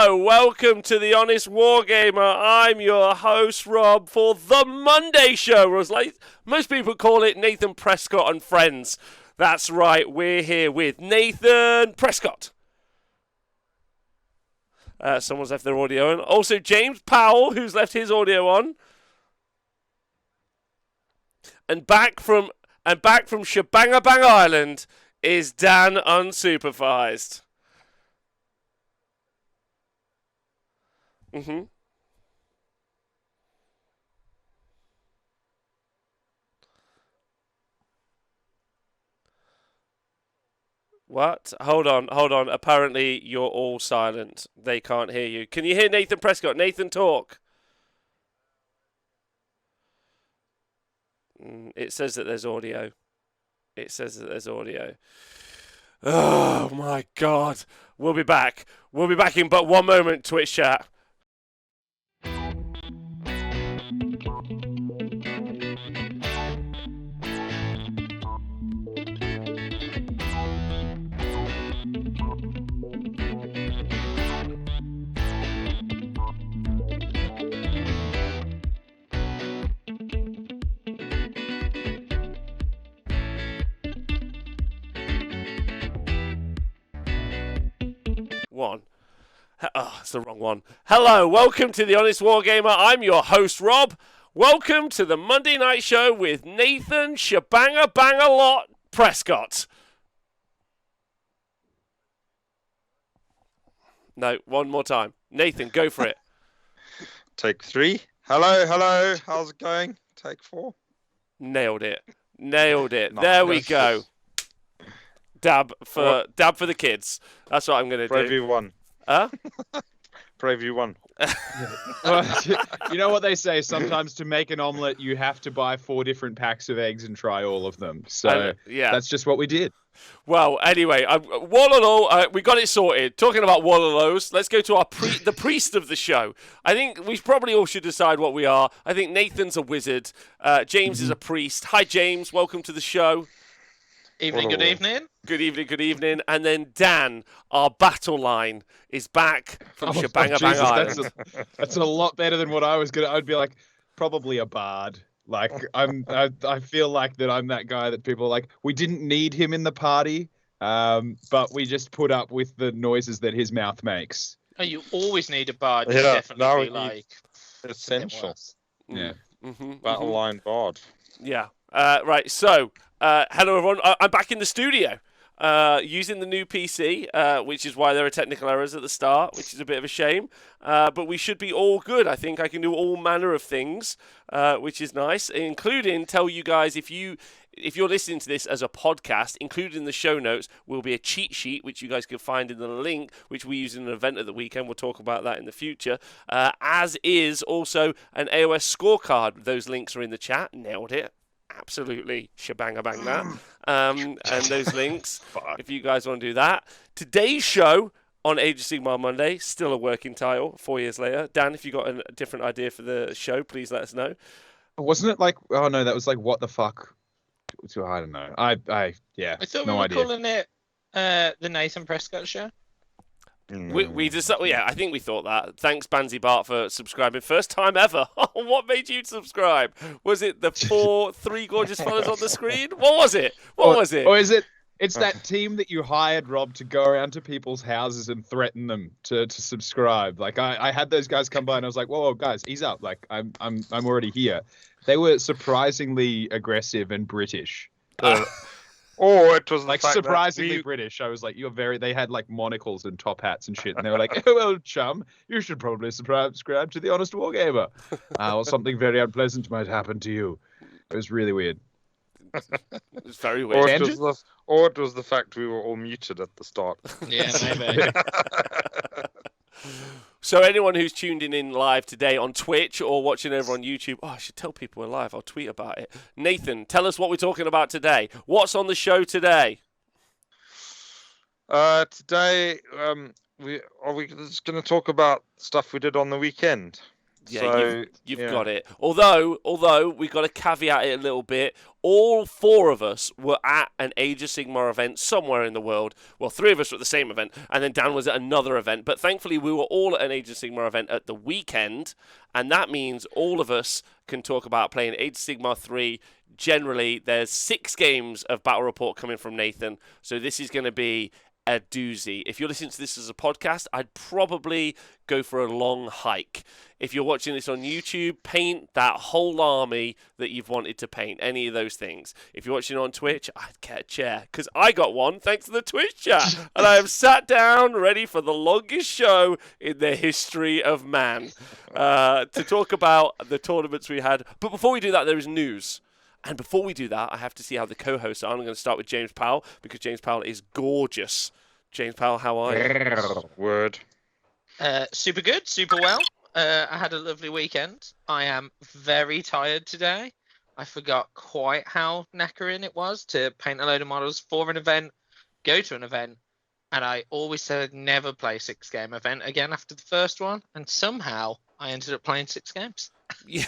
Hello, welcome to the Honest Wargamer. I'm your host, Rob, for the Monday show, or as like most people call it, Nathan Prescott and Friends. That's right, we're here with Nathan Prescott. Someone's left their audio on. Also, James Powell, who's left his audio on. And back from Shebangabang Island is Dan Unsupervised. What? Hold on. Apparently you're all silent. They can't hear you. Can you hear Nathan Prescott? Nathan, talk. It says that there's audio. Oh my God. We'll be back. We'll be back in but one moment, Twitch chat. Oh, it's the wrong one. Hello, welcome to the Honest Wargamer. I'm your host, Rob. Welcome to the Monday night show with Nathan Shebanga-Bang-a-Lot Prescott. No, one more time. Nathan, go for it. Take 3. Hello. How's it going? Take 4. Nailed it. There we go. Dab for the kids. That's what I'm going to do. Preview 1. Huh? Preview 1. Well, you know what they say, sometimes to make an omelette you have to buy 4 different packs of eggs and try all of them. So that's just what we did. Well, anyway, Wololo, we got it sorted. Talking about Wololos, let's go to the priest of the show. I think we probably all should decide what we are. I think Nathan's a wizard. James is a priest. Hi, James. Welcome to the show. Evening, good evening. Good evening. And then Dan, our battle line, is back from Shebangabang Island. That's a lot better than what I was going to... I'd be like, probably a bard. Like, I feel like that I'm that guy that people are like, we didn't need him in the party, but we just put up with the noises that his mouth makes. Oh, you always need a bard to definitely be like... Essential. Yeah. Battle line bard. Yeah. Right, so... hello everyone, I'm back in the studio using the new PC, which is why there are technical errors at the start, which is a bit of a shame, but we should be all good. I think I can do all manner of things, which is nice, including tell you guys if you're listening to this as a podcast, included in the show notes will be a cheat sheet, which you guys can find in the link, which we use in an event at the weekend. We'll talk about that in the future, as is also an AOS scorecard. Those links are in the chat. Nailed it. Absolutely shebang-a-bang that. And those links, if you guys want to do that. Today's show on Age of Sigmar Monday, still a working title 4 years later. Dan, if you got a different idea for the show, please let us know. Wasn't it like, oh no, that was like, what the fuck? I don't know. I thought no we were idea. calling it the Nathan Prescott show. We just, I think we thought that. Thanks, Banzi Bart, for subscribing. First time ever. What made you subscribe? Was it the 3 gorgeous fellas on the screen? What was it? Or is it? It's that team that you hired, Rob, to go around to people's houses and threaten them to subscribe. Like I had those guys come by and I was like, whoa, guys, ease up. Like I'm already here. They were surprisingly aggressive and British. Or it was like surprisingly British. I was like, they had like monocles and top hats and shit. And they were like, oh, well, chum, you should probably subscribe to the Honest Wargamer. Or something very unpleasant might happen to you. It was really weird. It was very weird. Or it was the fact we were all muted at the start. Yeah, maybe. So anyone who's tuned in live today on Twitch or watching over on YouTube, I should tell people we're live. I'll tweet about it. Nathan, tell us what we're talking about today. What's on the show today? Today, we just going to talk about stuff we did on the weekend. Yeah, So, you've got it. Although we've got to caveat it a little bit. All 4 of us were at an Age of Sigmar event somewhere in the world. Well, 3 of us were at the same event, and then Dan was at another event. But thankfully, we were all at an Age of Sigmar event at the weekend, and that means all of us can talk about playing Age of Sigmar 3. Generally, there's 6 games of Battle Report coming from Nathan, so this is going to be a doozy. If you're listening to this as a podcast, I'd probably go for a long hike. If you're watching this on YouTube, paint that whole army that you've wanted to paint, any of those things. If you're watching on Twitch, I'd get a chair, because I got one thanks to the Twitch chat, and I am sat down ready for the longest show in the history of man to talk about the tournaments we had. But before we do that, there is news. And before we do that, I have to see how the co-hosts are. I'm going to start with James Powell, because James Powell is gorgeous. James Powell, how are you? Word. Super good, super well. I had a lovely weekend. I am very tired today. I forgot quite how knackering it was to paint a load of models for an event, go to an event, and I always said I'd never play a 6-game event again after the first one, and somehow I ended up playing 6 games. Yeah.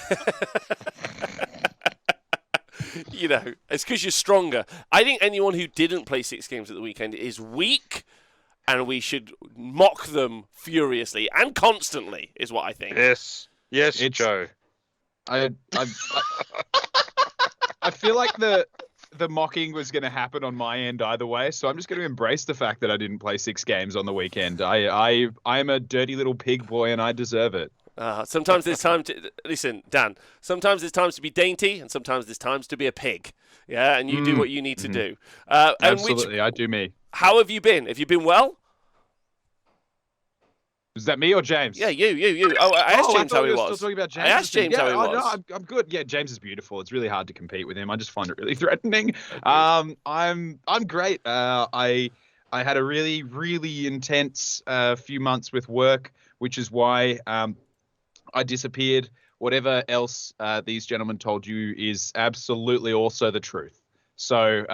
You know, it's because you're stronger. I think anyone who didn't play 6 games at the weekend is weak, and we should mock them furiously and constantly, is what I think. Yes, Joe. I feel like the mocking was going to happen on my end either way, so I'm just going to embrace the fact that I didn't play 6 games on the weekend. I'm a dirty little pig boy, and I deserve it. Sometimes there's time to listen, Dan. Sometimes there's times to be dainty, and sometimes there's times to be a pig. Yeah, and you do what you need to do. Absolutely, I do me. How have you been? Have you been well? Is that me or James? Yeah, you. Oh, I asked James how he was. Still talking about James. I asked James how he was. No, I'm good. Yeah, James is beautiful. It's really hard to compete with him. I just find it really threatening. I'm great. I had a really, really intense few months with work, which is why I disappeared. Whatever else these gentlemen told you is absolutely also the truth. So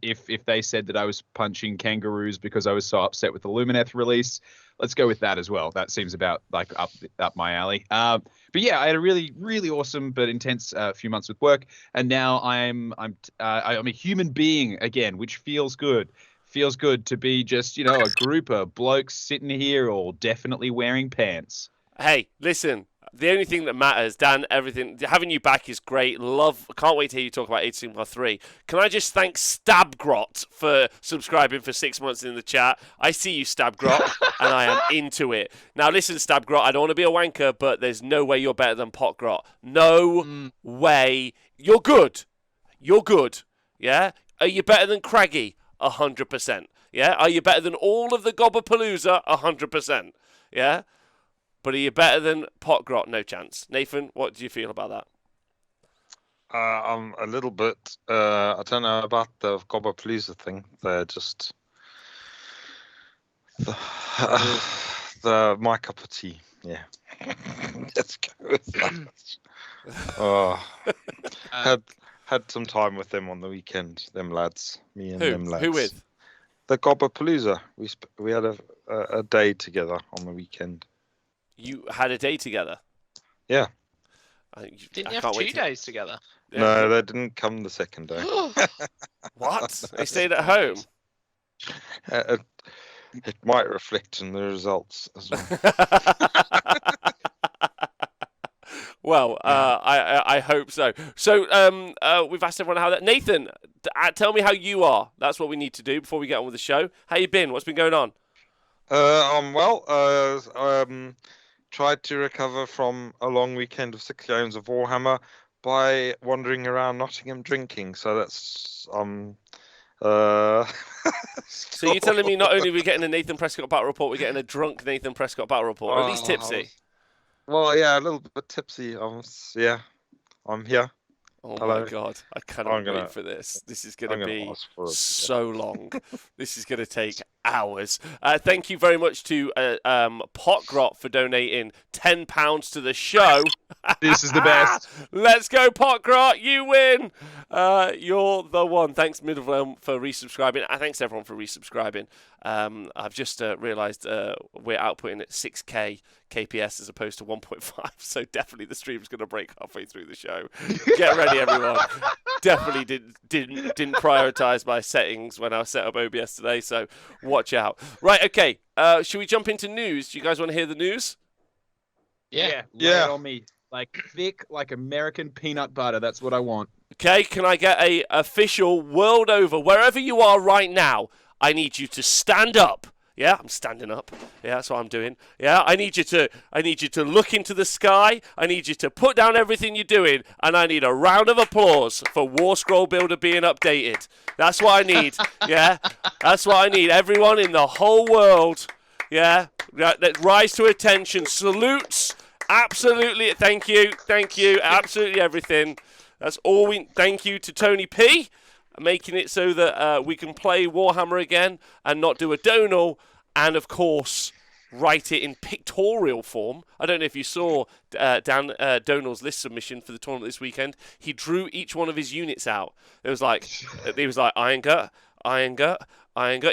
if they said that I was punching kangaroos because I was so upset with the Lumineth release, let's go with that as well. That seems about like up my alley. But yeah, I had a really, really awesome but intense few months with work, and now I'm a human being again, which feels good. Feels good to be just, a group of blokes sitting here all definitely wearing pants. Hey, listen. The only thing that matters, Dan, having you back is great. Can't wait to hear you talk about Age of Sigmar 3. Can I just thank Stabgrot for subscribing for 6 months in the chat? I see you, Stabgrot, and I am into it. Now, listen, Stabgrot, I don't want to be a wanker, but there's no way you're better than Potgrot. No way. You're good. You're good. Yeah? Are you better than Craggy? 100%. Yeah? Are you better than all of the Gobapalooza? 100%. Yeah? But are you better than Potgrot? No chance. Nathan, what do you feel about that? I'm a little bit. I don't know about the Gobapalooza thing. They're just the my cup of tea. Yeah, let's go with that. Had some time with them on the weekend. Them lads, me and them lads. Who with? The Gobapalooza. We had a day together on the weekend. You had a day together? Yeah. Didn't you have 2 days together? No, they didn't come the second day. What? They stayed at home? It might reflect in the results as well. Well, I hope so. So we've asked everyone how that. Nathan, tell me how you are. That's what we need to do before we get on with the show. How you been? What's been going on? I'm well. Tried to recover from a long weekend of 6 games of Warhammer by wandering around Nottingham drinking. So that's So you're telling me not only are we getting a Nathan Prescott battle report, we're getting a drunk Nathan Prescott battle report, or at least tipsy? Well, yeah, a little bit tipsy. I'm here. Oh Hello. My God, I cannot wait for this. This is going to be so long. This is going to take hours. Thank you very much to Potgrot for donating £10 to the show. This is the best. Let's go, Potgrot. You win. You're the one. Thanks, Middleville, for resubscribing. Thanks, everyone, for resubscribing. I've just realised we're outputting at 6K KPS as opposed to 1.5, so definitely the stream's going to break halfway through the show. Get ready, everyone. Definitely didn't prioritise my settings when I set up OBS today, so watch out. Right, okay. Should we jump into news? Do you guys want to hear the news? Yeah. Lay it on me. Like thick, like American peanut butter. That's what I want. Okay, can I get a official world over, wherever you are right now, I need you to stand up. Yeah, I'm standing up. Yeah, that's what I'm doing. Yeah, I need you to look into the sky. I need you to put down everything you're doing, and I need a round of applause for War Scroll Builder being updated. That's what I need. Yeah, that's what I need. Everyone in the whole world. Yeah, let's rise to attention. Salutes. Absolutely. Thank you. Absolutely everything. That's all we. Thank you to Tony P, making it so that we can play Warhammer again and not do a donal, and of course write it in pictorial form. I don't know if you saw Dan Donal's list submission for the tournament this weekend. He drew each one of his units out. It was like Iron Gut.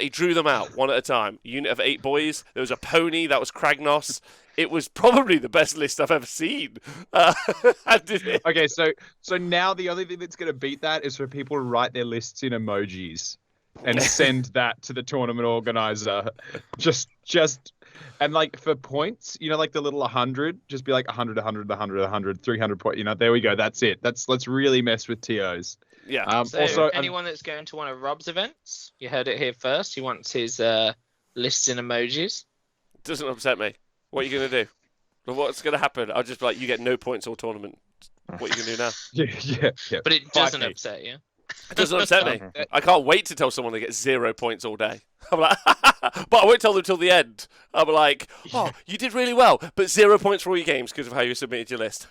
He drew them out one at a time. A unit of 8 boys. There was a pony. That was Kragnos. It was probably the best list I've ever seen. Okay, so now the only thing that's going to beat that is for people to write their lists in emojis and send that to the tournament organizer. Just and like for points, like the little 100, just be like 100, 100, 100, 100, 300 points. There we go. That's it. Let's really mess with TOs. Yeah. So also, anyone that's going to one of Rob's events, you heard it here first. He wants his lists in emojis. Doesn't upset me. What are you going to do? What's going to happen? I'll just be like, you get no points all tournament. What are you going to do now? Yeah. But it doesn't upset you. It doesn't upset me. I can't wait to tell someone they get 0 points all day. I'm like, but I won't tell them till the end. I'm like, oh, you did really well, but 0 points for all your games because of how you submitted your list.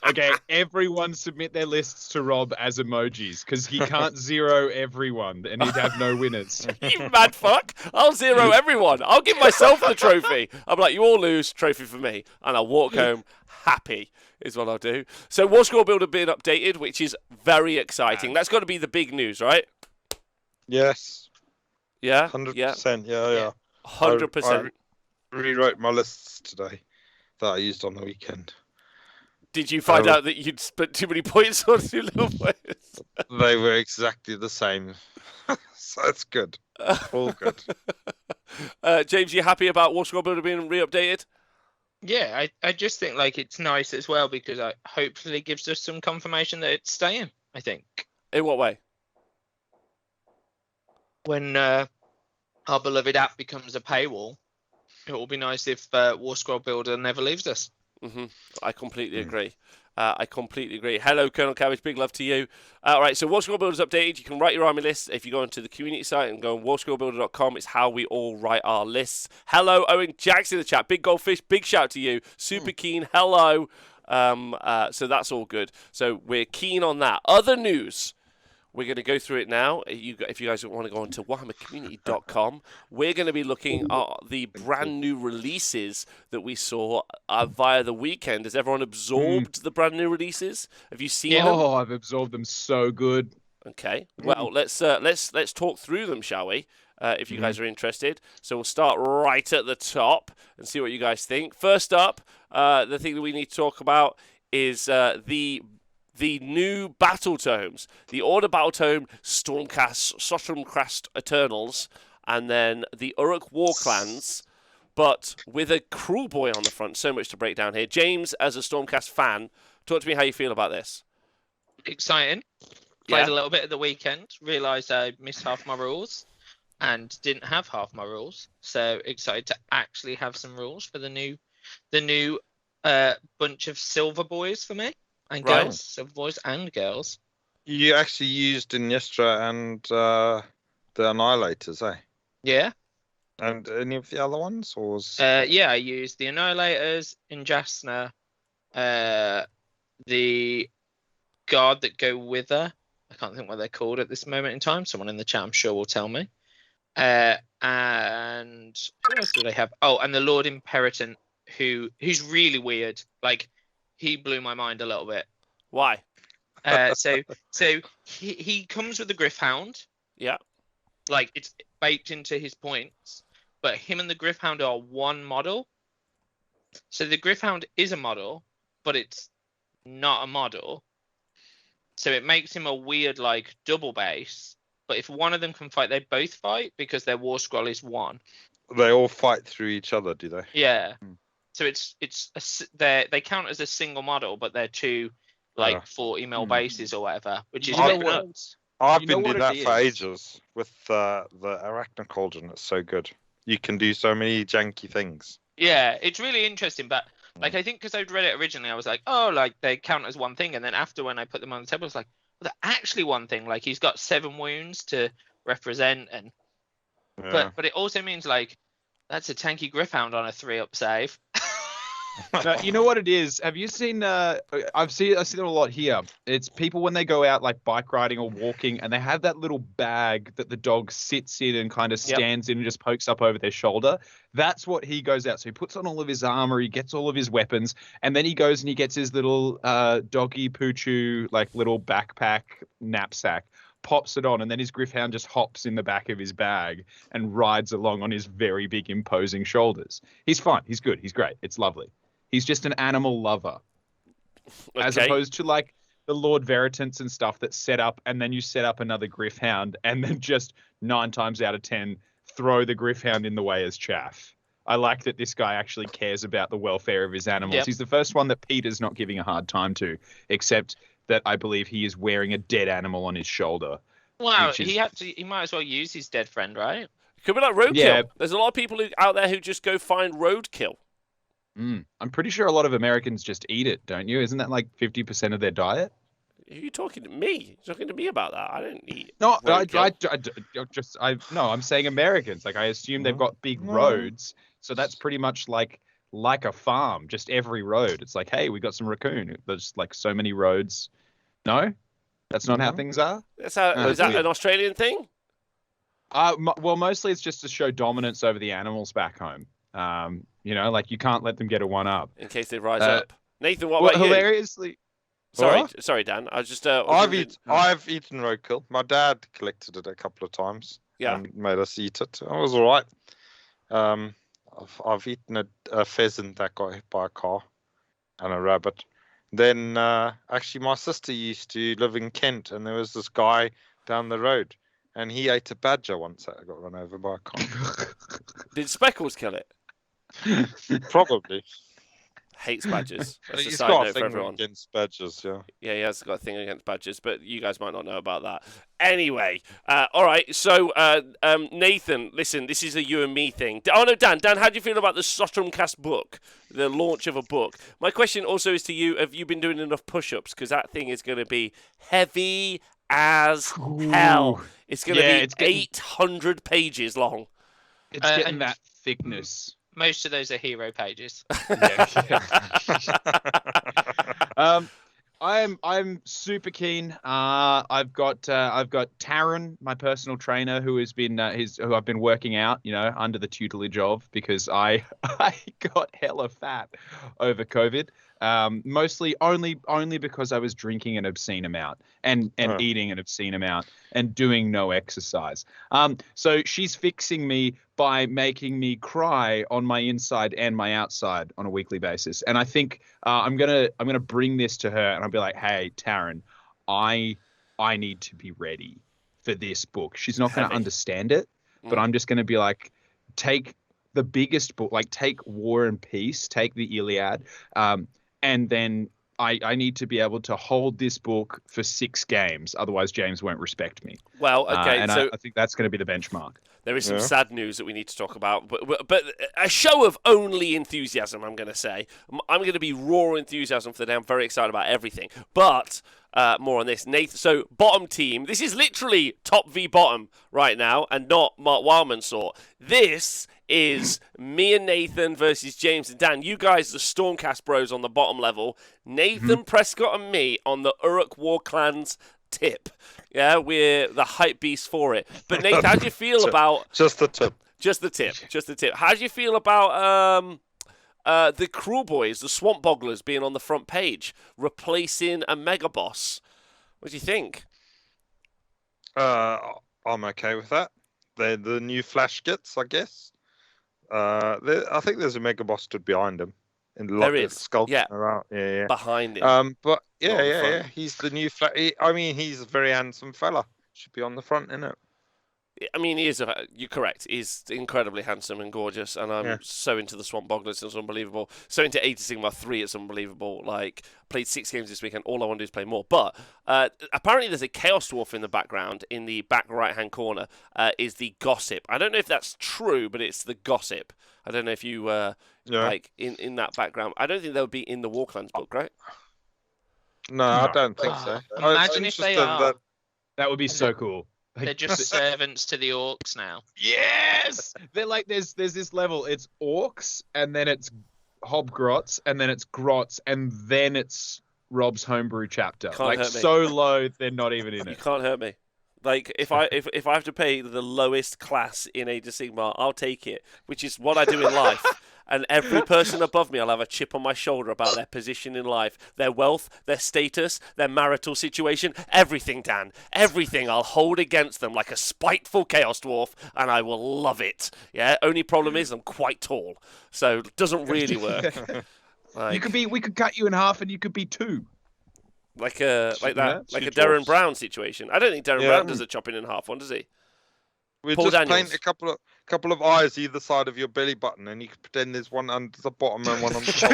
Okay, everyone submit their lists to Rob as emojis because he can't zero everyone and he'd have no winners. You mad fuck! I'll zero everyone. I'll give myself the trophy. I'm like, you all lose, trophy for me, and I'll walk home happy. Is what I'll do. So War Scroll Builder being updated, which is very exciting. That's got to be the big news, right? Yes. Yeah. 100%. Yeah. 100%. I rewrote my lists today that I used on the weekend. Did you find out that you'd spent too many points on your little players? They were exactly the same. So it's good. All good. James, you happy about War Scroll Builder being re-updated? Yeah, I just think it's nice as well because it hopefully gives us some confirmation that it's staying, I think. In what way? When our beloved app becomes a paywall, it will be nice if War Scroll Builder never leaves us. Mm-hmm. I completely agree. Hello, Colonel Cabbage. Big love to you. All right, so War Scroll Builder's updated. You can write your army lists if you go into the community site and go on warscrollbuilder.com. It's how we all write our lists. Hello, Owen Jackson in the chat. Big Goldfish. Big shout to you. Super keen. Hello. So that's all good. So we're keen on that. Other news. We're going to go through it now. If you guys want to go on to warhammercommunity.com, we're going to be looking at the brand new releases that we saw via the weekend. Has everyone absorbed the brand new releases? Have you seen them? Oh, I've absorbed them so good. Okay. Well, let's talk through them, shall we? If you guys are interested. So we'll start right at the top and see what you guys think. First up, the thing that we need to talk about is the new battle tomes, the Order Battle Tome, Stormcast Eternals, and then the Uruk War Clans, but with a Cruel Boy on the front. So much to break down here. James, as a Stormcast fan, talk to me how you feel about this. Exciting. Played a little bit at the weekend, realised I missed half my rules and didn't have half my rules. So excited to actually have some rules for the new bunch of silver boys for me. And girls, silver boys and girls. You actually used Inestra and the Annihilators, eh? Yeah. And any of the other ones? Or was... Yeah, I used the Annihilators, Injasna, the guard that go with her. I can't think what they're called at this moment in time. Someone in the chat, I'm sure, will tell me. and who else do they have? Oh, and the Lord Imperator, who's really weird. Like, he blew my mind a little bit. Why? So he comes with the Gryph-hound. Yeah. Like, it's baked into his points, but him and the Gryph-hound are one model. So the Gryph-hound is a model, but it's not a model. So it makes him a weird, like, double base. But if one of them can fight, they both fight because their war scroll is 1. They all fight through each other, do they? Yeah. So they count as a single model, but they're 2 like 40 mil bases or whatever, which is nuts. I've You know been doing what that it for is? ages with the Arachna Cauldron. It's so good. You can do so many janky things. Yeah, it's really interesting, but like, I think because I'd read it originally, I was like, oh, like, they count as one thing, and then after, when I put them on the table, I was like, well, they're actually one thing. Like, he's got 7 wounds to represent, and Yeah. but it also means, like, that's a tanky Gryph-hound on a 3-up save. No, you know what it is? Have you seen? I've seen it a lot here. It's people when they go out like bike riding or walking, and they have that little bag that the dog sits in and kind of stands in and just pokes up over their shoulder. That's what he goes out. So he puts on all of his armor, he gets all of his weapons, and then he goes and he gets his little doggy poochoo, like, little backpack knapsack, pops it on, and then his Gryph-hound just hops in the back of his bag and rides along on his very big imposing shoulders. He's fine. He's good. He's great. It's lovely. He's just an animal lover, as opposed to, like, the Lord Veritants and stuff that set up, and then you set up another Gryph-hound, and then just 9 times out of 10 throw the Gryph-hound in the way as chaff. I like that this guy actually cares about the welfare of his animals. Yep. He's the first one that Peter's not giving a hard time to, except that I believe he is wearing a dead animal on his shoulder. Wow, Which is- he might as well use his dead friend, right? Could be like roadkill. Yeah. There's a lot of people out there who just go find roadkill. I'm pretty sure a lot of Americans just eat it, don't you? Isn't that like 50% of their diet? Are you talking to me? You're talking to me about that? I don't eat. No, roadkill. I'm saying Americans. Like, I assume they've got big roads, so that's pretty much like a farm. Just every road, it's like, hey, we got some raccoon. There's like so many roads. No, that's not how things are. Is that an Australian thing? Well, mostly it's just to show dominance over the animals back home. You know, like, you can't let them get a 1-up. In case they rise up. Nathan, what Well, about you? hilariously. Sorry, Dan. I was just. I've eaten roadkill. My dad collected it a couple of times. Yeah. And made us eat it. It was all right. I've eaten a pheasant that got hit by a car, and a rabbit. Then actually, my sister used to live in Kent, and there was this guy down the road, and he ate a badger once that got run over by a car. Did Speckles kill it? Probably. Hates badgers. That's a He's side got a note for thing everyone. against badgers, yeah. Yeah, he has got a thing against badgers, but you guys might not know about that. Anyway, all right. So, Nathan, listen, this is a you and me thing. Oh no, Dan, how do you feel about the Sotrumcast book, the launch of a book? My question also is to you: have you been doing enough push-ups? Because that thing is going to be heavy as hell. It's going to be 800 pages long. It's getting that thickness. Most of those are hero pages. I'm super keen. I've got Taryn, my personal trainer, who has been who I've been working out, you know, under the tutelage of, because I got hella fat over COVID. Mostly only because I was drinking an obscene amount and eating an obscene amount and doing no exercise. So she's fixing me by making me cry on my inside and my outside on a weekly basis. And I think I'm gonna bring this to her, and I'll be like, hey, Taryn, I need to be ready for this book. She's not gonna understand it, but I'm just gonna be like, take the biggest book, like take War and Peace, take the Iliad, and then I need to be able to hold this book for 6 games. Otherwise, James won't respect me. Well, okay. And so I think that's going to be the benchmark. there is some sad news that we need to talk about, but a show of only enthusiasm, I'm going to say. I'm going to be raw enthusiasm for the day. I'm very excited about everything. But more on this. Nathan, so bottom team. This is literally top v bottom right now, and not Mark Wildman sort. This is me and Nathan versus James and Dan. You guys, the Stormcast bros on the bottom level. Nathan Prescott and me on the Uruk War Clans tip. Yeah, we're the hype beast for it. But Nathan, how do you feel about just the tip? Just the tip. How do you feel about the Cruel Boys, the Swamp Bogglers, being on the front page, replacing a Mega Boss? What do you think? I'm okay with that. They're the new Flash Gits, I guess. I think there's a Mega Boss stood behind him. There is. Skulking around. Yeah. Behind him. But Not on the yeah. front. He's the new Flash. I mean, he's a very handsome fella. Should be on the front, innit? I mean, he is. You're correct. He's incredibly handsome and gorgeous, and I'm so into the Swamp Bogglers. It's unbelievable. So into Age of Sigmar 3, it's unbelievable. Like, played 6 games this weekend. All I want to do is play more. But apparently, there's a Chaos Dwarf in the background, in the back right-hand corner. Is the gossip? I don't know if that's true, but it's the gossip. I don't know if you like in that background. I don't think that would be in the Warclans book, right? No, I don't think so. Imagine if they are. That would be so cool. They're just servants to the orcs now. Yes! They're like, there's this level. It's orcs, and then it's hobgrots, and then it's grots, and then it's Rob's homebrew chapter. Can't like hurt me. so low, they're not even in You it. can't hurt me. Like, if I have to pay the lowest class in Age of Sigmar, I'll take it, which is what I do in life. And every person above me, I'll have a chip on my shoulder about their position in life, their wealth, their status, their marital situation, everything, Dan. Everything I'll hold against them like a spiteful Chaos Dwarf, and I will love it. Yeah. Only problem is I'm quite tall, so it doesn't really work. Like, we could cut you in half, and you could be 2. like a Two Darren dwarfs. Brown situation. I don't think Darren Brown does a chopping in half one, does he? We Paul just Daniels. paint a couple of eyes either side of your belly button, and you can pretend there's one under the bottom and one on the top.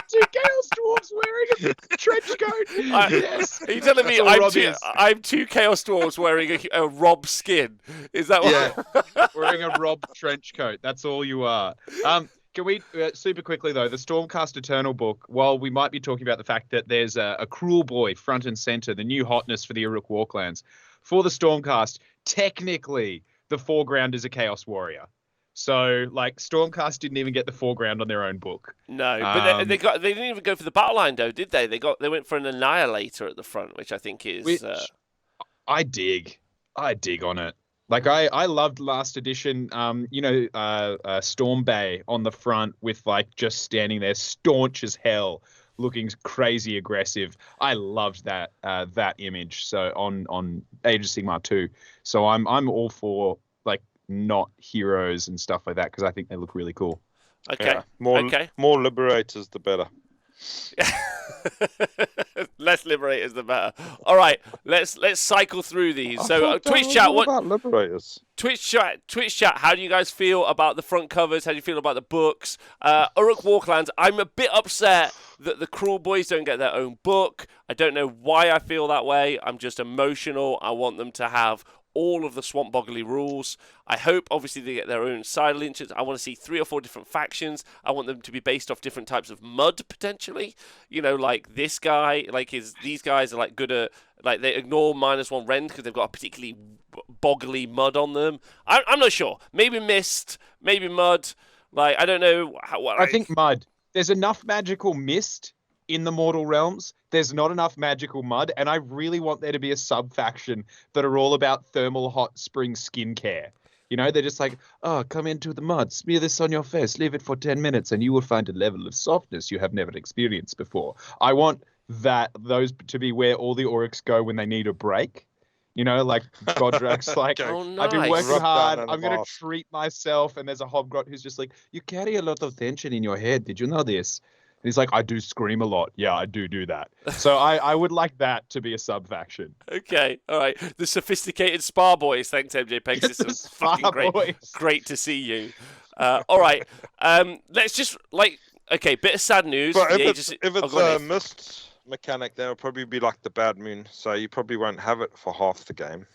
Two Chaos Dwarves wearing a trench coat. Yes. Are you telling me I'm two Chaos Dwarves wearing a Rob skin? Is that what? Yeah, wearing a Rob trench coat. That's all you are. Can we, super quickly though, the Stormcast Eternal book, while we might be talking about the fact that there's a Cruel Boy front and center, the new hotness for the Uruk Warclans, for the Stormcast, technically the foreground is a Chaos Warrior. So, like, Stormcast didn't even get the foreground on their own book. No, but they didn't even go for the battle line though, did they? They went for an Annihilator at the front, which I think is. I dig on it. Like, I loved last edition, Storm Bay on the front with, like, just standing there staunch as hell, looking crazy aggressive. I loved that image. So on Age of Sigmar 2. So I'm all for, like, not heroes and stuff like that, because I think they look really cool. Okay. Yeah. More liberators, the better. Less liberators, the better. All right, let's cycle through these. So Twitch chat, what about liberators? Twitch chat. How do you guys feel about the front covers? How do you feel about the books? Uruk Warclans. I'm a bit upset that the Cruel Boys don't get their own book. I don't know why I feel that way. I'm just emotional. I want them to have all of the Swamp Boggly rules. I hope, obviously, they get their own side links. I want to see 3 or 4 different factions. I want them to be based off different types of mud, potentially. You know, like this guy, these guys are, like, good at, like, they ignore -1 rend because they've got a particularly boggly mud on them. I'm not sure. Maybe mist, maybe mud. Like, I don't know. I think mud. There's enough magical mist in the Mortal Realms. There's not enough magical mud, and I really want there to be a sub-faction that are all about thermal hot spring skincare. You know, they're just like, oh, come into the mud, smear this on your face, leave it for 10 minutes, and you will find a level of softness you have never experienced before. I want those to be where all the Oryx go when they need a break. You know, like Godrak's like, Oh, nice. I've been working Rub hard, down on I'm the going to bath. treat myself, and there's a Hobgrot who's just like, you carry a lot of tension in your head, did you know this? And he's like, I do scream a lot. Yeah, I do that. So I would like that to be a sub-faction. Okay, all right. The sophisticated Spa Boys. Thanks, MJ Pegasus. The It's fucking Spa great. Boys. Great to see you. All right. Let's just, okay, bit of sad news. But The if Age it's of- go on, a Nathan. mist mechanic, then it'll probably be like the Bad Moon, so you probably won't have it for half the game.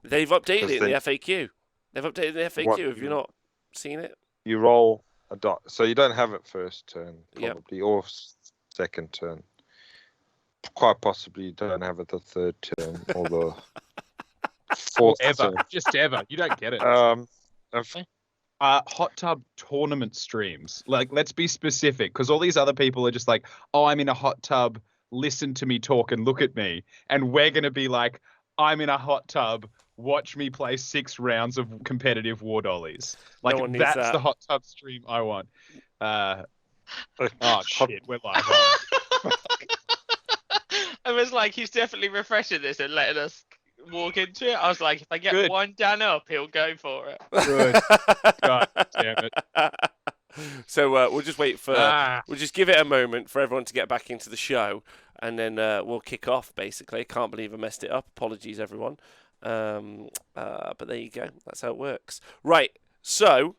They've updated it in the Because FAQ. They've updated the FAQ. What- Have you not seen it? You roll a dot, so you don't have it first turn, Yep. probably, or second turn. Quite possibly you don't have it the third turn or the fourth Ever. turn. Just ever. You don't get it. If- Hot tub tournament streams. Like, let's be specific, because all these other people are just like, oh, I'm in a hot tub, listen to me talk and look at me. And we're going to be like, I'm in a hot tub, watch me play 6 rounds of competitive war dollies. Like, one needs that's that. the hot tub stream I want. Oh, shit, we're live. I was like, he's definitely refreshing this and letting us walk into it. I was like, if I get Good. one down up, he'll go for it. Good. God damn it. So we'll just wait for. Ah. We'll just give it a moment for everyone to get back into the show, and then we'll kick off. Basically, can't believe I messed it up. Apologies, everyone. But there you go. That's how it works. Right. So,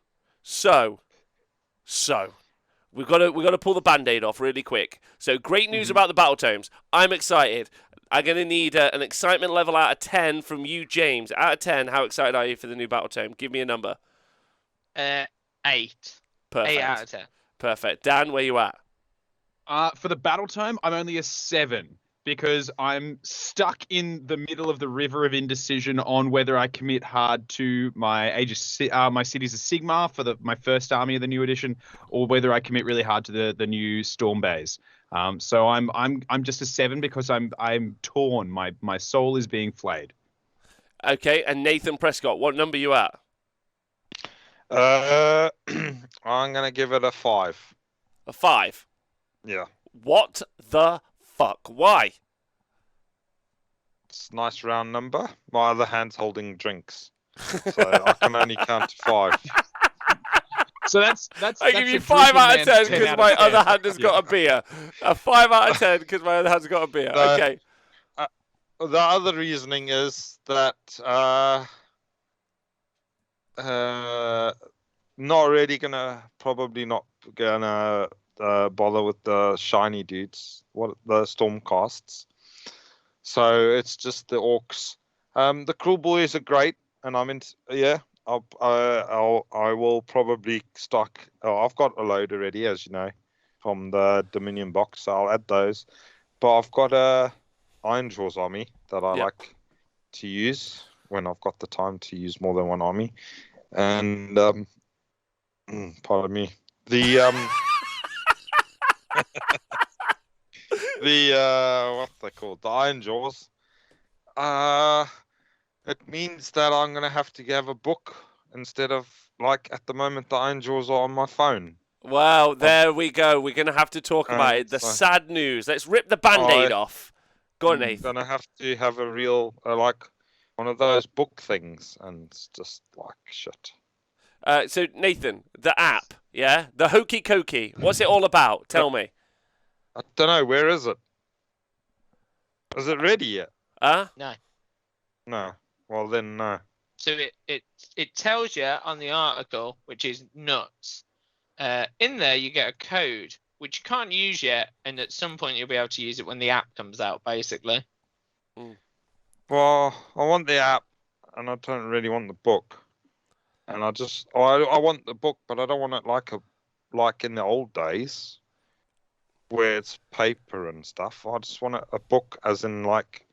we've got to pull the band-aid off really quick. So, great news about the battle tomes. I'm excited. I'm going to need an excitement level out of 10 from you, James. Out of 10, how excited are you for the new battle tome? Give me a number. 8. Perfect. 8 out of 10. Perfect. Dan, where you at? For the battle tome, I'm only a 7 because I'm stuck in the middle of the river of indecision on whether I commit hard to my my cities of Sigmar for my first army of the new edition, or whether I commit really hard to the new Storm Bays. So I'm just a 7 because I'm torn. My soul is being flayed. Okay, and Nathan Prescott, what number you at? I'm gonna give it a 5. A 5. Yeah, What the fuck? Why? it's a nice round number. My other hand's holding drinks, so I can only count to 5. So that's I give you 5 out of 10 because my other hand has got a beer. A 5 out of 10 because my other hand's got a beer. No. Okay. The other reasoning is that probably not gonna bother with the shiny dudes, the storm casts. So it's just the orcs. The cruel boys are great, and I'm into. Yeah, I will probably stock. Oh, I've got a load already, as you know, from the Dominion box. So I'll add those. But I've got a Iron Jaws army that I like to use when I've got the time to use more than one army. And pardon me. The what's they called? The Iron Jaws. It means that I'm gonna have to have a book instead of, like, at the moment the Iron Jaws are on my phone. Well, there we go. We're going to have to talk about it. The sad news. Let's rip the Band-Aid off. Go on, Nathan. I'm gonna have to have a real like one of those book things, and it's just like shit. So, Nathan, the app, yeah? The Hokey Cokey. What's it all about? Tell me. I don't know, where is it? Is it ready yet? Huh? No. Well then, no. So it tells you on the article, which is nuts. In there you get a code which you can't use yet, and at some point you'll be able to use it when the app comes out, basically. Well, I want the app, and I don't really want the book. And I want the book, but I don't want it like in the old days, where it's paper and stuff. I just want a book, as in like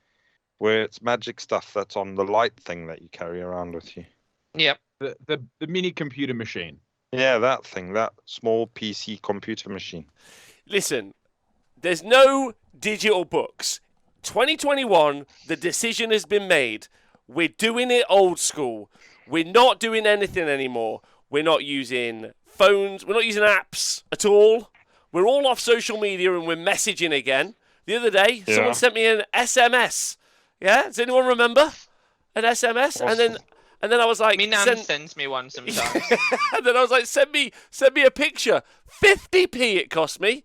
where it's magic stuff that's on the light thing that you carry around with you. Yep. The mini computer machine. Yeah, that thing, that small PC computer machine. Listen, there's no digital books. 2021, the decision has been made. We're doing it old school. We're not doing anything anymore. We're not using phones. We're not using apps at all. We're all off social media and we're messaging again. The other day, someone sent me an SMS. Yeah? Does anyone remember an SMS? Awesome. And then I was like, Me nan sends me one sometimes. and then I was like, send me a picture. 50p it cost me.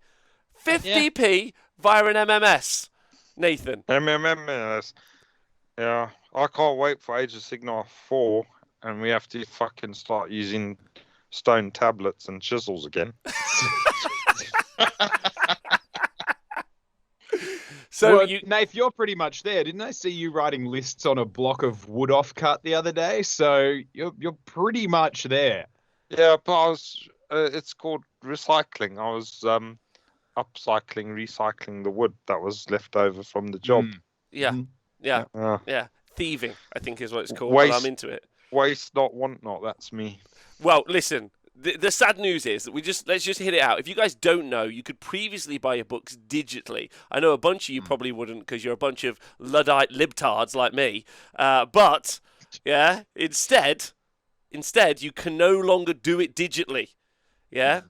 50p via an MMS. Nathan. MMS. Yeah, I can't wait for Age of Sigmar 4, and we have to fucking start using stone tablets and chisels again. So, Nath, you're pretty much there. Didn't I see you writing lists on a block of wood offcut the other day? So you're pretty much there. Yeah, but I was. It's called recycling. I was upcycling, recycling the wood that was left over from the job. Yeah. Thieving, I think is what it's called. Waste, but I'm into it. Waste not, want not. That's me. Well, listen. The sad news is that let's just hit it out. If you guys don't know, you could previously buy your books digitally. I know a bunch of you probably wouldn't because you're a bunch of Luddite libtards like me. But Yeah. Instead, you can no longer do it digitally. Yeah.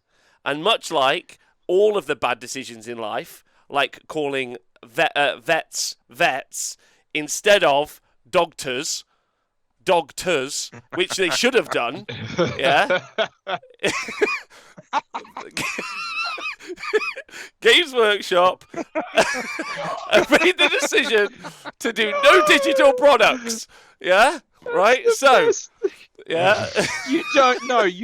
And much like all of the bad decisions in life, like calling vets instead of dogters, which they should have done. Yeah. Games Workshop have made the decision to do no digital products. Yeah, right. So, yeah, You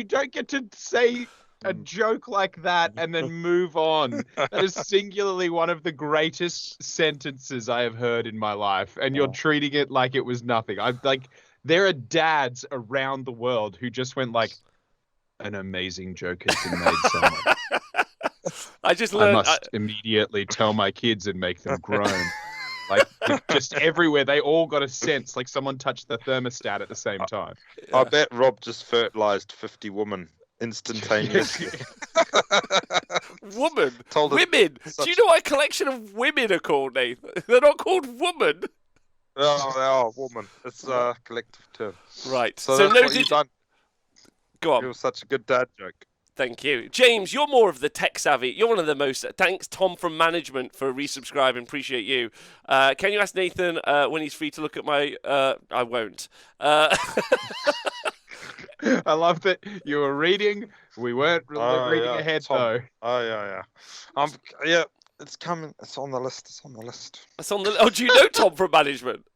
don't get to say a joke like that and then move on. That is singularly one of the greatest sentences I have heard in my life, and you're treating it like it was nothing. I'm like, there are dads around the world who just went like, an amazing joke has been made somewhere. I just I learned. must immediately tell my kids and make them groan. Like, just everywhere, they all got a sense like someone touched the thermostat at the same time. I bet Rob just fertilized 50 women instantaneously. Women. Told them Women. such- Do you know what a collection of women are called, Nathan? They're not called woman. Oh, they are woman. It's a collective term. Right. So So that's no what you've done. Go on. It was such a good dad joke. Thank you. James, you're more of the tech savvy. You're one of the most... Thanks, Tom from management, for resubscribing. Appreciate you. Can you ask Nathan when he's free to look at my... I won't. I love that you were reading. We weren't reading ahead, Tom. though. Oh, yeah. Yeah, it's coming. It's on the list. It's on the list. That's on the... Oh, do you know Tom from management?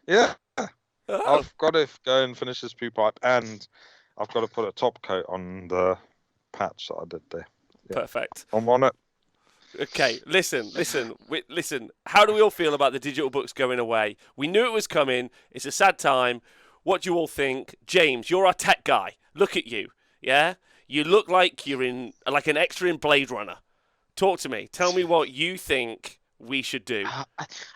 Yeah. Oh. I've got to go and finish this poo pipe, and I've got to put a top coat on the patch that I did there. Yeah. Perfect. I'm on it. Okay, listen. How do we all feel about the digital books going away? We knew it was coming. It's a sad time. What do you all think? James, you're our tech guy. Look at you. Yeah? You look like you're in like an extra in Blade Runner. Talk to me. Tell me what you think we should do.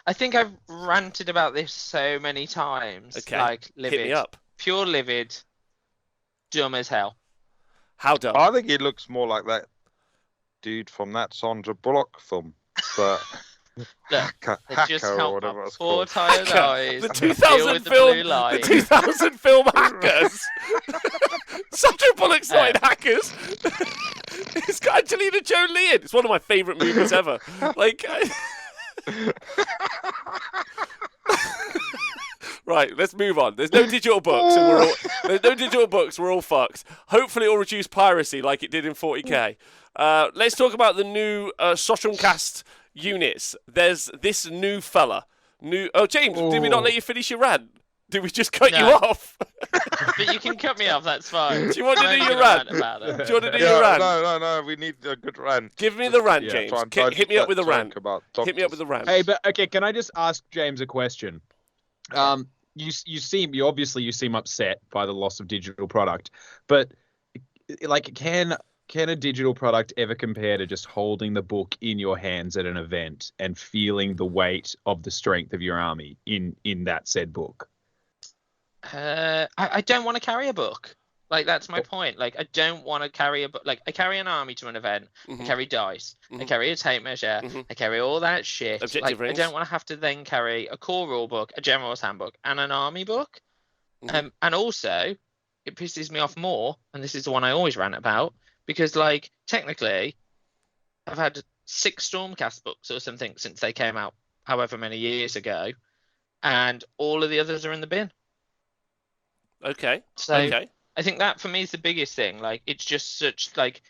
I think I've ranted about this so many times. Okay, Like, livid. hit me up. Pure livid. Dumb as hell. How dumb? I think he looks more like that dude from that Sandra Bullock film. But Look, Hacker, it just or helped whatever my it's poor called. tired Hacker. eyes The deal 2000 with the film. blue The light. 2000 film Hackers. Sandra Bullock's not in Hackers. It's got Angelina Jolie in. It's one of my favourite movies ever. Like. Right, let's move on. There's no digital books, we're all fucked. Hopefully, it'll reduce piracy like it did in 40k. Let's talk about the new Soshomcast units. There's this new fella. Oh, James, did we not let you finish your rant? Did we just cut you off? But you can cut me off, that's fine. Do you want to I'm do only your gonna rant? about it. Do you want to do your rant? No. We need a good rant. Give me the rant, Yeah, James. try and dodge Hit me up that with a joke rant. about Hit me up doctors. with a rant. Hey, but okay, can I just ask James a question? You seem upset by the loss of digital product, but like, can a digital product ever compare to just holding the book in your hands at an event and feeling the weight of the strength of your army in that said book? I don't want to carry a book. Like, that's my point. Like, I don't want to carry a book. Like, I carry an army to an event. I carry dice. I carry a tape measure. I carry all that shit. Objective like, rings. I don't want to have to then carry a core rule book, a general's handbook, and an army book. And also, it pisses me off more, and this is the one I always rant about, because, like, technically, I've had 6 Stormcast books or something since they came out however many years ago, and all of the others are in the bin. Okay. So I think that for me is the biggest thing. Like, it's just such like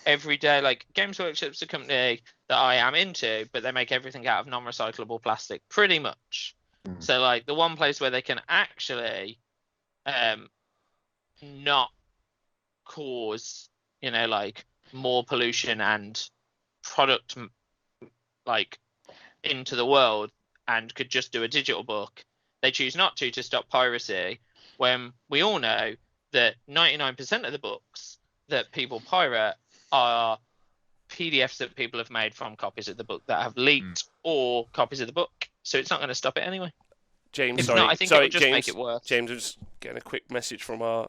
every day. Like, Games Workshop's a company that I am into, but they make everything out of non-recyclable plastic, pretty much. So like, the one place where they can actually not cause, like, more pollution and product like into the world and could just do a digital book, they choose not to stop piracy, when we all know that 99% of the books that people pirate are PDFs that people have made from copies of the book that have leaked or copies of the book. So it's not going to stop it anyway. James, If sorry. not, I think sorry, it'll just James, make it worse. James was getting a quick message from our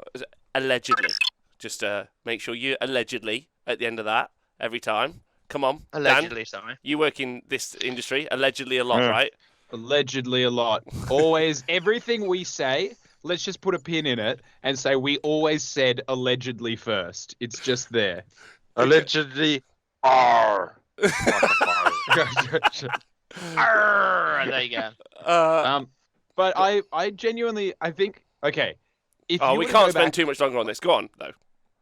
allegedly. Just make sure you allegedly at the end of that every time. Come on, Allegedly, Dan, sorry. you work in this industry. Allegedly a lot, right? Allegedly a lot. Always, everything we say, let's just put a pin in it and say we always said allegedly first. It's just there. Allegedly, R. Arr, there you go. But I genuinely, I think, okay. If you we were to can't go spend back, too much longer on this. Go on, though.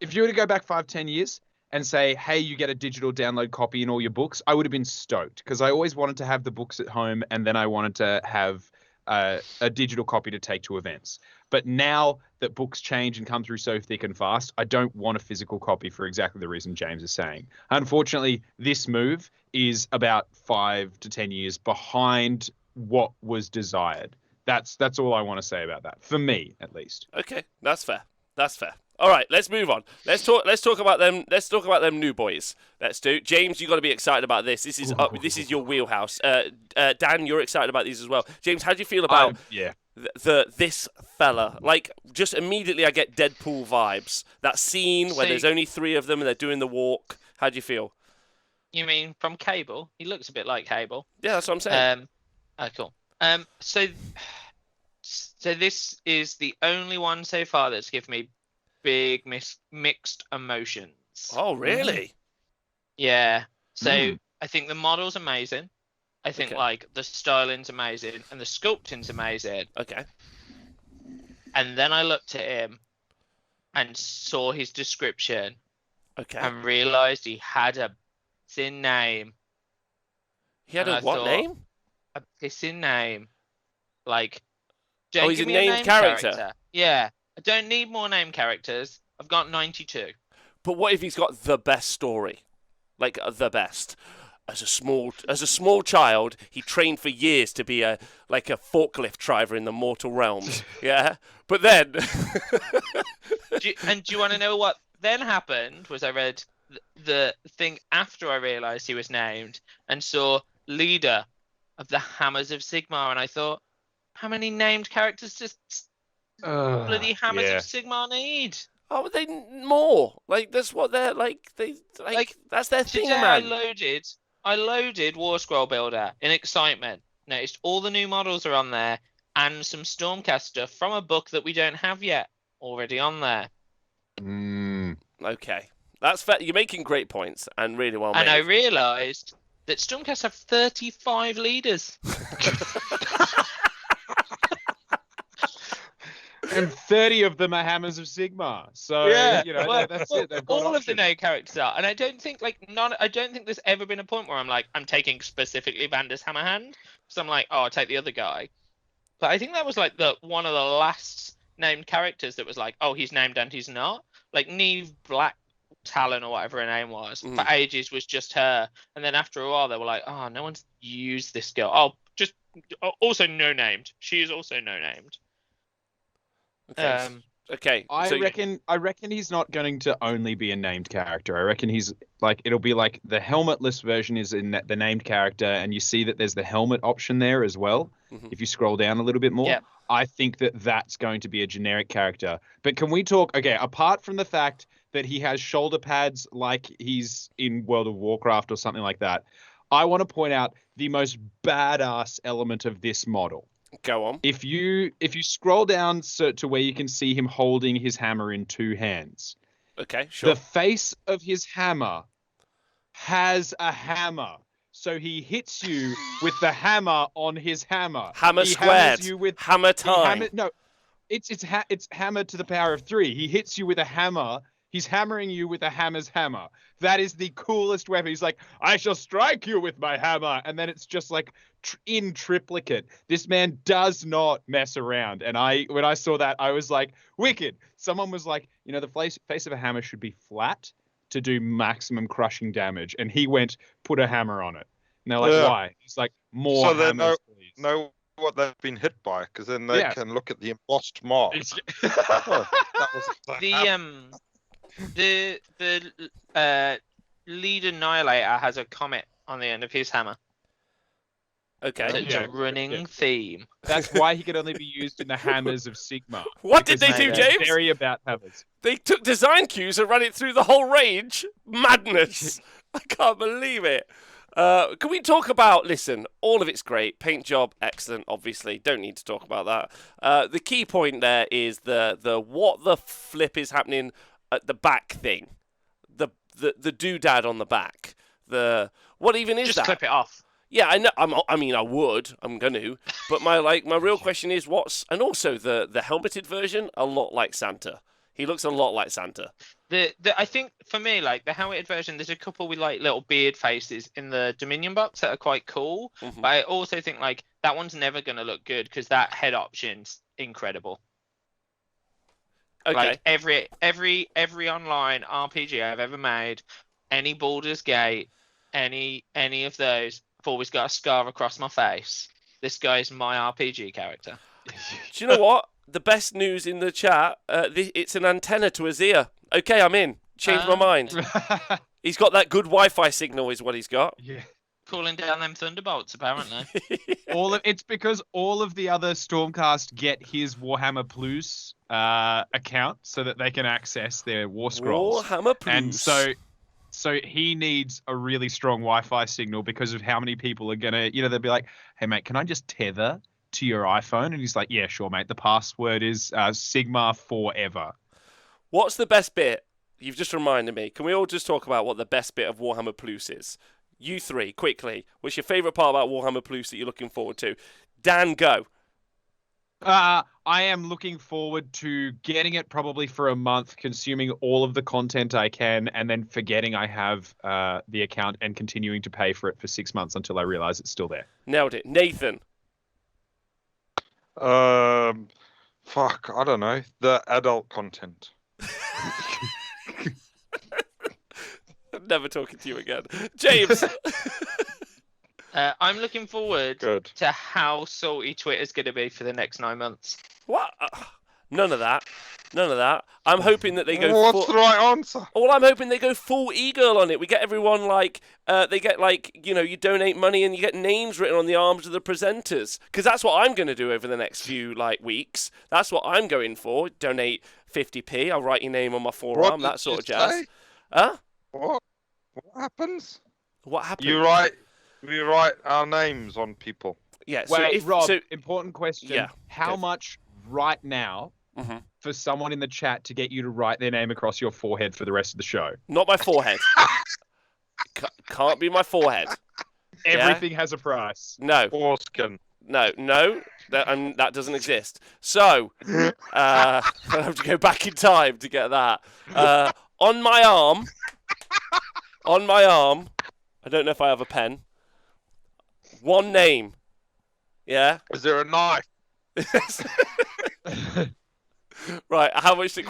if you were to go back 5-10 years and say, hey, you get a digital download copy in all your books, I would have been stoked because I always wanted to have the books at home and then I wanted to have a digital copy to take to events. But now that books change and come through so thick and fast, I don't want a physical copy for exactly the reason James is saying. Unfortunately, this move is about 5 to 10 years behind what was desired. That's all I want to say about that, for me at least. Okay, that's fair. That's fair. All right, let's move on. Let's talk about them. Let's talk about them new boys. Let's do. James, you got to be excited about this. This is your wheelhouse. Dan, you're excited about these as well. James, how do you feel about this fella? Like, just immediately I get Deadpool vibes. That scene where there's only 3 of them and they're doing the walk. How do you feel? You mean from Cable? He looks a bit like Cable. Yeah, that's what I'm saying. Cool. So this is the only one so far that's given me big mixed emotions. Oh, really? Yeah. So I think the model's amazing. I think like the styling's amazing and the sculpting's amazing. Okay. And then I looked at him and saw his description. Okay. And realised he had a pissing name. He had a what name? A pissing name. Like, he's a named character. Yeah. I don't need more name characters. I've got 92. But what if he's got the best story? Like, the best. As a small child, he trained for years to be a forklift driver in the mortal realms. Yeah? But then... do you want to know what then happened? Was I read the thing after I realised he was named and saw leader of the Hammers of Sigmar, and I thought, how many named characters does bloody Hammers of Sigmar need? Oh, they more. Like, that's what they're like. That's their thing, man. I loaded War Scroll Builder in excitement. Noticed all the new models are on there and some Stormcast stuff from a book that we don't have yet already on there. Okay, that's fair. You're making great points and really well made. And I realised that Stormcast have 35 leaders. And 30 of them are Hammers of Sigmar. So, that's it. They've got all of the name characters are. And I don't think there's ever been a point where I'm like, I'm taking specifically Vander's Hammerhand. So I'm like, I'll take the other guy. But I think that was like one of the last named characters that was like, oh, he's named and he's not. Like Neve Black Talon or whatever her name was. For ages was just her. And then after a while they were like, oh, no one's used this girl. Oh, just also no named. She is also no named. Okay. I reckon he's not going to only be a named character. I reckon he's like, it'll be like the helmetless version is in the named character, and you see that there's the helmet option there as well. If you scroll down a little bit more, I think that's going to be a generic character. But can we talk? Okay, apart from the fact that he has shoulder pads like he's in World of Warcraft or something like that, I want to point out the most badass element of this model. Go on. If you scroll down to where you can see him holding his hammer in 2 hands. Okay, sure. The face of his hammer has a hammer. So he hits you with the hammer on his hammer. Hammer squared. You with hammer time. It's hammer to the power of 3. He hits you with a hammer. He's hammering you with a hammer's hammer. That is the coolest weapon. He's like, I shall strike you with my hammer. And then it's just like in triplicate. This man does not mess around. And when I saw that, I was like, wicked. Someone was like, the face of a hammer should be flat to do maximum crushing damage. And he went, put a hammer on it. And they're like, why? He's like, more so hammers, please. Know what they've been hit by, because then they can look at the embossed mark. The lead annihilator has a comet on the end of his hammer. Okay. So it's a running theme. That's why he could only be used in the Hammers of Sigmar. What did they do, James? Very about hammers. They took design cues and ran it through the whole range. Madness. I can't believe it. Can we talk about? Listen, all of it's great. Paint job, excellent. Obviously, don't need to talk about that. The key point there is the what the flip is happening at the back thing. The doodad on the back. What even is Just that? clip it off. Yeah, I know. I mean, I would. I'm going to. But my real question is and also the helmeted version, a lot like Santa. He looks a lot like Santa. I think for me, like the helmeted version, there's a couple with like little beard faces in the Dominion box that are quite cool. Mhm. But I also think like that one's never gonna look good because that head option's incredible. Okay. Like every online RPG I've ever made, any Baldur's Gate, any of those, I've always got a scar across my face. This guy's my RPG character. Do you know what? The best news in the chat, it's an antenna to his ear. Okay, I'm in. Changed my mind. He's got that good Wi-Fi signal is what he's got. Yeah. Calling down them thunderbolts, apparently. It's because all of the other Stormcast get his Warhammer Plus account so that they can access their War Scrolls. Warhammer Plus. And so he needs a really strong Wi-Fi signal because of how many people are gonna, they'll be like, "Hey mate, can I just tether to your iPhone?" And he's like, "Yeah, sure, mate. The password is Sigmar forever." What's the best bit? You've just reminded me. Can we all just talk about what the best bit of Warhammer Plus is? You three, quickly. What's your favourite part about Warhammer Plus that you're looking forward to? Dan, go. I am looking forward to getting it probably for a month, consuming all of the content I can, and then forgetting I have the account and continuing to pay for it for 6 months until I realize it's still there. Nailed it. Nathan. Fuck, I don't know. The adult content. I'm never talking to you again. James. I'm looking forward Good. to how salty Twitter's going to be for the next 9 months. What? None of that. I'm hoping that they go. What's the right answer? Well, I'm hoping they go full e-girl on it. We get everyone they get you donate money and you get names written on the arms of the presenters. Because that's what I'm going to do over the next few weeks. That's what I'm going for. Donate 50p. I'll write your name on my forearm. That sort of jazz. Say? Huh? What happens? What happened? We write our names on people. Yeah. Wait, Rob. Important question. Yeah. How much right now for someone in the chat to get you to write their name across your forehead for the rest of the show? Not my forehead. Can't be my forehead. Everything has a price. No. Foreskin. No. That doesn't exist. So, I have to go back in time to get that. On my arm, I don't know if I have a pen. One name. Yeah? Is there a knife? Right, how much to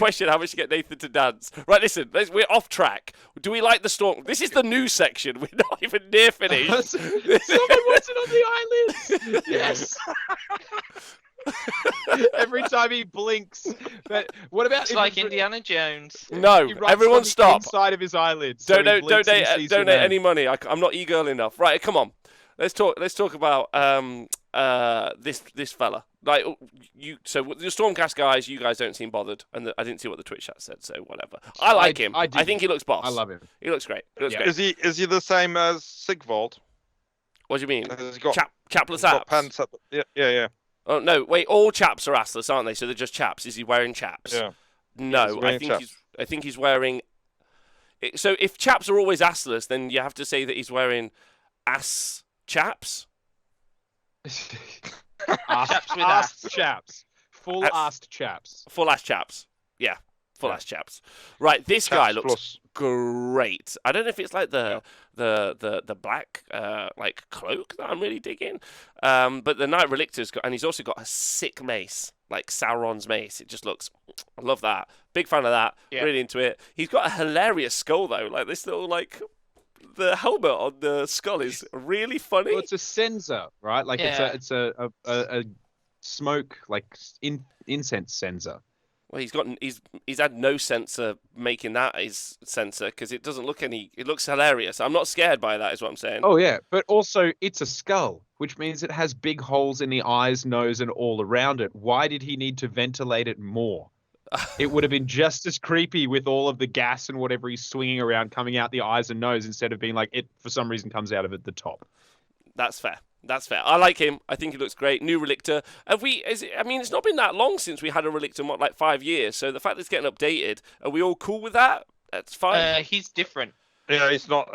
get Nathan to dance? Right, listen, we're off track. Do we like the storm? This is the news section. We're not even near finished. Someone wants it on the eyelids. Yes. Every time he blinks. But what about It's like Indiana Jones. No, he writes everyone on the stop. inside of his eyelids. So he Donate blinks and sees your donate name. any money. I'm not e-girl enough. Right, come on. Let's talk about this fella. Like so the Stormcast guys, you guys don't seem bothered, and I didn't see what the Twitch chat said, so whatever. I like him. I think he looks boss. I love him. He looks great. Great. Is he the same as Sigvald? What do you mean? Has he got Chapless got apps? pants up? Yeah. Oh no! Wait, all chaps are assless, aren't they? So they're just chaps. Is he wearing chaps? Yeah. No, I think he's wearing. So if chaps are always assless, then you have to say that he's wearing ass chaps. Chaps with Ass ass. chaps. Full assed chaps. Full ass chaps. Yeah, full ass chaps. Right, this guy looks great. I don't know if it's like the black cloak that I'm really digging. But the Knight Relictor's got, and he's also got a sick mace, like Sauron's mace. It just looks, I love that. Big fan of that. Yeah. Really into it. He's got a hilarious skull though, like this little the helmet on the skull is really funny. Well, it's a sensor, right? Like it's a smoke incense sensor. Well, he's had no sensor making that his sensor because it doesn't look it looks hilarious. I'm not scared by that, is what I'm saying. Oh yeah, but also it's a skull, which means it has big holes in the eyes, nose, and all around it. Why did he need to ventilate it more? It would have been just as creepy with all of the gas and whatever he's swinging around coming out the eyes and nose instead of being like it for some reason comes out of at the top. That's fair. That's fair. I like him. I think he looks great. New Relictor. I mean, it's not been that long since we had a Relictor, what, like 5 years. So the fact that it's getting updated, are we all cool with that? That's fine. He's different. Yeah, he's not.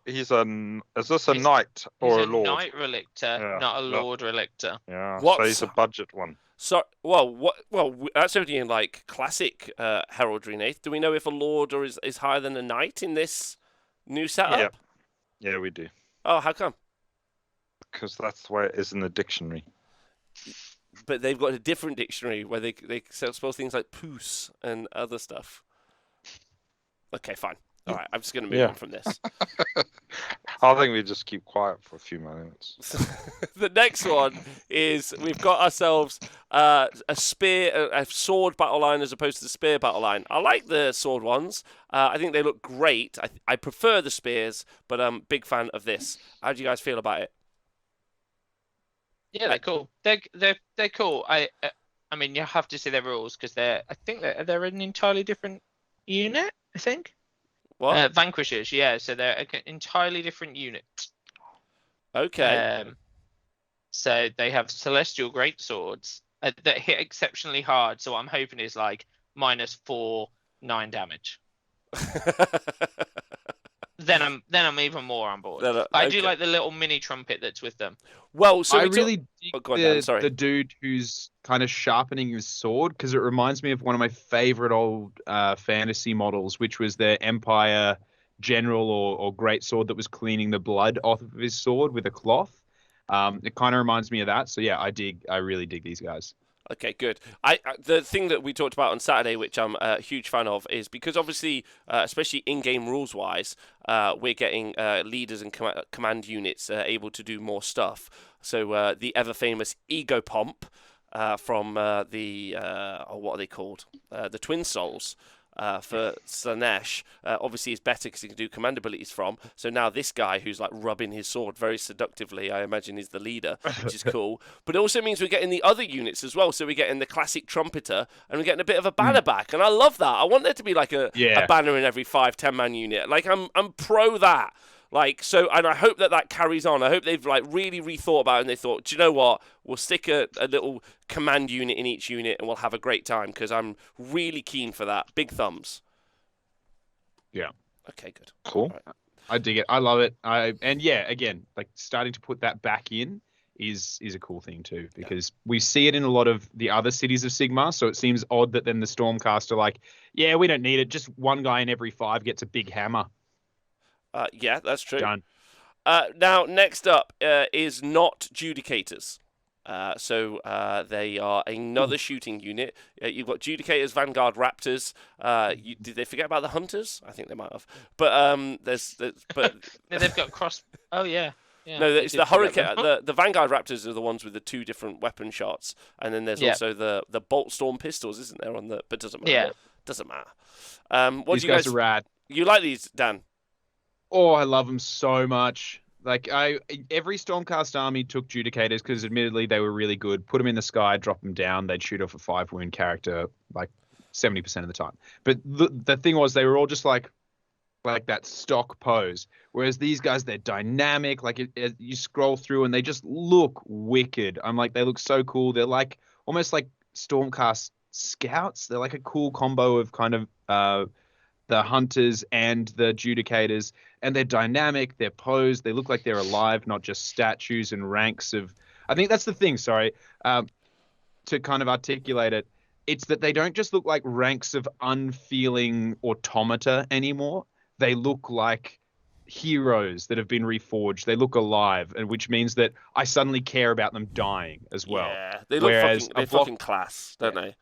Is this a knight or He's a lord? Knight Relictor, Yeah, not a Lord Relictor. Yeah, What? so he's a budget one. So, well, that's only in like classic heraldry, Nath. Do we know if a lord or is higher than a knight in this new setup? Yeah, we do. Oh, how come? Because that's the way it is in the dictionary. But they've got a different dictionary where they spell things like poos and other stuff. Okay, fine. All right, I'm just going to move on from this. I think we just keep quiet for a few minutes. The next one is we've got ourselves a spear, a sword battle line as opposed to the spear battle line. I like the sword ones. I think they look great. I prefer the spears, but I'm a big fan of this. How do you guys feel about it? Yeah, they're cool. They're cool. I mean, you have to see their rules because I think they're an entirely different unit. I think. What? Vanquishers, yeah. So they're an entirely different unit. Okay. So they have celestial greatswords that hit exceptionally hard. So what I'm hoping is like -4, 9 damage. Then I'm even more on board. I do like the little mini trumpet that's with them. Well, so I really dig go on, Dan, sorry. the dude who's kind of sharpening his sword because it reminds me of one of my favorite old fantasy models, which was the Empire general or great sword that was cleaning the blood off of his sword with a cloth. It kind of reminds me of that. So yeah, I really dig these guys. Okay, good. The thing that we talked about on Saturday, which I'm a huge fan of, is because obviously, especially in-game rules-wise, we're getting leaders and command units able to do more stuff. So the ever-famous Ego Pomp from what are they called? The Twin Souls. For Slanesh, obviously is better because he can do command abilities from. So now this guy who's like rubbing his sword very seductively, I imagine is the leader, which is cool. But it also means we're getting the other units as well. So we're getting the classic trumpeter and we're getting a bit of a banner back. And I love that. I want there to be like a banner in every 5-10 man unit. Like I'm pro that. Like, so, and I hope that carries on. I hope they've like really rethought about it and they thought, do you know what? We'll stick a little command unit in each unit and we'll have a great time because I'm really keen for that. Big thumbs. Yeah. Okay, good. Cool. Right. I dig it. I love it. And yeah, again, like starting to put that back in is a cool thing too because we see it in a lot of the other cities of Sigmar. So it seems odd that then the Stormcast are like, yeah, we don't need it. Just one guy in every 5 gets a big hammer. Yeah, that's true. Done. Now, next up is not Judicators. So they are another shooting unit. You've got Judicators, Vanguard, Raptors. Did they forget about the Hunters? I think they might have. But but No, they've got cross. Oh yeah. Yeah, no, it's the Hurricane. The Vanguard Raptors are the ones with the 2 different weapon shots, and then there's also the Bolt Storm pistols, isn't there? But doesn't matter. Yeah, doesn't matter. What These do you guys are rad. You like these, Dan? Oh, I love them so much. Like every Stormcast army took Judicators because admittedly they were really good. Put them in the sky, drop them down. They'd shoot off a 5-wound character like 70% of the time. But the thing was they were all just like that stock pose. Whereas these guys, they're dynamic. Like you scroll through and they just look wicked. I'm like, they look so cool. They're like almost like Stormcast scouts. They're like a cool combo of kind of the Hunters and the Judicators, and they're dynamic, they're posed, they look like they're alive, not just statues and ranks of... I think that's the thing, sorry, to kind of articulate it. It's that they don't just look like ranks of unfeeling automata anymore. They look like heroes that have been reforged. They look alive, and which means that I suddenly care about them dying as well. Yeah, they look fucking class, don't they?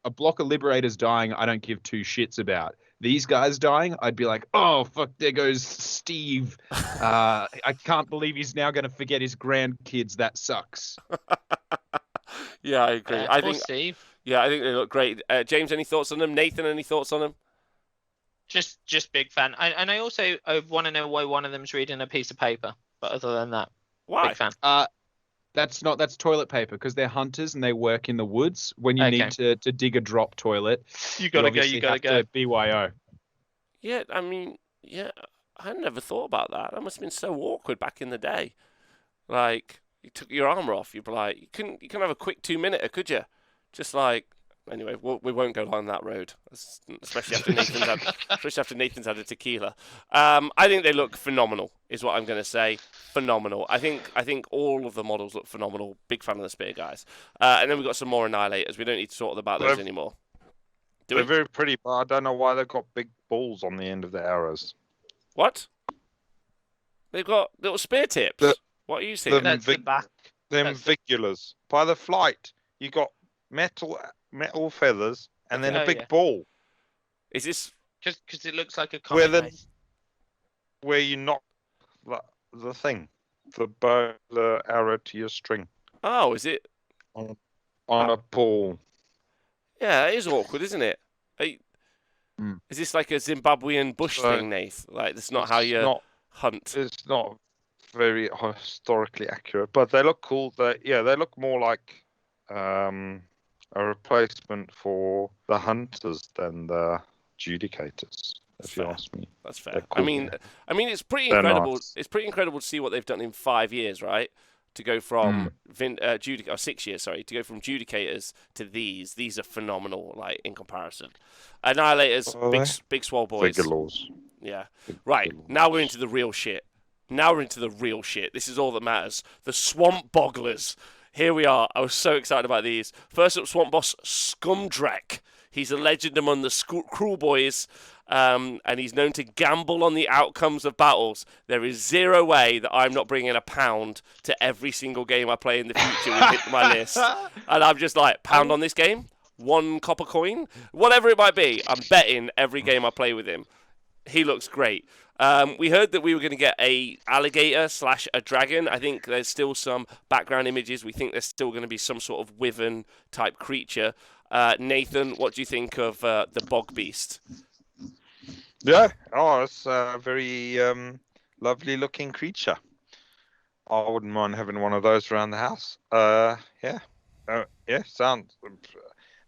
A block of Liberators dying, I don't give 2 shits about. These guys dying, I'd be like, oh, fuck, there goes Steve. I can't believe he's now going to forget his grandkids. That sucks. Yeah, I agree. I think Steve. Yeah, I think they look great. James, any thoughts on them? Nathan, any thoughts on them? Just big fan. I also want to know why one of them's reading a piece of paper. But other than that, why? Big fan. That's toilet paper because they're hunters and they work in the woods. When you Okay. need to dig a drop toilet, You gotta go. obviously You gotta have go. to BYO. Yeah, I mean, yeah, I never thought about that. That must have been so awkward back in the day. Like, you took your armor off, you'd be like, you couldn't have a quick 2-minute, could you? Just like, anyway, we won't go down that road, especially after Nathan's had a tequila. I think they look phenomenal, is what I'm going to say. Phenomenal. I think all of the models look phenomenal. Big fan of the spear guys. And then we've got some more annihilators. We don't need to talk about those anymore. They're very pretty, but I don't know why they've got big balls on the end of the arrows. What? They've got little spear tips. What are you saying? That's the back. Them vigulas. By the flight, you got metal feathers and then a big ball. Is this because it looks like a comic? Where you knock the thing, the arrow to your string. Oh, is it on a ball? Yeah, it is awkward, isn't it? Is this like a Zimbabwean bush thing, Nath? Like, that's not how you hunt. It's not very historically accurate, but they look cool. They look more like a replacement for the hunters than the adjudicators. If you ask me, that's fair. Cool. I mean, it's pretty incredible. Nice. It's pretty incredible to see what they've done in 5 years, right? To go from 6 years, sorry, to go from judicators to these. These are phenomenal, like, in comparison. Annihilators, big swole boys. Laws. Yeah. Right. Now we're into the real shit. This is all that matters. The Swamp Bogglers. Here we are. I was so excited about these. First up, Swamp Boss Scumbreck. He's a legend among the Cruel Boys, and he's known to gamble on the outcomes of battles. There is zero way that I'm not bringing £1 to every single game I play in the future with my list. And I'm just like, £1 on this game? 1 copper coin? Whatever it might be, I'm betting every game I play with him. He looks great. We heard that we were going to get a alligator / a dragon. I think there's still some background images. We think there's still going to be some sort of wyvern type creature. Nathan, what do you think of the bog beast? Yeah, it's a very lovely looking creature. I wouldn't mind having one of those around the house. Sounds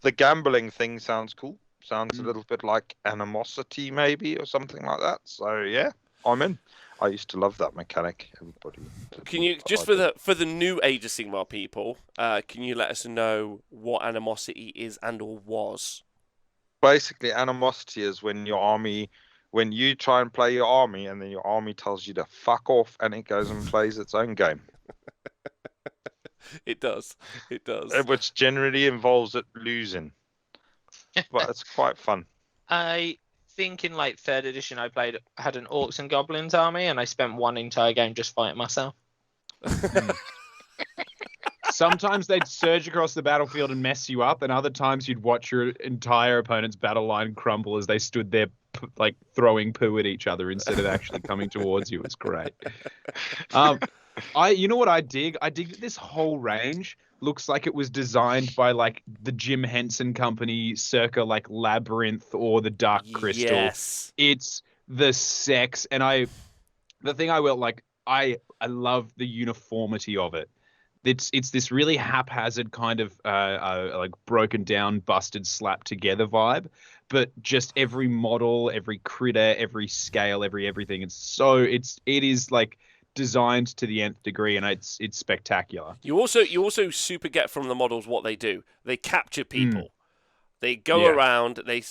the gambling thing sounds cool. Sounds a little bit like animosity, maybe, or something like that. So yeah, I'm in. I used to love that mechanic. Everybody. Can you just for the new Age of Sigmar people? Can you let us know what animosity is and or was? Basically, animosity is when you try and play your army, and then your army tells you to fuck off, and it goes and plays its own game. It does. Which generally involves it losing. But it's quite fun. I think in like 3rd edition I had an Orcs and Goblins army, and I spent one entire game just fighting myself. Sometimes they'd surge across the battlefield and mess you up, and other times you'd watch your entire opponent's battle line crumble as they stood there like throwing poo at each other instead of actually coming towards you. It's great. You know what I dig? I dig that this whole range looks like it was designed by like the Jim Henson Company circa like Labyrinth or the Dark Crystal. Yes. It's the sex, and the thing I will like, I love the uniformity of it. It's this really haphazard kind of like broken down, busted, slapped together vibe, but just every model, every critter, every scale, everything. It is like designed to the nth degree, and it's spectacular. You also super get from the models what they do. They capture people. They go around, they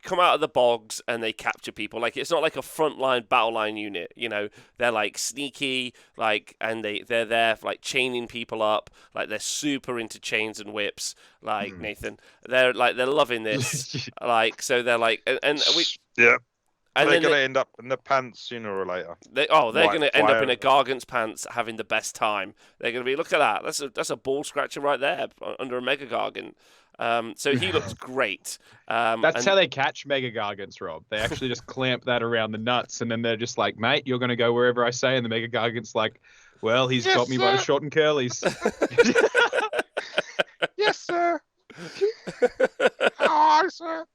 come out of the bogs and they capture people. Like, it's not like a frontline battle line unit, you know. They're like sneaky, like, and they're there for, like, chaining people up. Like, they're super into chains and whips. Like, Nathan, they're loving this. Like, so they're like, and we yeah. And they're going to end up in the pants sooner or later. They're going to end up in a Gargant's pants having the best time. They're going to be, look at that. That's a ball scratcher right there under a Mega Gargant. So he looks great. That's how they catch Mega Gargants, Rob. They actually just clamp that around the nuts, and then they're just like, mate, you're going to go wherever I say. And the Mega Gargant's like, well, he's got me by the short and curlies. Yes, sir. Hi, sir.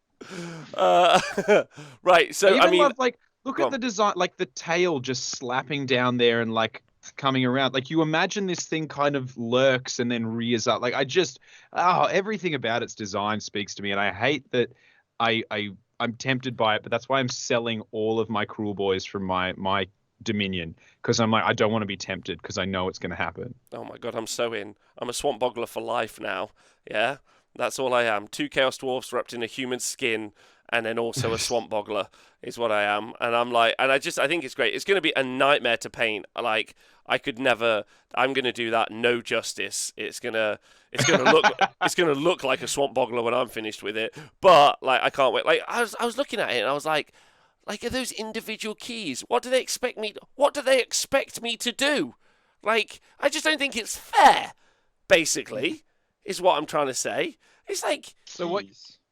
Right, so I mean, love, like, look at the design, like the tail just slapping down there, and like coming around. Like, you imagine this thing kind of lurks and then rears up. Like, everything about its design speaks to me, and I hate that I'm tempted by it, but that's why I'm selling all of my Cruel Boys from my Dominion, because I'm like, I don't want to be tempted because I know it's going to happen. Oh my god, I'm so in. I'm a swamp boggler for life now. Yeah, that's all I am. 2 Chaos Dwarfs wrapped in a human skin, and then also a swamp boggler is what I am. And I'm like, and I think it's great. It's going to be a nightmare to paint. Like, I could never. I'm going to do that no justice. It's gonna look like a swamp boggler when I'm finished with it. But like, I can't wait. Like, I was looking at it and I was like, are those individual keys? What do they expect me to do? Like, I just don't think it's fair. Basically, is what I'm trying to say. It's like, so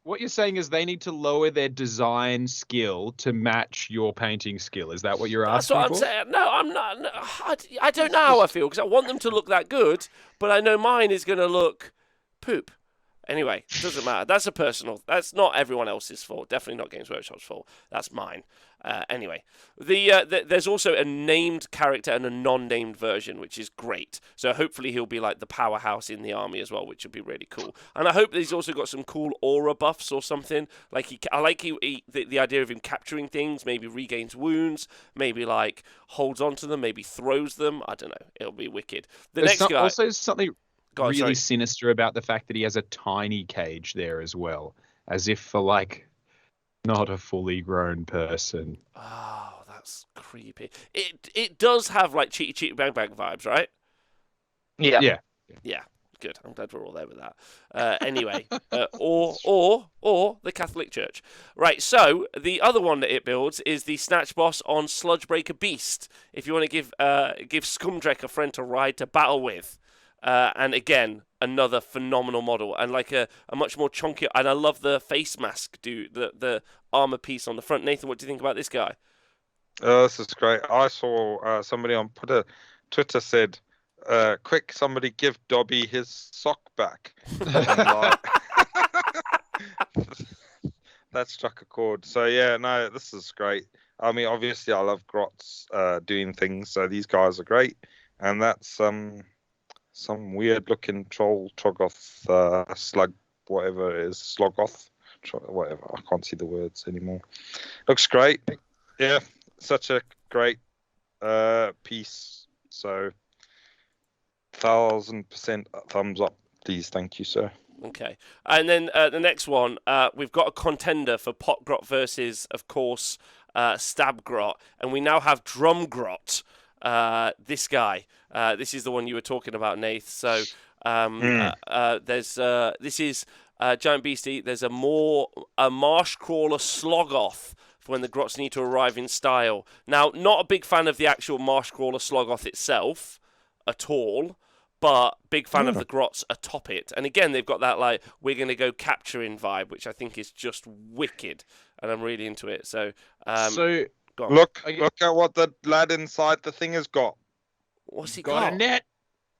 what you're saying is they need to lower their design skill to match your painting skill. Is that what you're asking for? That's what I'm saying. No, I'm not. No, I don't know how I feel, because I want them to look that good, but I know mine is going to look poop. Anyway, it doesn't matter. That's not everyone else's fault. Definitely not Games Workshop's fault. That's mine. Anyway, there's also a named character and a non-named version, which is great. So hopefully he'll be like the powerhouse in the army as well, which would be really cool. And I hope that he's also got some cool aura buffs or something. Like, the idea of him capturing things, maybe regains wounds, maybe like holds onto them, maybe throws them. I don't know. It'll be wicked. There's also something really sinister about the fact that he has a tiny cage there as well, as if for like not a fully grown person. Oh, that's creepy. It does have like cheaty cheaty bang bang vibes, right? Yeah. Good. I'm glad we're all there with that. Anyway, or the Catholic Church. Right. So the other one that it builds is the Snatch Boss on Sludgebreaker Beast. If you want to give Scumbreck a friend to ride to battle with. And again, another phenomenal model, and like a much more chunky. And I love the face mask, the armor piece on the front. Nathan, what do you think about this guy? This is great. I saw somebody on Twitter said, "Quick, somebody give Dobby his sock back." That struck a chord. So yeah, no, this is great. I mean, obviously, I love Grots doing things, so these guys are great, and that's some weird looking troll, Troggoth, slug, whatever it is, Slogoth, whatever. I can't see the words anymore. Looks great. Yeah, such a great piece. So 1000% thumbs up, please. Thank you, sir. Okay. And then the next one, we've got a contender for Pot Grot versus, of course, Stab Grot. And we now have Drum Grot. This guy. This is the one you were talking about, Nath. So this is Giant Beastie. There's a marsh crawler Slogoth for when the Grots need to arrive in style. Now, not a big fan of the actual marsh crawler Slogoth itself at all, but big fan of the Grots atop it. And again, they've got that like we're going to go capturing vibe, which I think is just wicked, and I'm really into it. So look at what the lad inside the thing has got. What's he got? A net.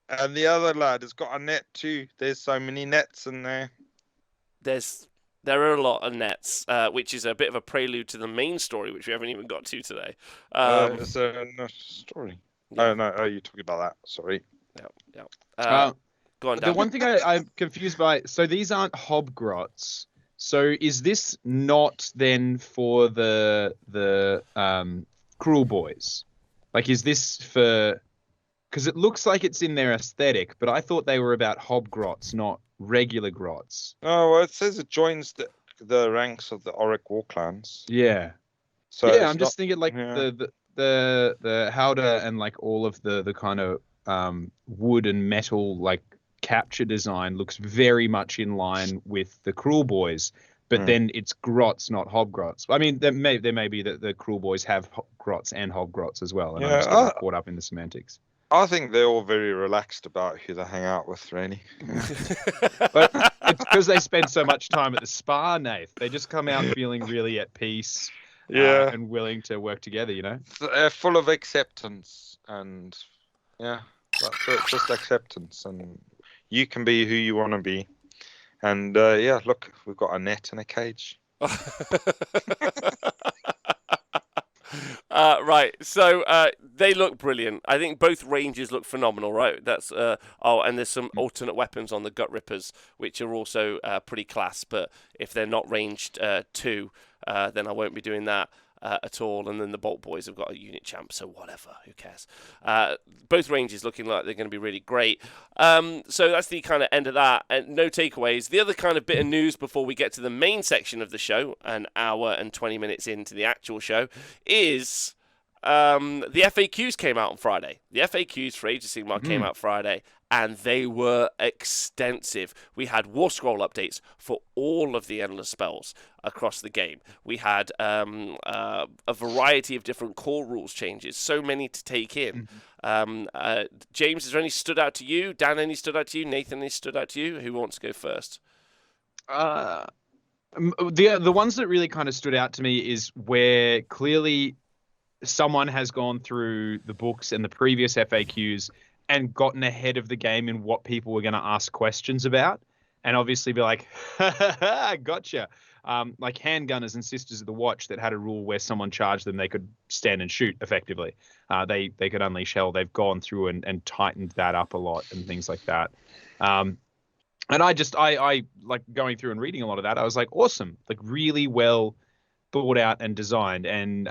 And the other lad has got a net too. There's so many nets in there. There are a lot of nets, which is a bit of a prelude to the main story, which we haven't even got to today. Is there a story? Yeah. Oh no, you're talking about that. Sorry. Yeah. Go on, Dan. The one thing I'm confused by, so these aren't Hobgrots. So is this not then for the Cruel Boys? Like, is this for... Because it looks like it's in their aesthetic, but I thought they were about Hobgrots, not regular Grots. Oh, well, it says it joins the ranks of the Auric War clans. Yeah. So yeah, I'm just thinking like the Howdah and like all of the kind of wood and metal like capture design looks very much in line with the Cruel Boys, but then it's Grots, not Hobgrots. I mean, there may be that the Cruel Boys have Grots and Hobgrots as well, and I'm just getting caught up in the semantics. I think they're all very relaxed about who they hang out with, really. But it's because they spend so much time at the spa, Nath. They just come out feeling really at peace, and willing to work together, you know? They're full of acceptance, and that's it, just acceptance, and you can be who you want to be. And look, we've got a net and a cage. Right, so they look brilliant. I think both ranges look phenomenal, right? That's and there's some alternate weapons on the Gut Rippers, which are also pretty class. But if they're not ranged 2, then I won't be doing that at all. And then the Bolt Boys have got a unit champ, so whatever, who cares? Both ranges looking like they're going to be really great. So that's the kind of end of that. And no takeaways. The other kind of bit of news before we get to the main section of the show, an hour and 20 minutes into the actual show, is the FAQs came out on Friday. The FAQs for Age of Sigmar came out Friday, and they were extensive. We had War Scroll updates for all of the endless spells across the game. We had a variety of different core rules changes, so many to take in. James, is there any stood out to you? Dan, any stood out to you? Nathan, any stood out to you? Who wants to go first? The ones that really kind of stood out to me is where clearly someone has gone through the books and the previous FAQs and gotten ahead of the game in what people were going to ask questions about, and obviously be like, gotcha. Like handgunners and Sisters of the Watch that had a rule where someone charged them, they could stand and shoot effectively. They could unleash hell. They've gone through and tightened that up a lot and things like that. And I like going through and reading a lot of that. I was like, awesome, like really well thought out and designed. And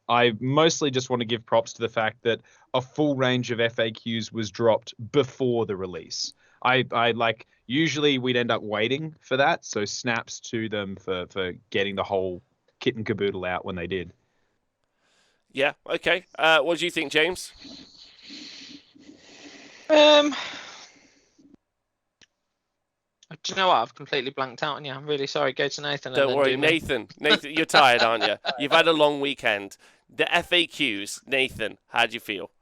I mostly just want to give props to the fact that a full range of FAQs was dropped before the release. I like, usually we'd end up waiting for that, so snaps to them for getting the whole kit and caboodle out when they did. Yeah, okay. What do you think, James? Do you know what? I've completely blanked out on you. I'm really sorry. Go to Nathan. Don't worry, Nathan. Nathan, you're tired, aren't you? You've had a long weekend. The FAQs, Nathan, how do you feel?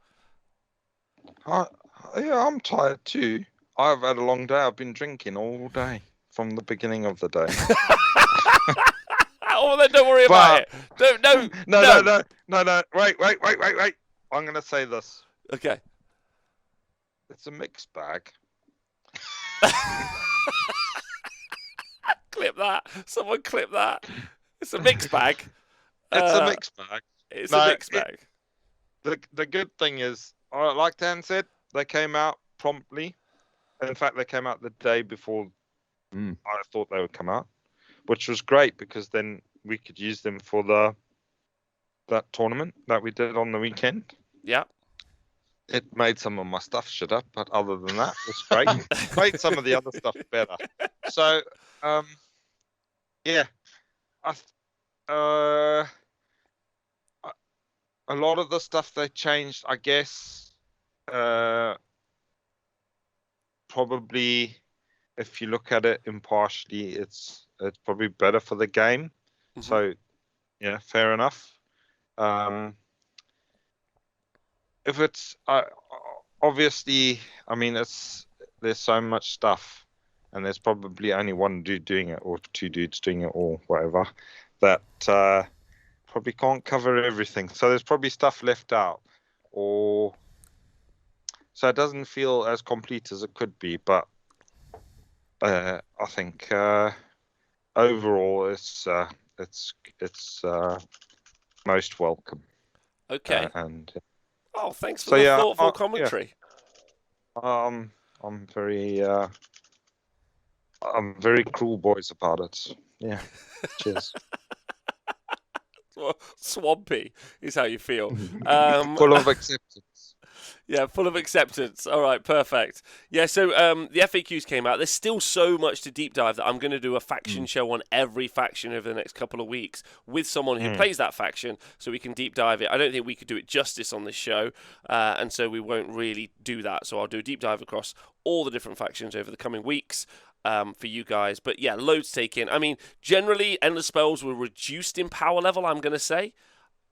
Yeah, I'm tired too. I've had a long day. I've been drinking all day from the beginning of the day. Oh, then don't worry about it. No. Wait. I'm going to say this. Okay. It's a mixed bag. Clip that. Someone clip that. It's a mixed bag. It's a mixed bag. It's a mixed bag. The good thing is, like Dan said, they came out promptly. In fact, they came out the day before I thought they would come out, which was great because then we could use them for that tournament that we did on the weekend. Yeah. It made some of my stuff shut up, but other than that, it was great. It made some of the other stuff better. So, yeah, a lot of the stuff they changed, I guess. Probably, if you look at it impartially, it's probably better for the game. Mm-hmm. So, yeah, fair enough. If it's obviously, I mean, there's so much stuff, and there's probably only one dude doing it, or two dudes doing it, or whatever, that probably can't cover everything. So there's probably stuff left out, or so it doesn't feel as complete as it could be. But I think overall, it's most welcome. Okay. And. Oh, thanks for the thoughtful commentary. Yeah. I'm very cruel boys about it. Yeah. Cheers. Swampy is how you feel. Full of acceptance. Yeah, full of acceptance. All right, perfect. Yeah, so the FAQs came out. There's still so much to deep dive that I'm going to do a faction show on every faction over the next couple of weeks with someone who plays that faction so we can deep dive it. I don't think we could do it justice on this show, and so we won't really do that. So I'll do a deep dive across all the different factions over the coming weeks for you guys. But yeah, loads to take in. I mean, generally, Endless Spells were reduced in power level, I'm going to say,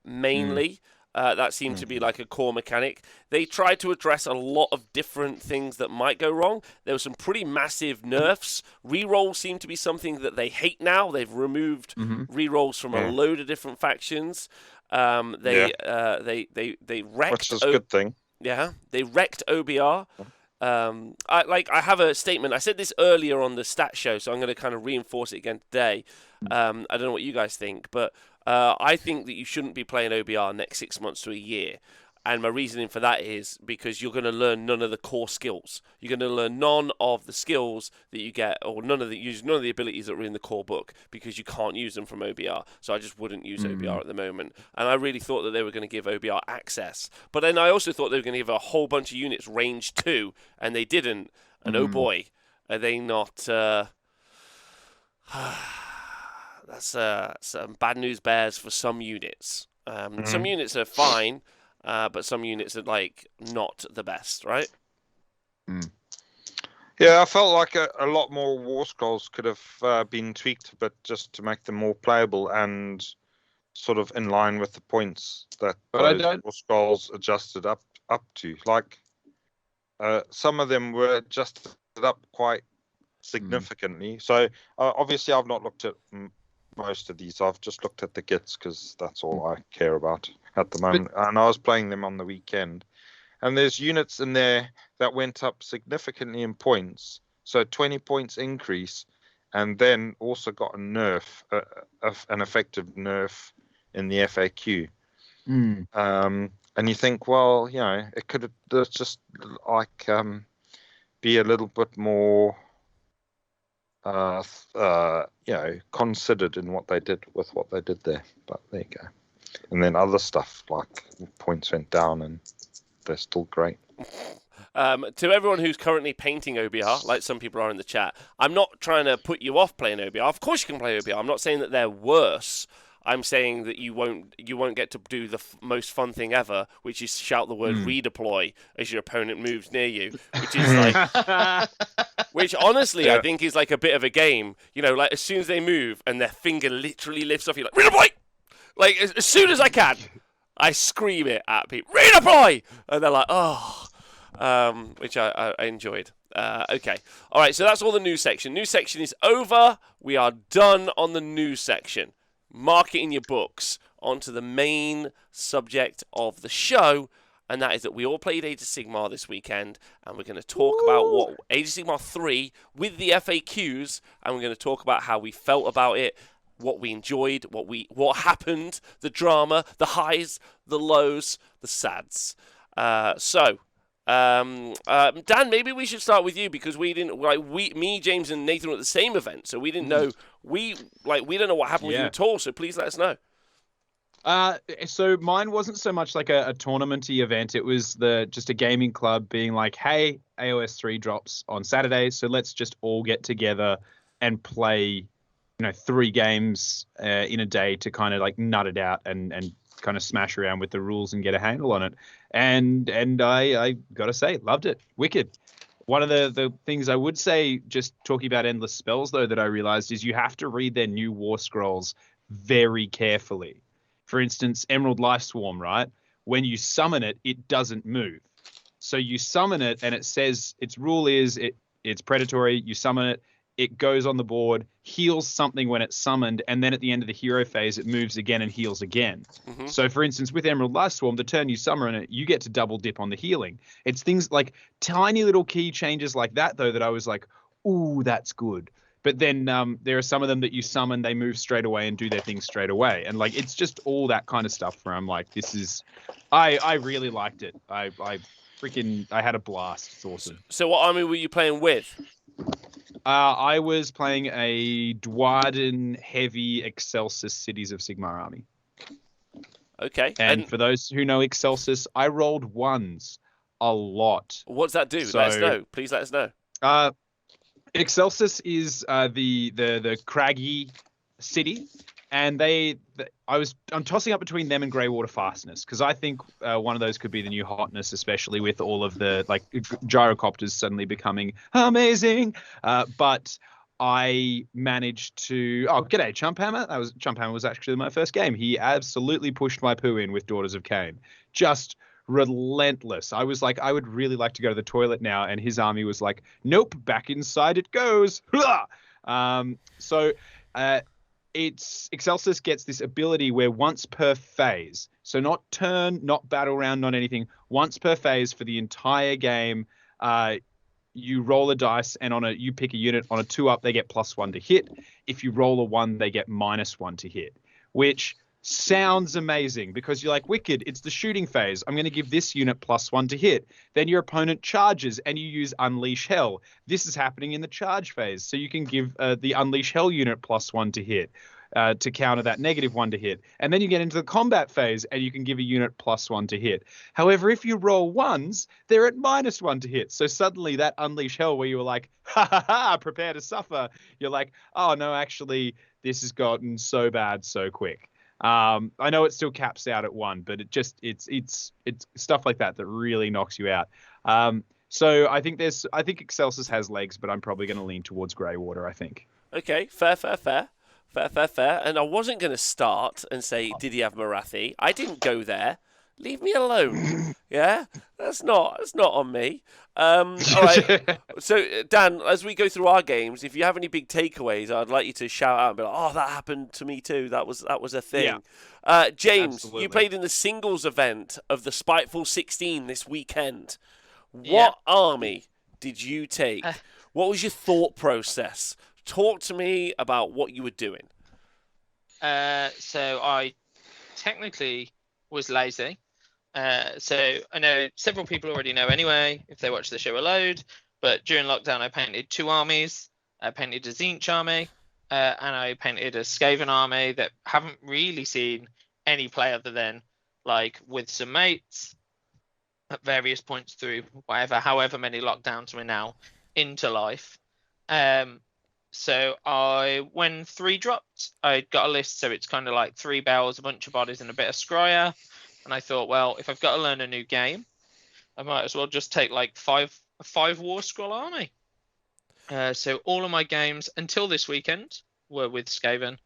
mainly. That seemed to be like a core mechanic. They tried to address a lot of different things that might go wrong. There were some pretty massive nerfs. Rerolls seem to be something that they hate now. They've removed rerolls from a load of different factions. They wrecked. Which is a good thing. Yeah, they wrecked OBR. I have a statement. I said this earlier on the stat show, so I'm going to kind of reinforce it again today. I don't know what you guys think, but I think that you shouldn't be playing OBR next 6 months to a year. And my reasoning for that is because you're going to learn none of the core skills. You're going to learn none of the skills that you get, or none of the abilities that are in the core book, because you can't use them from OBR. So I just wouldn't use OBR at the moment. And I really thought that they were going to give OBR access. But then I also thought they were going to give a whole bunch of units range 2, and they didn't. And oh boy, are they not... that's some bad news bears for some units. Some units are fine. But some units are like not the best, right? Yeah, I felt like a lot more war scrolls could have been tweaked a bit just to make them more playable and sort of in line with the points that those war scrolls adjusted up to. Like some of them were adjusted up quite significantly. So obviously, I've not looked at most of these. I've just looked at the kits because that's all I care about at the moment. And I was playing them on the weekend. And there's units in there that went up significantly in points. So 20 points increase, and then also got a nerf, an effective nerf in the FAQ. And you think, well, you know, it could have just like be a little bit more you know, considered in what they did with what they did there. But there you go. And then other stuff like points went down, and they're still great. To everyone who's currently painting OBR, like some people are in the chat, I'm not trying to put you off playing OBR. Of course you can play OBR. I'm not saying that they're worse. I'm saying that you won't get to do the most fun thing ever, which is shout the word redeploy as your opponent moves near you, which is like, which honestly I think is like a bit of a game. You know, like as soon as they move and their finger literally lifts off, you're like redeploy. Like as soon as I can, I scream it at people, redeploy, and they're like, oh, which I enjoyed. Okay, all right. So that's all the news section. News section is over. We are done on the news section. Mark it in your books. Onto the main subject of the show, and that is that we all played Age of Sigmar this weekend, and we're going to talk about what Age of Sigmar 3 with the FAQs, and we're going to talk about how we felt about it, what we enjoyed, what happened, the drama, the highs, the lows, the sads. Dan, maybe we should start with you because we didn't me, James, and Nathan were at the same event, so we didn't know we don't know what happened with you at all. So please let us know. So mine wasn't so much like a tournament-y event. It was just a gaming club being like, hey, AOS 3 drops on Saturday, so let's just all get together and play, you know, 3 games in a day to kind of like nut it out and kind of smash around with the rules and get a handle on it. And I gotta say, loved it. Wicked. One of the things I would say, just talking about endless spells though, that I realized is you have to read their new war scrolls very carefully. For instance, Emerald Lifeswarm, right? When you summon it, it doesn't move. So you summon it and it says its rule is it's predatory. You summon it, it goes on the board, heals something when it's summoned, and then at the end of the hero phase, it moves again and heals again. So, for instance, with Emerald Lifeswarm, the turn you summon it, you get to double dip on the healing. It's things like tiny little key changes like that, though, that I was like, ooh, that's good. But then there are some of them that you summon, they move straight away and do their thing straight away. And, like, it's just all that kind of stuff where I'm like, this is... I really liked it. I had a blast. It's awesome. So what army were you playing with? I was playing a Dwarden heavy Excelsis Cities of Sigmar army. Okay. And for those who know Excelsis, I rolled ones a lot. What's that do? Let us know. Please let us know. Excelsis is the craggy city, and I'm tossing up between them and Greywater Fastness because I think one of those could be the new hotness, especially with all of the like gyrocopters suddenly becoming amazing. But I managed to g'day Chumphammer. Chumphammer was actually my first game. He absolutely pushed my poo in with Daughters of Cain. Just relentless. I was like, I would really like to go to the toilet now, and his army was like, nope, back inside it goes. It's Excelsis gets this ability where once per phase, so not turn, not battle round, not anything, once per phase for the entire game, you roll a dice and you pick a unit. On a 2-up, they get +1 to hit. If you roll a 1, they get -1 to hit, which sounds amazing because you're like, wicked, it's the shooting phase. I'm going to give this unit +1 to hit. Then your opponent charges and you use Unleash Hell. This is happening in the charge phase. So you can give the Unleash Hell unit +1 to hit. To counter that -1 to hit. And then you get into the combat phase and you can give a unit +1 to hit. However, if you roll ones, they're at -1 to hit. So suddenly that Unleash Hell where you were like, ha ha ha, prepare to suffer. You're like, oh no, actually, this has gotten so bad so quick. I know it still caps out at 1, but it's stuff like that really knocks you out. So I think Excelsis has legs, but I'm probably going to lean towards Greywater, I think. Okay, fair. Fair. And I wasn't going to start and say, did he have Marathi? I didn't go there. Leave me alone. Yeah? That's not on me. All right. So, Dan, as we go through our games, if you have any big takeaways, I'd like you to shout out and be like, oh, that happened to me too. That was a thing. Yeah. James, Absolutely. You played in the singles event of the Spiteful 16 this weekend. What army did you take? What was your thought process? Talk to me about what you were doing. So I technically was lazy. So I know several people already know anyway, if they watch the show a load, but during lockdown I painted 2 armies. I painted a Tzeentch army, and I painted a Skaven army that haven't really seen any play other than like with some mates at various points through however many lockdowns we're now into life. So when 3 dropped, I got a list. So it's kind of like 3 bells, a bunch of bodies, and a bit of scryer. And I thought, well, if I've got to learn a new game, I might as well just take like a 5 War Scroll army. So all of my games until this weekend were with Skaven.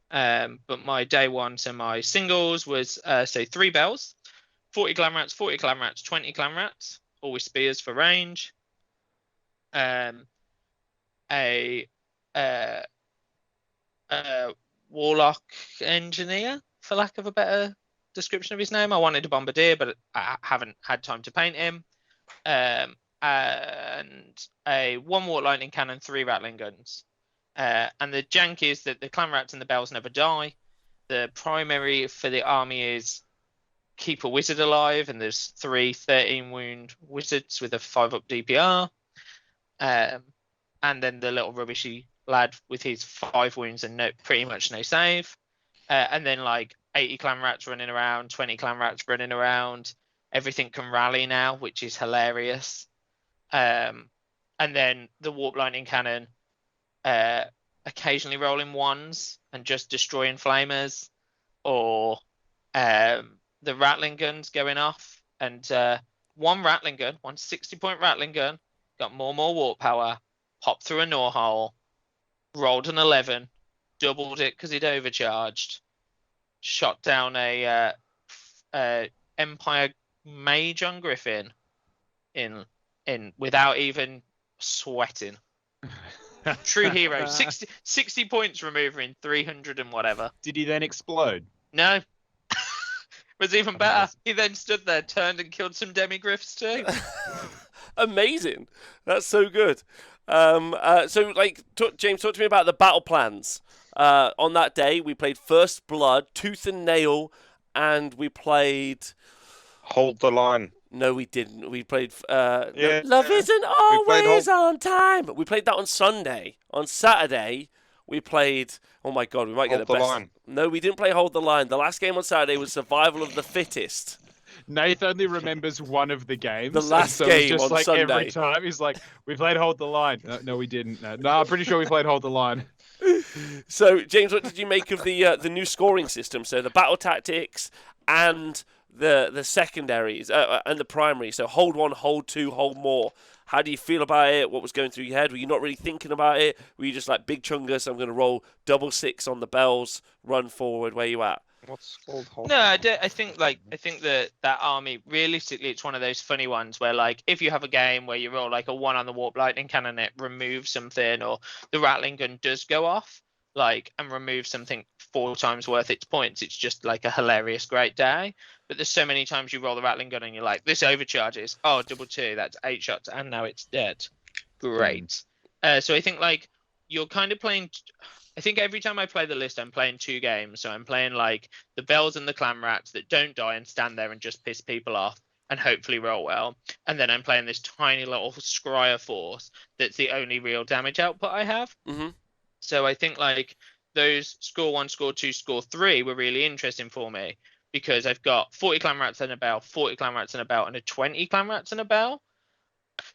But my day one, so my singles was 3 bells, 40 clan rats, 20 clan rats, always spears for range. A warlock engineer, for lack of a better description of his name. I wanted a bombardier, but I haven't had time to paint him. And a 1 Warp Lightning Cannon, 3 Rattling Guns. And the jank is that the clan rats and the bells never die. The primary for the army is keep a wizard alive, and there's 3 13 wound wizards with a 5-up DPR. And then the little rubbishy lad with his 5 wounds and pretty much no save. And then like 80 clan rats running around, 20 clan rats running around. Everything can rally now, which is hilarious. And then the Warp Lightning Cannon, occasionally rolling 1s and just destroying flamers, or the Rattling Guns going off. And 1 Rattling Gun, 1 60-point Rattling Gun, got more warp power, hopped through a Gnaw hole, rolled an 11, doubled it because he'd overcharged, shot down a Empire Mage on Griffin in without even sweating. True hero. 60 points remover in 300 and whatever. Did he then explode? No. Was even better. He then stood there, turned and killed some demigriffs too. Amazing. That's so good. So, James, talk to me about the battle plans. On that day, we played First Blood, Tooth and Nail, and we played... Hold the Line. No, we didn't. We played... Love isn't always on time. We played that on Sunday. On Saturday, we played... Oh, my God, we might get the best... Line. No, we didn't play Hold the Line. The last game on Saturday was Survival of the Fittest. Nath only remembers one of the games. The last game just on like Sunday. Every time he's like, we played Hold the Line. No, we didn't. No, I'm pretty sure we played Hold the Line. So, James, what did you make of the new scoring system? So the battle tactics and the secondaries and the primary. So hold 1, hold 2, hold more. How do you feel about it? What was going through your head? Were you not really thinking about it? Were you just like, big chungus, I'm going to roll 6 on the bells, run forward? Where you at? What's called hold? No, I think that army, realistically, it's one of those funny ones where, like, if you have a game where you roll like a 1 on the Warp Lightning Cannon, it removes something, or the Rattling Gun does go off, like, and remove something 4 times worth its points, it's just like a hilarious great day. But there's so many times you roll the Rattling Gun and you're like, this overcharges. Oh, double 2, that's 8 shots, and now it's dead. Great. So I think, like, you're kind of playing I think every time I play the list, I'm playing 2 games. So I'm playing like the bells and the clan rats that don't die and stand there and just piss people off and hopefully roll well. And then I'm playing this tiny little scryer force that's the only real damage output I have. Mm-hmm. So I think like those score 1, score 2, score 3 were really interesting for me because I've got 40 clan rats and a bell, 40 clan rats and a bell, and a 20 clan rats and a bell.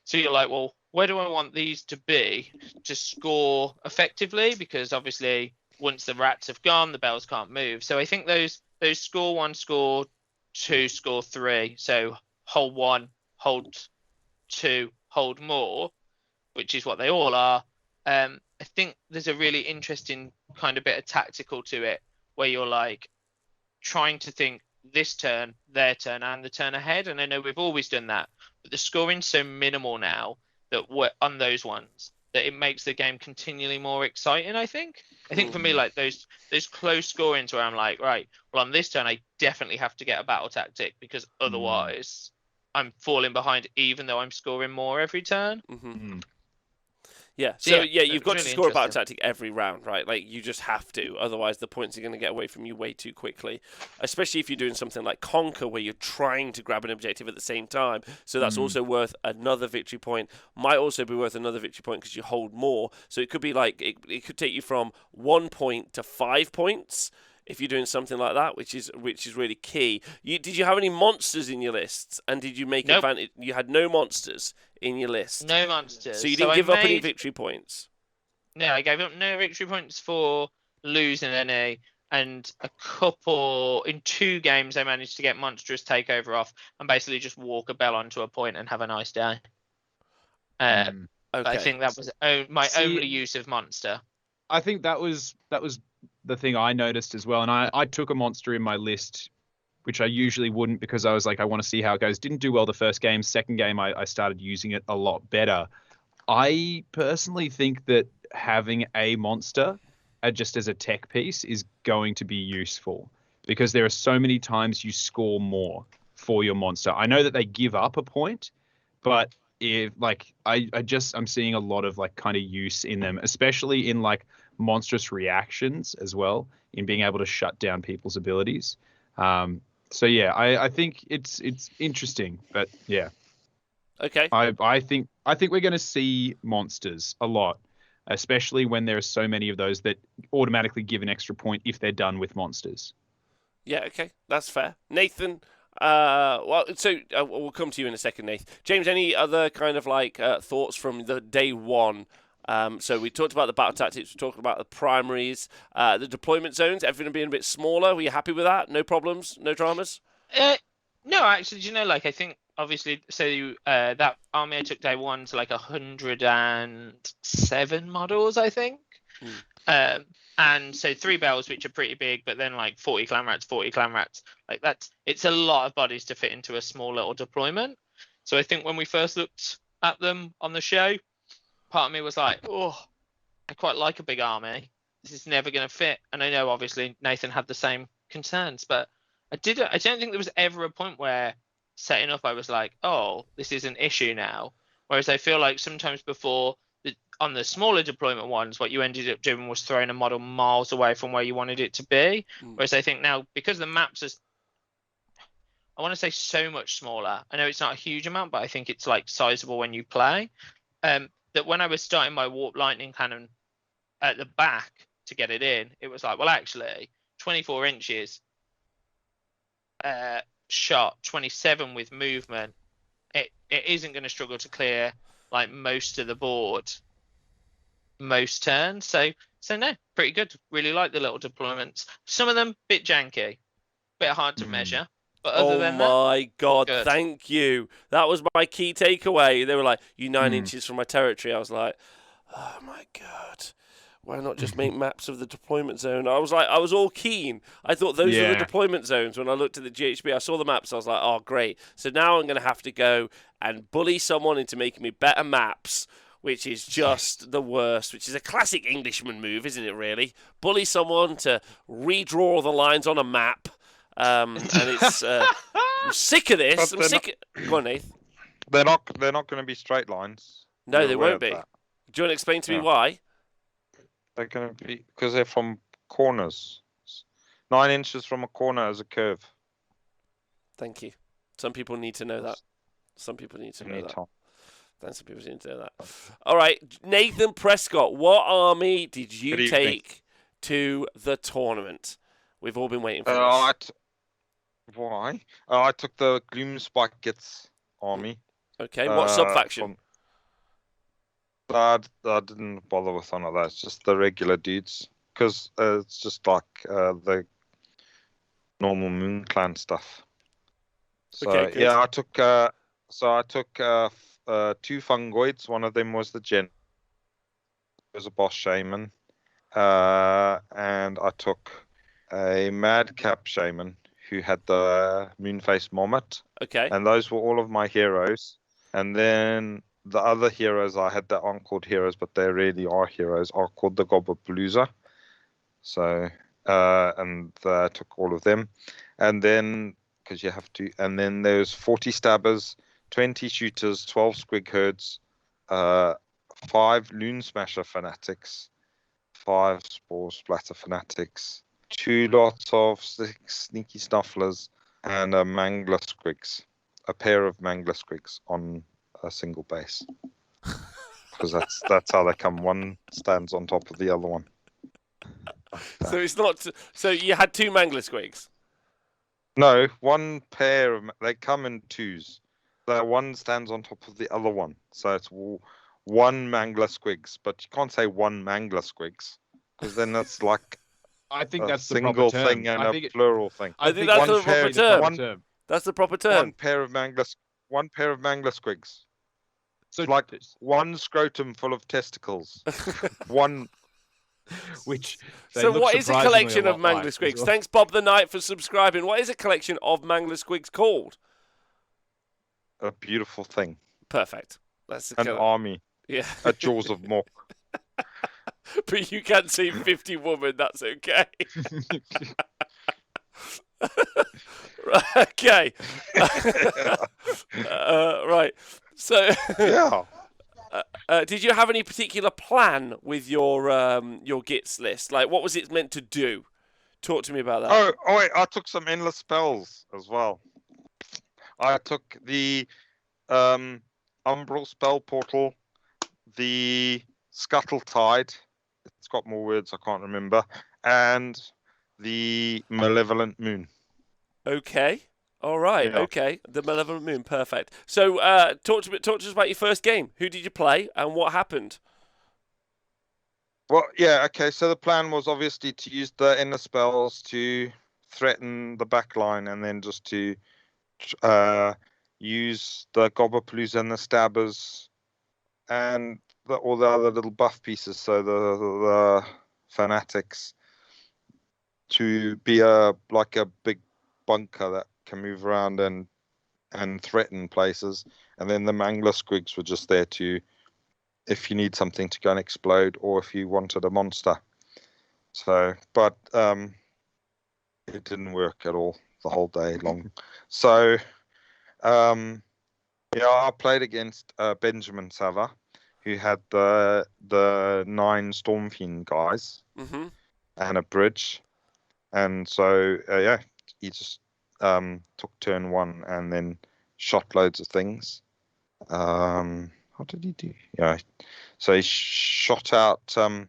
So you're like, well, where do I want these to be to score effectively? Because obviously, once the rats have gone, the bells can't move. So I think those score 1, score 2, score 3. So hold 1, hold 2, hold more, which is what they all are. I think there's a really interesting kind of bit of tactical to it, where you're like trying to think this turn, their turn, and the turn ahead. And I know we've always done that, but the scoring's so minimal now that we're on those ones that it makes the game continually more exciting. I think for me, like those close scorings where I'm like, right, well, on this turn I definitely have to get a battle tactic because otherwise I'm falling behind, even though I'm scoring more every turn. Mm-hmm. Yeah, so you've got really to score a battle interesting. tactic every round, right? Like, you just have to, otherwise the points are going to get away from you way too quickly. Especially if you're doing something like Conquer, where you're trying to grab an objective at the same time. So that's also worth another victory point. Might also be worth another victory point because you hold more. So it could be like, it could take you from 1 point to 5 points if you're doing something like that, which is really key. Did you have any monsters in your lists? And did you make advantage? You had no monsters in your list. No monsters. So you didn't give up any victory points? No, I gave up no victory points for losing any, and a couple in 2 games I managed to get monstrous takeover off and basically just walk a bell onto a point and have a nice day. Okay. I think that was my only use of monster. I think that was the thing I noticed as well, and I took a monster in my list, which I usually wouldn't, because I was like, I want to see how it goes. Didn't do well the first game. Second game, I started using it a lot better. I personally think that having a monster just as a tech piece is going to be useful, because there are so many times you score more for your monster. I know that they give up a point, but if like I'm seeing a lot of like kind of use in them, especially in like monstrous reactions as well, in being able to shut down people's abilities. So yeah, I think it's interesting, but yeah. Okay. I think we're going to see monsters a lot, especially when there are so many of those that automatically give an extra point if they're done with monsters. Yeah, okay, that's fair. Nathan, we'll come to you in a second, Nathan. James, any other kind of like thoughts from the day one? So we talked about the battle tactics, we talked about the primaries, the deployment zones, everything being a bit smaller. Were you happy with that? No problems, no dramas? No, actually, do you know, like, I think obviously, so that army I took day one to like 107 models, I think. And so 3 bells, which are pretty big, but then like 40 clan rats. Like it's a lot of bodies to fit into a small little deployment. So I think when we first looked at them on the show, part of me was like, oh, I quite like a big army. This is never going to fit. And I know obviously Nathan had the same concerns, but I don't think there was ever a point where setting up I was like, oh, this is an issue now. Whereas I feel like sometimes before, on the smaller deployment ones, what you ended up doing was throwing a model miles away from where you wanted it to be. Whereas I think now, because the maps are, I want to say, so much smaller. I know it's not a huge amount, but I think it's like sizable when you play. That when I was starting my warp lightning cannon at the back to get it in, it was like, well, actually, 24 inches shot, 27 with movement. It isn't going to struggle to clear like most of the board most turns. So no, pretty good. Really like the little deployments. Some of them a bit janky, bit hard to measure. But other than that, oh my god, good. Thank you. That was my key takeaway. They were like, you 9 inches from my territory. I was like, oh my god. Why not just make maps of the deployment zone? I was all keen. I thought those were the deployment zones. When I looked at the GHB, I saw the maps. I was like, oh, great. So now I'm going to have to go and bully someone into making me better maps, which is just the worst, which is a classic Englishman move, isn't it, really? Bully someone to redraw the lines on a map. And it's I'm sick of this. I'm sick. Go on, Nath. They're not going to be straight lines. No, they won't be. Do you want to explain to me why? They're going to be because they're from corners. 9 inches from a corner as a curve. Thank you. Some people need to know that. Some people need to know that. Anytime. Some people need to know that. All right, Nathan Prescott, what army did you Good evening. take to the tournament? We've all been waiting for this. Why? I took the Gloomspike Gits army. Okay, what sub-faction? I didn't bother with one of those, just the regular dudes. Because it's just like the normal Moon Clan stuff. So, Okay, good. yeah, I took 2 fungoids. One of them was the Gen. It was a boss shaman. And I took a madcap shaman who had the Moonface Mommet. Okay. And those were all of my heroes. And then the other heroes I had that aren't called heroes, but they really are heroes, are called the Gobbapalooza. So, and I took all of them. And then, because you have to, and then there's 40 stabbers, 20 shooters, 12 squig herds, 5 Loon Smasher fanatics, 5 Spore Splatter fanatics, 2 lots of sneaky snufflers, and a Mangler squigs, a pair of Mangler squigs on a single base. Because that's how they come. One stands on top of the other one. So it's not. So you had 2 Mangler Squigs. No, one pair of they come in 2s. So one stands on top of the other one. So it's one Mangler Squigs, but you can't say one Mangler Squigs because then that's like I think a that's the single proper term. thing and a plural thing. I think that's the proper term. term. That's the proper term. One pair of Mangler Squigs. So It's like one scrotum full of testicles. One. Which So look what is a surprisingly collection of lot Mangler like Squigs? as well. Thanks, Bob the Knight, for subscribing. What is a collection of Mangler Squigs called? A beautiful thing. Perfect. That's An army. Yeah. A Jaws of Mork. But you can't say 50 woman. That's okay. Right, okay. Right. So. Yeah. Did you have any particular plan with your Gits list? Like, what was it meant to do? Talk to me about that. Oh wait, I took some endless spells as well. I took the Umbral Spell Portal, the Scuttle Tide. It's got more words I can't remember, and the Malevolent Moon. Okay. All right. Yeah. Okay. The Malevolent Moon. Perfect. So, talk to us about your first game. Who did you play, and what happened? Well, yeah, okay. So the plan was obviously to use the inner spells to threaten the back line, and then just to use the Gobbapalooza and the Stabbers, and all the other little buff pieces. So the Fanatics to be like a big bunker that can move around and threaten places, and then the Mangler Squigs were just there to, if you need something to go and explode, or if you wanted a monster. So, but it didn't work at all the whole day long. So, yeah, I played against Benjamin Sava, who had the 9 Stormfiend guys and a bridge, and so yeah, he just took turn 1 and then shot loads of things. What did he do? Yeah, so he shot out like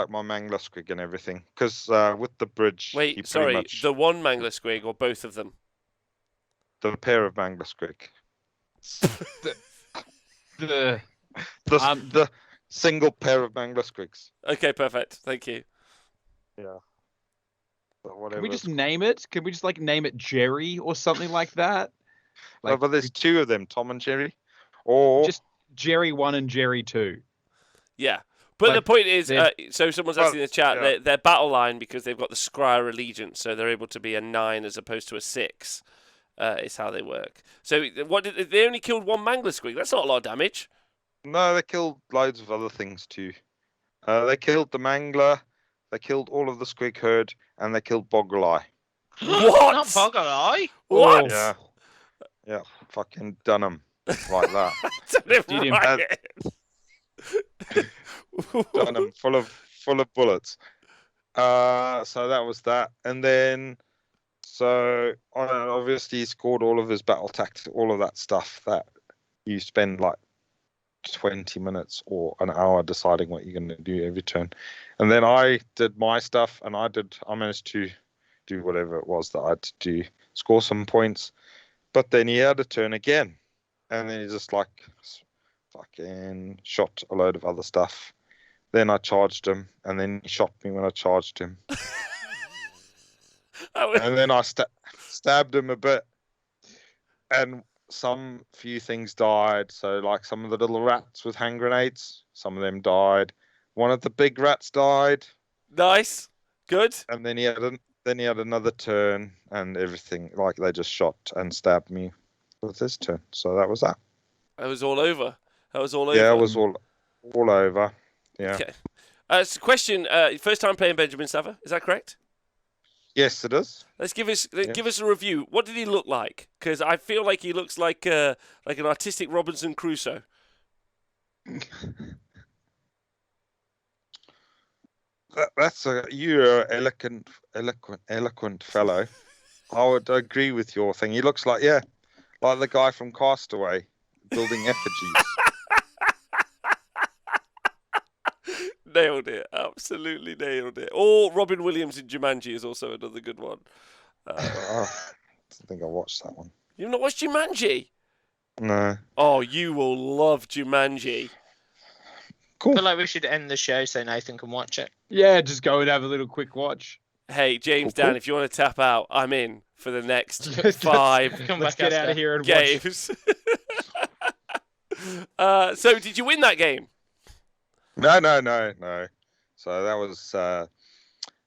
my Mangler Squig and everything. Because with the bridge, Wait, sorry, the one Mangler Squig or both of them? The pair of Mangler Squig. The single pair of Mangler Squigs. Okay, perfect. Thank you. Yeah. Can we just name it? Can we just like name it Jerry or something like that? Like, no, but there's 2 of them, Tom and Jerry. Or just Jerry 1 and Jerry 2. Yeah. But the point is, so someone's asking in the chat, yeah. their battle line, because they've got the Scryer Allegiance, so they're able to be a 9 as opposed to a 6, is how they work. So they only killed 1 Mangler Squig? That's not a lot of damage. No, they killed loads of other things too. They killed the Mangler, they killed all of the Squig herd, and they killed Boggle Eye. What? Not Boggle Eye? What? Yeah. Yeah, fucking done 'em like that. done him full of bullets. So that was that, and then obviously he scored all of his battle tactics, all of that stuff that you spend like 20 minutes or an hour deciding what you're going to do every turn. And then I did my stuff, and I managed to do whatever it was that I had to do, score some points. But then he had a turn again, and then he just like fucking shot a load of other stuff. Then I charged him, and then he shot me when I charged him. And then I stabbed him a bit, and some few things died. So like some of the little rats with hand grenades, some of them died. One of the big rats died. Nice, good. And then he had another turn, and everything, like they just shot and stabbed me with his turn. So that was that. That was all over. Yeah, it was all over. Yeah. Okay. So question: first time playing Benjamin Sava, is that correct? Yes, it is. Let's give us a review. What did he look like? Because I feel like he looks like an artistic Robinson Crusoe. You're an eloquent fellow. I would agree with your thing. He looks like the guy from Castaway building effigies. Nailed it. Absolutely nailed it. Or Robin Williams in Jumanji is also another good one. I don't think I watched that one. You've not watched Jumanji? No. Oh, you will love Jumanji. Cool. I feel like we should end the show so Nathan can watch it. Yeah, just go and have a little quick watch. Hey, James, Cool. Dan, if you want to tap out, I'm in for the next 5 Let's get out of here and games. So, did you win that game? No. So that was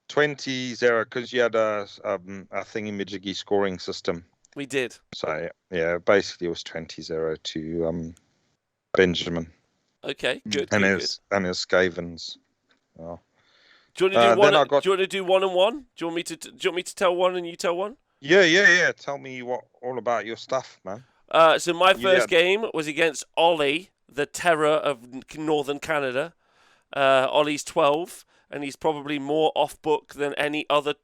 20-0 because you had a thingy-majiggy scoring system. We did. So yeah, basically it was 20-0 to Benjamin. Okay, good. And good, his Skavens. Oh. Do you want to do one? Then I got- Do you want to do 1 and 1? Do you want me to tell one and you tell one? Yeah. Tell me all about your stuff, man. So my first game was against Ollie, the terror of Northern Canada. Ollie's 12, and he's probably more off book than any other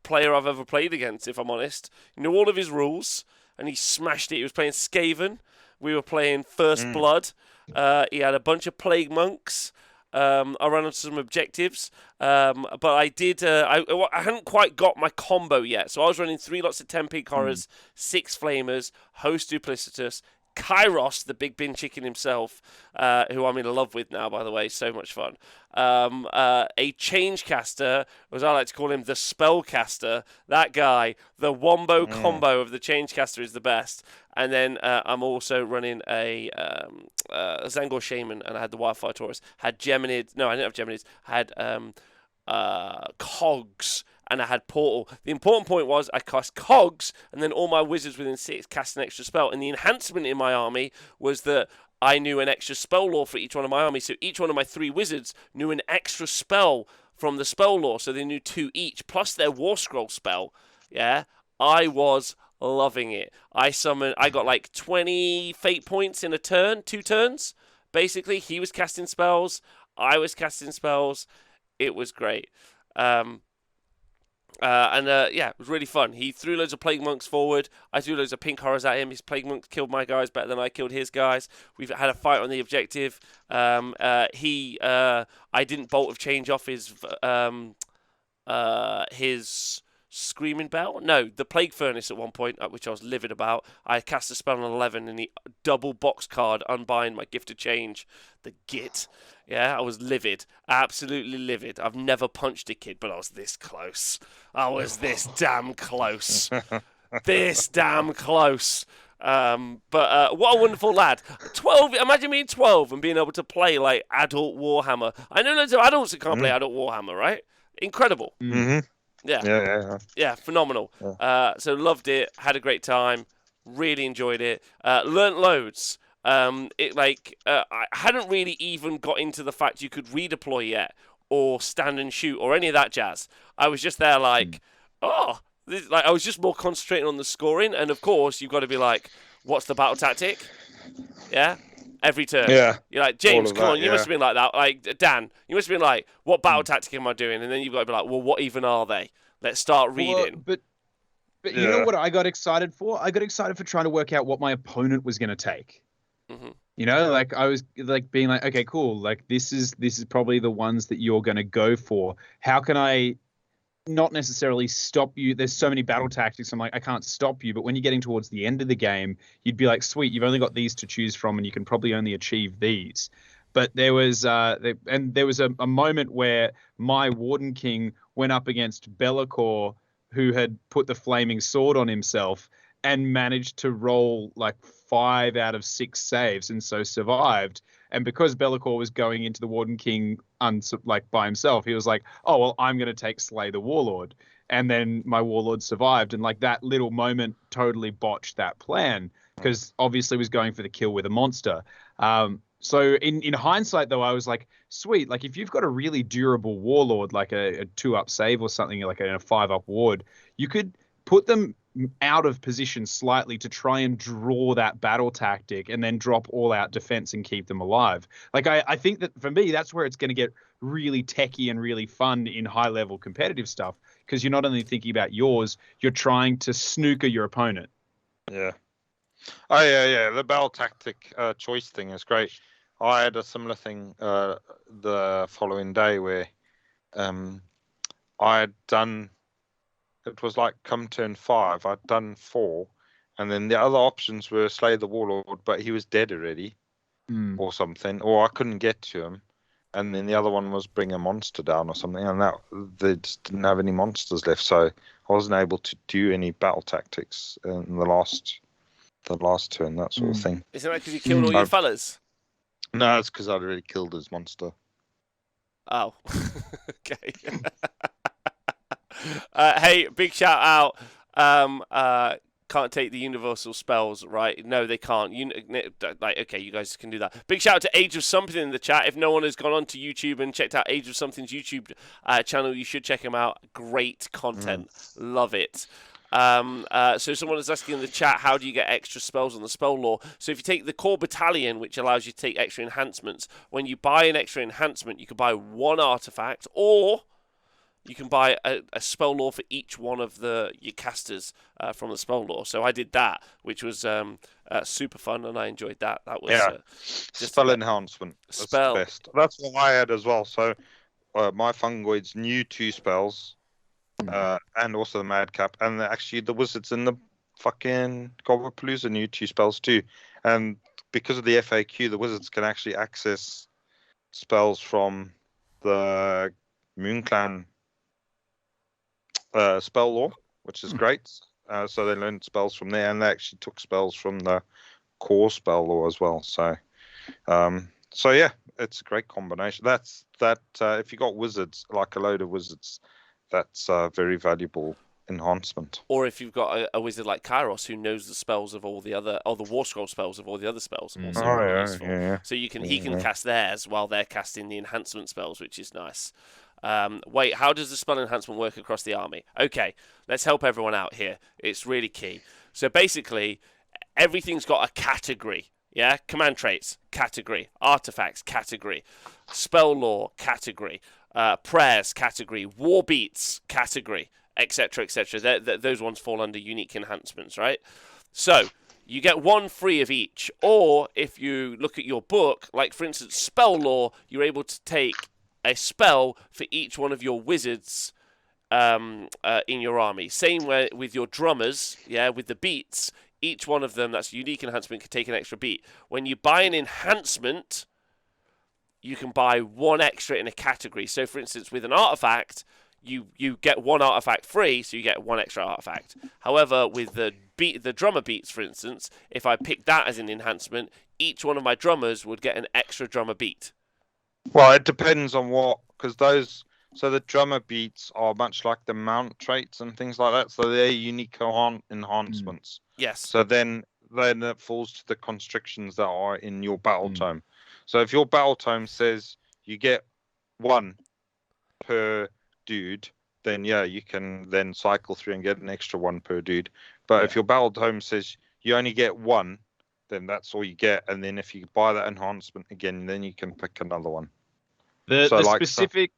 player I've ever played against, if I'm honest. He knew all of his rules, and he smashed it. He was playing Skaven. We were playing First Blood. He had a bunch of Plague Monks. I ran onto some objectives, but I did. I hadn't quite got my combo yet, so I was running 3 lots of 10 Pink Horrors, 6 Flamers, Host Duplicitous, Kairos, the big bin chicken himself, who I'm in love with now, by the way, so much fun. A change caster, as I like to call him, the spellcaster. That guy, the wombo combo of the change caster is the best. And then I'm also running a Zangor Shaman, and I had the Wildfire Taurus. Had Geminids. No, I didn't have Geminids. I had Cogs. And I had Portal. The important point was I cast Cogs, and then all my wizards within 6 cast an extra spell. And the enhancement in my army was that I knew an extra spell lore for each one of my armies. So each one of my 3 wizards knew an extra spell from the spell lore. So they knew 2 each, plus their War Scroll spell. Yeah, I was loving it. I got like 20 fate points in a turn, 2 turns. Basically, he was casting spells. I was casting spells. It was great. It was really fun. He threw loads of Plague Monks forward. I threw loads of Pink Horrors at him. His Plague Monks killed my guys better than I killed his guys. We've had a fight on the objective. I didn't Bolt of Change off his Screaming Bell. No, the Plague Furnace at one point, which I was livid about. I cast a spell on 11 and he double box card unbind my Gift of Change. The git. Yeah, I was livid. Absolutely livid. I've never punched a kid, but I was this close. I was this damn close. This damn close. But what a wonderful lad. 12, imagine being 12 and being able to play like adult Warhammer. I know loads of adults that can't play adult Warhammer, right? Incredible. Mm-hmm. Yeah, phenomenal. Yeah. So loved it, had a great time, really enjoyed it, learnt loads. I hadn't really even got into the fact you could redeploy yet, or stand and shoot, or any of that jazz. I was just there I was just more concentrating on the scoring, and of course you've got to be like, what's the battle tactic? Yeah, every turn. Yeah. You're like, James, of come that, on, you must have been like that. Like, Dan, you must have been like, what battle tactic am I doing? And then you've got to be like, well, what even are they? Let's start reading. But you know what I got excited for? I got excited for trying to work out what my opponent was going to take. Mm-hmm. You know, like I was like being like, okay, cool. Like this is probably the ones that you're going to go for. How can I not necessarily stop you? There's so many battle tactics. I'm like, I can't stop you. But when you're getting towards the end of the game, you'd be like, sweet, you've only got these to choose from, and you can probably only achieve these. But there was a moment where my Warden King went up against Be'lakor, who had put the flaming sword on himself and managed to roll like 5 out of 6 saves, and so survived. And because Be'lakor was going into the Warden King like by himself, he was like, oh, well, I'm going to take Slay the Warlord. And then my Warlord survived. And like that little moment totally botched that plan, because obviously was going for the kill with a monster. So in hindsight, though, I was like, sweet, like if you've got a really durable Warlord, like a 2-up save or something, like a 5-up ward, you could put them out of position slightly to try and draw that battle tactic and then drop all out defense and keep them alive. Like I think that for me, that's where it's going to get really techie and really fun in high level competitive stuff, because you're not only thinking about yours, you're trying to snooker your opponent. Yeah. Oh yeah. The battle tactic choice thing is great. I had a similar thing the following day where I had done. It was like come turn 5, I'd done 4, and then the other options were Slay the Warlord, but he was dead already, or something, or I couldn't get to him. And then the other one was bring a monster down or something, and that they just didn't have any monsters left, so I wasn't able to do any battle tactics in the last turn, that sort of thing. Isn't that because you killed all your fellas? No, it's because I'd already killed his monster. Oh, okay. Hey, big shout out. Can't take the universal spells, right? No, they can't. Okay, you guys can do that. Big shout out to Age of Something in the chat. If no one has gone on to YouTube and checked out Age of Something's YouTube channel, you should check him out. Great content. Love it. So someone is asking in the chat, how do you get extra spells on the spell lore? So if you take the core battalion, which allows you to take extra enhancements, when you buy an extra enhancement, you can buy 1 artifact, or you can buy a spell lore for each one of your casters from the spell lore. So I did that, which was super fun, and I enjoyed that. That was just spell enhancement. That's the best. That's what I had as well. So my fungoids knew 2 spells, and also the madcap, and actually the wizards in the fucking Gobblepalooza knew 2 spells too. And because of the FAQ, the wizards can actually access spells from the Moonclan spell lore, which is great. So they learned spells from there, and they actually took spells from the core spell lore as well. So yeah, it's a great combination. That's if you got wizards, like a load of wizards, that's a very valuable enhancement. Or if you've got a wizard like Kairos who knows the spells of all the war scroll spells of all the other spells, also really useful. So he can cast theirs while they're casting the enhancement spells, which is nice. Wait, how does the spell enhancement work across the army? Okay, let's help everyone out here. It's really key. So basically, everything's got a category. Yeah, command traits, category. Artifacts, category. Spell lore, category. Prayers, category. War beats, category, etc., etc. Those ones fall under unique enhancements, right? So you get 1 free of each. Or if you look at your book, like for instance, spell lore, you're able to take a spell for each one of your wizards in your army. Same way with your drummers, with the beats. Each one of them, that's a unique enhancement, can take an extra beat. When you buy an enhancement, you can buy 1 extra in a category. So, for instance, with an artifact, you get 1 artifact free, so you get 1 extra artifact. However, with the drummer beats, for instance, if I pick that as an enhancement, each one of my drummers would get an extra drummer beat. Well, it depends on because the drummer beats are much like the mount traits and things like that, so they're unique enhancements. Yes. So then it falls to the constrictions that are in your battle tome. So if your battle tome says you get 1 per dude, then you can then cycle through and get an extra 1 per dude. But if your battle tome says you only get 1, then that's all you get. And then if you buy that enhancement again, then you can pick another one. The So, like, specific,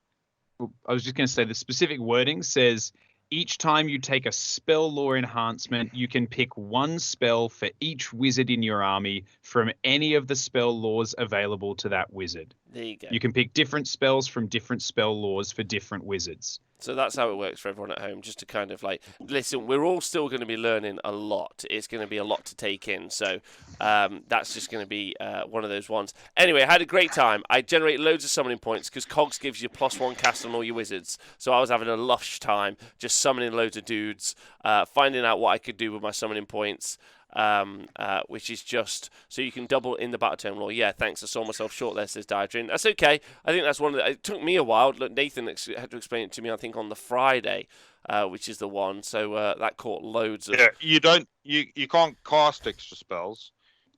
I was just going to say, the specific wording says each time you take a spell lore enhancement, you can pick one spell for each wizard in your army from any of the spell lores available to that wizard. There you go. You can pick different spells from different spell lores for different wizards. So that's how it works for everyone at home, just to kind of like, listen, we're all still going to be learning a lot. It's going to be a lot to take in. So that's just going to be one of those ones. Anyway, I had a great time. I generated loads of summoning points because Cogs gives you +1 cast on all your wizards. So I was having a lush time just summoning loads of dudes, finding out what I could do with my summoning points. Which is just so you can double in the battle term lore. Yeah, thanks. I saw myself short there, says Diadrin. That's okay. I think that's one of the. It took me a while. Look, Nathan had to explain it to me, I think, on the Friday, which is the one. So that caught loads of. Yeah, you can't cast extra spells,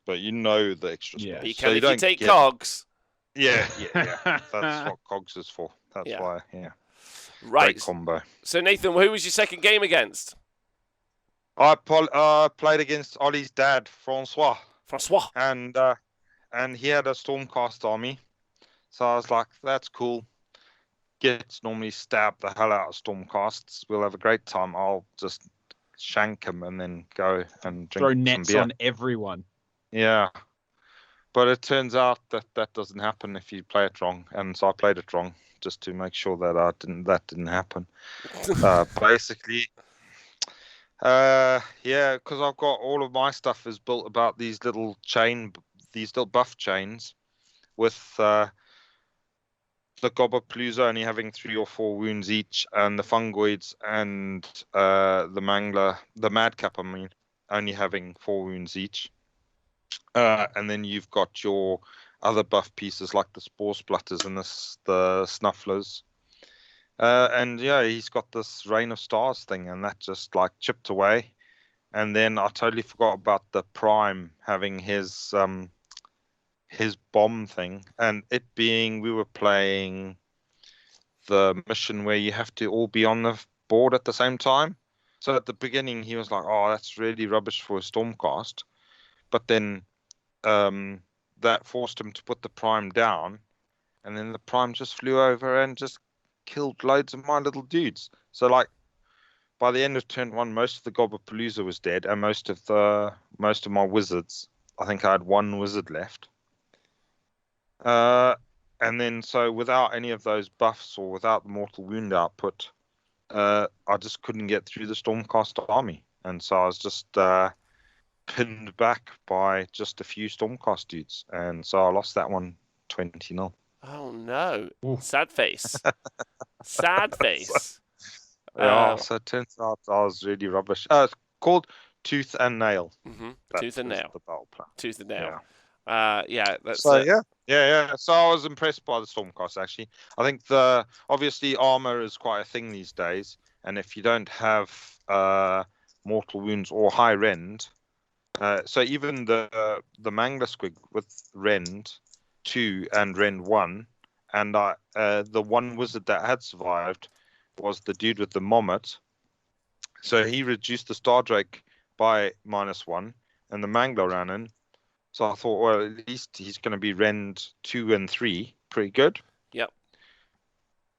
but you know the extra spells. Yeah. You can So if don't you take get- Cogs. Yeah. That's what Cogs is for. That's Yeah. why. Yeah. Right. Great combo. So Nathan, who was your second game against? I played against Ollie's dad, Francois, Francois. and he had a Stormcast army. So I was like, that's cool. Gets normally stab the hell out of Stormcasts. We'll have a great time. I'll just shank him and then go and drink Throw some nets beer. on everyone. Yeah. But it turns out that doesn't happen if you play it wrong. And so I played it wrong just to make sure that that didn't happen. Basically, yeah, because I've got all of my stuff is built about these little buff chains with the Gobbapalooza only having 3 or 4 wounds each, and the Fungoids and the Madcap, I mean, only having 4 wounds each. And then you've got your other buff pieces like the Spore Splutters and the Snufflers. And yeah, he's got this Rain of Stars thing, and that just like chipped away. And then I totally forgot about the Prime having his bomb thing, and it being we were playing the mission where you have to all be on the board at the same time. So at the beginning he was like, "Oh, that's really rubbish for a Stormcast," but then that forced him to put the Prime down, and then the Prime just flew over and just killed loads of my little dudes. So like by the end of turn 1, most of the Gobbapalooza was dead, and most of my wizards. I think I had 1 wizard left. And then so without any of those buffs or without the mortal wound output, I just couldn't get through the Stormcast army, and so I was just pinned back by just a few Stormcast dudes, and so I lost that one 20-0. Oh no! Ooh. Sad face. Sad face. Yeah, so it turns out I was really rubbish. It's called Tooth and Nail. Mm-hmm. That Tooth and was nail. the battle plan. Tooth and nail. Yeah. Yeah. That's So yeah. So I was impressed by the Stormcast actually. I think obviously armor is quite a thing these days, and if you don't have mortal wounds or high rend, so even the Mangler Squig with rend 2 and rend 1, and the one wizard that had survived was the dude with the Mommet. So he reduced the Star Drake by -1, and the Mangler ran in. So I thought, well, at least he's going to be rend 2 and 3. Pretty good. Yep.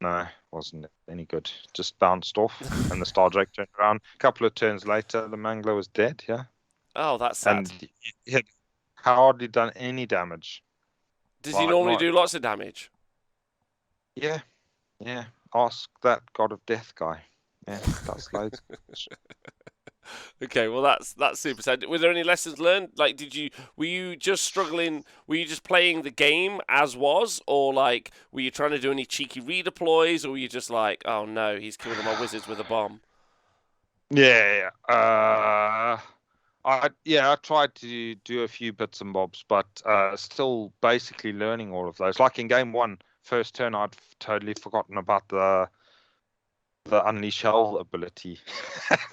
No, wasn't any good. Just bounced off, and the Star Drake turned around. A couple of turns later, the Mangler was dead, yeah. Oh, that's sad. And he had hardly done any damage. Does he normally do lots of damage? Yeah. Ask that God of Death guy. Yeah, that's loads. Okay, well that's super sad. Were there any lessons learned? Like, were you just struggling? Were you just playing the game as was, or like were you trying to do any cheeky redeploys, or were you just like, oh no, he's killed all my wizards with a bomb? Yeah. I tried to do a few bits and bobs, but still basically learning all of those. Like in game 1, first turn, I'd totally forgotten about the Unleash Hell ability.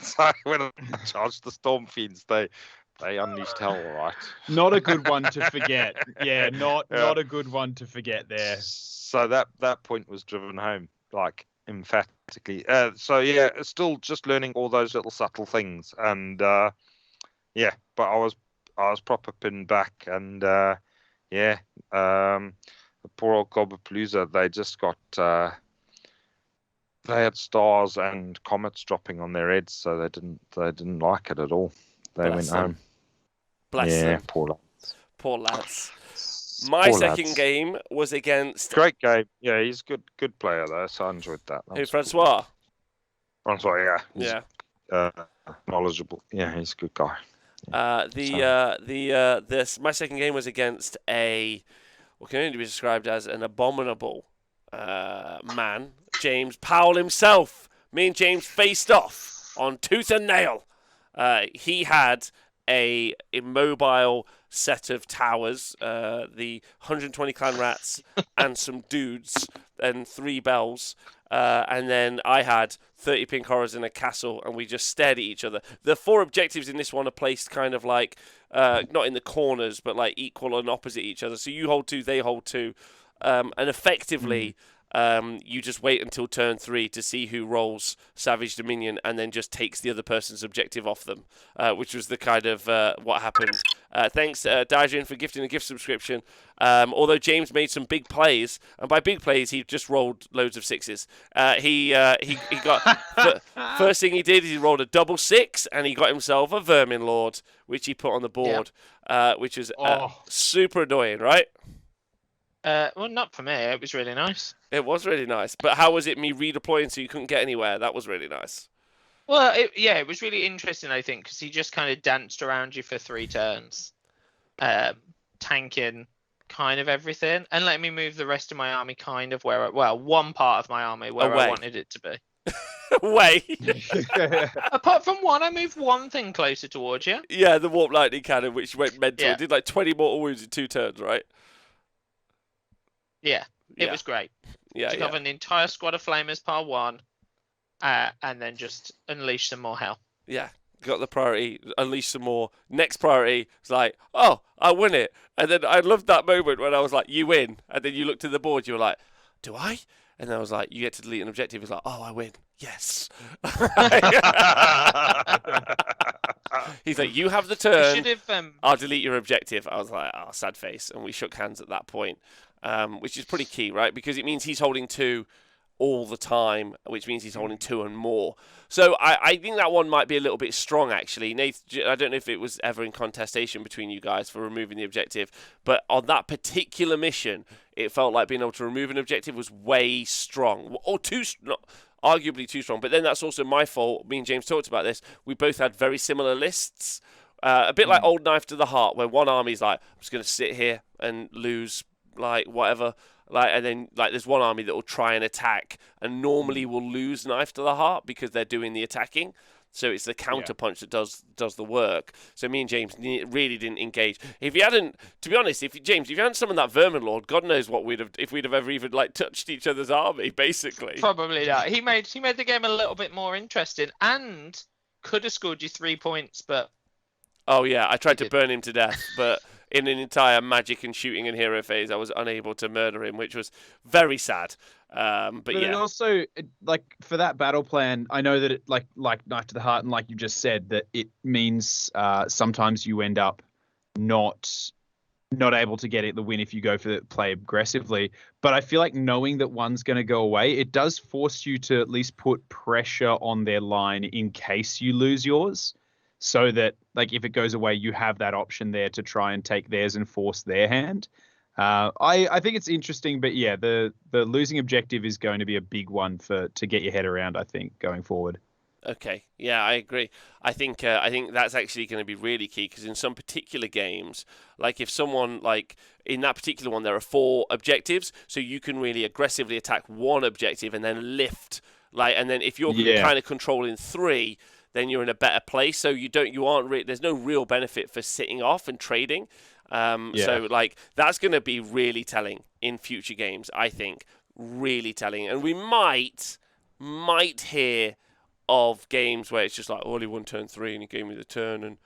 So when I charged the Storm Fiends, they unleashed Hell, all right. Not a good one to forget. Yeah, not a good one to forget there. So that point was driven home, like emphatically. So yeah, still just learning all those little subtle things, and yeah. But I was I was proper pinned back, and yeah, the poor old Gobbapalooza, they just got they had stars and comets dropping on their heads, so they didn't like it at all. They went home. Bless Yeah, them. poor Lads. My second game was against... Great game. Yeah, he's a good player, though, so I enjoyed that. Who, Francois? Francois, yeah. He's, yeah. Knowledgeable. Yeah, he's a good guy. My second game was against what can only be described as an abominable man, James Powell himself. Me and James faced off on tooth and nail. He had a immobile set of towers, the 120 clan rats and some dudes and 3 bells. And then I had 30 pink horrors in a castle, and we just stared at each other. The 4 objectives in this one are placed kind of like, not in the corners, but like equal and opposite each other. So you hold 2, they hold 2. And effectively, you just wait until turn 3 to see who rolls Savage Dominion and then just takes the other person's objective off them, which was the kind of what happened. Thanks, Dajin, for gifting a gift subscription. Although James made some big plays, and by big plays, he just rolled loads of 6s. He got... first thing he did is he rolled a double 6, and he got himself a Vermin Lord, which he put on the board, which was super annoying, right? Well, not for me. It was really nice. It was really nice. But how was it me redeploying so you couldn't get anywhere? That was really nice. Well, it was really interesting, I think, because he just kind of danced around you for 3 turns, tanking kind of everything, and let me move the rest of my army kind of one part of my army where I wanted it to be. Away. Apart from one, I moved one thing closer towards you. Yeah, the Warp Lightning Cannon, which went mental. It did like 20 mortal wounds in 2 turns, right? Yeah, it was great. Took off an entire squad of flamers par 1, and then just unleash some more hell. Yeah, got the priority, unleash some more. Next priority was like, oh, I win it. And then I loved that moment when I was like, you win. And then you looked at the board, you were like, do I? And then I was like, you get to delete an objective. It's like, oh, I win. Yes. He's like, you have the turn. I'll delete your objective. I was like, oh, sad face. And we shook hands at that point. Which is pretty key, right? Because it means he's holding 2 all the time, which means he's holding 2 and more. So I think that one might be a little bit strong, actually. Nate, I don't know if it was ever in contestation between you guys for removing the objective, but on that particular mission, it felt like being able to remove an objective was way strong. Or arguably too strong. But then that's also my fault. Me and James talked about this. We both had very similar lists. A bit like Old Knife to the Heart, where one army's like, I'm just going to sit here and lose like whatever, like, and then like there's one army that will try and attack and normally will lose Knife to the Heart because they're doing the attacking, so it's the counter punch that does the work. So me and James really didn't engage. If you hadn't, to be honest, if you hadn't summoned that Vermin Lord, God knows what we'd have ever even like touched each other's army, basically. Probably not. He made the game a little bit more interesting and could have scored you 3 points, but oh yeah, I tried to burn him to death, but in an entire magic and shooting and hero phase, I was unable to murder him, which was very sad. But yeah. It also, like, for that battle plan, I know that it, like Knife to the Heart, and like you just said, that it means sometimes you end up not able to get the win if you go for the play aggressively. But I feel like knowing that one's going to go away, it does force you to at least put pressure on their line in case you lose yours. So that, like, if it goes away, you have that option there to try and take theirs and force their hand. I think it's interesting, but yeah, the losing objective is going to be a big one to get your head around, I think, going forward. Okay, yeah, I agree. I think that's actually going to be really key, because in some particular games, like if someone, like in that particular one, there are 4 objectives, so you can really aggressively attack one objective and then lift, like, and then if you're kind of controlling 3. Then you're in a better place. So there's no real benefit for sitting off and trading. So like that's going to be really telling in future games, I think, really telling. And we might hear of games where it's just like, oh, he won turn 3 and he gave me the turn and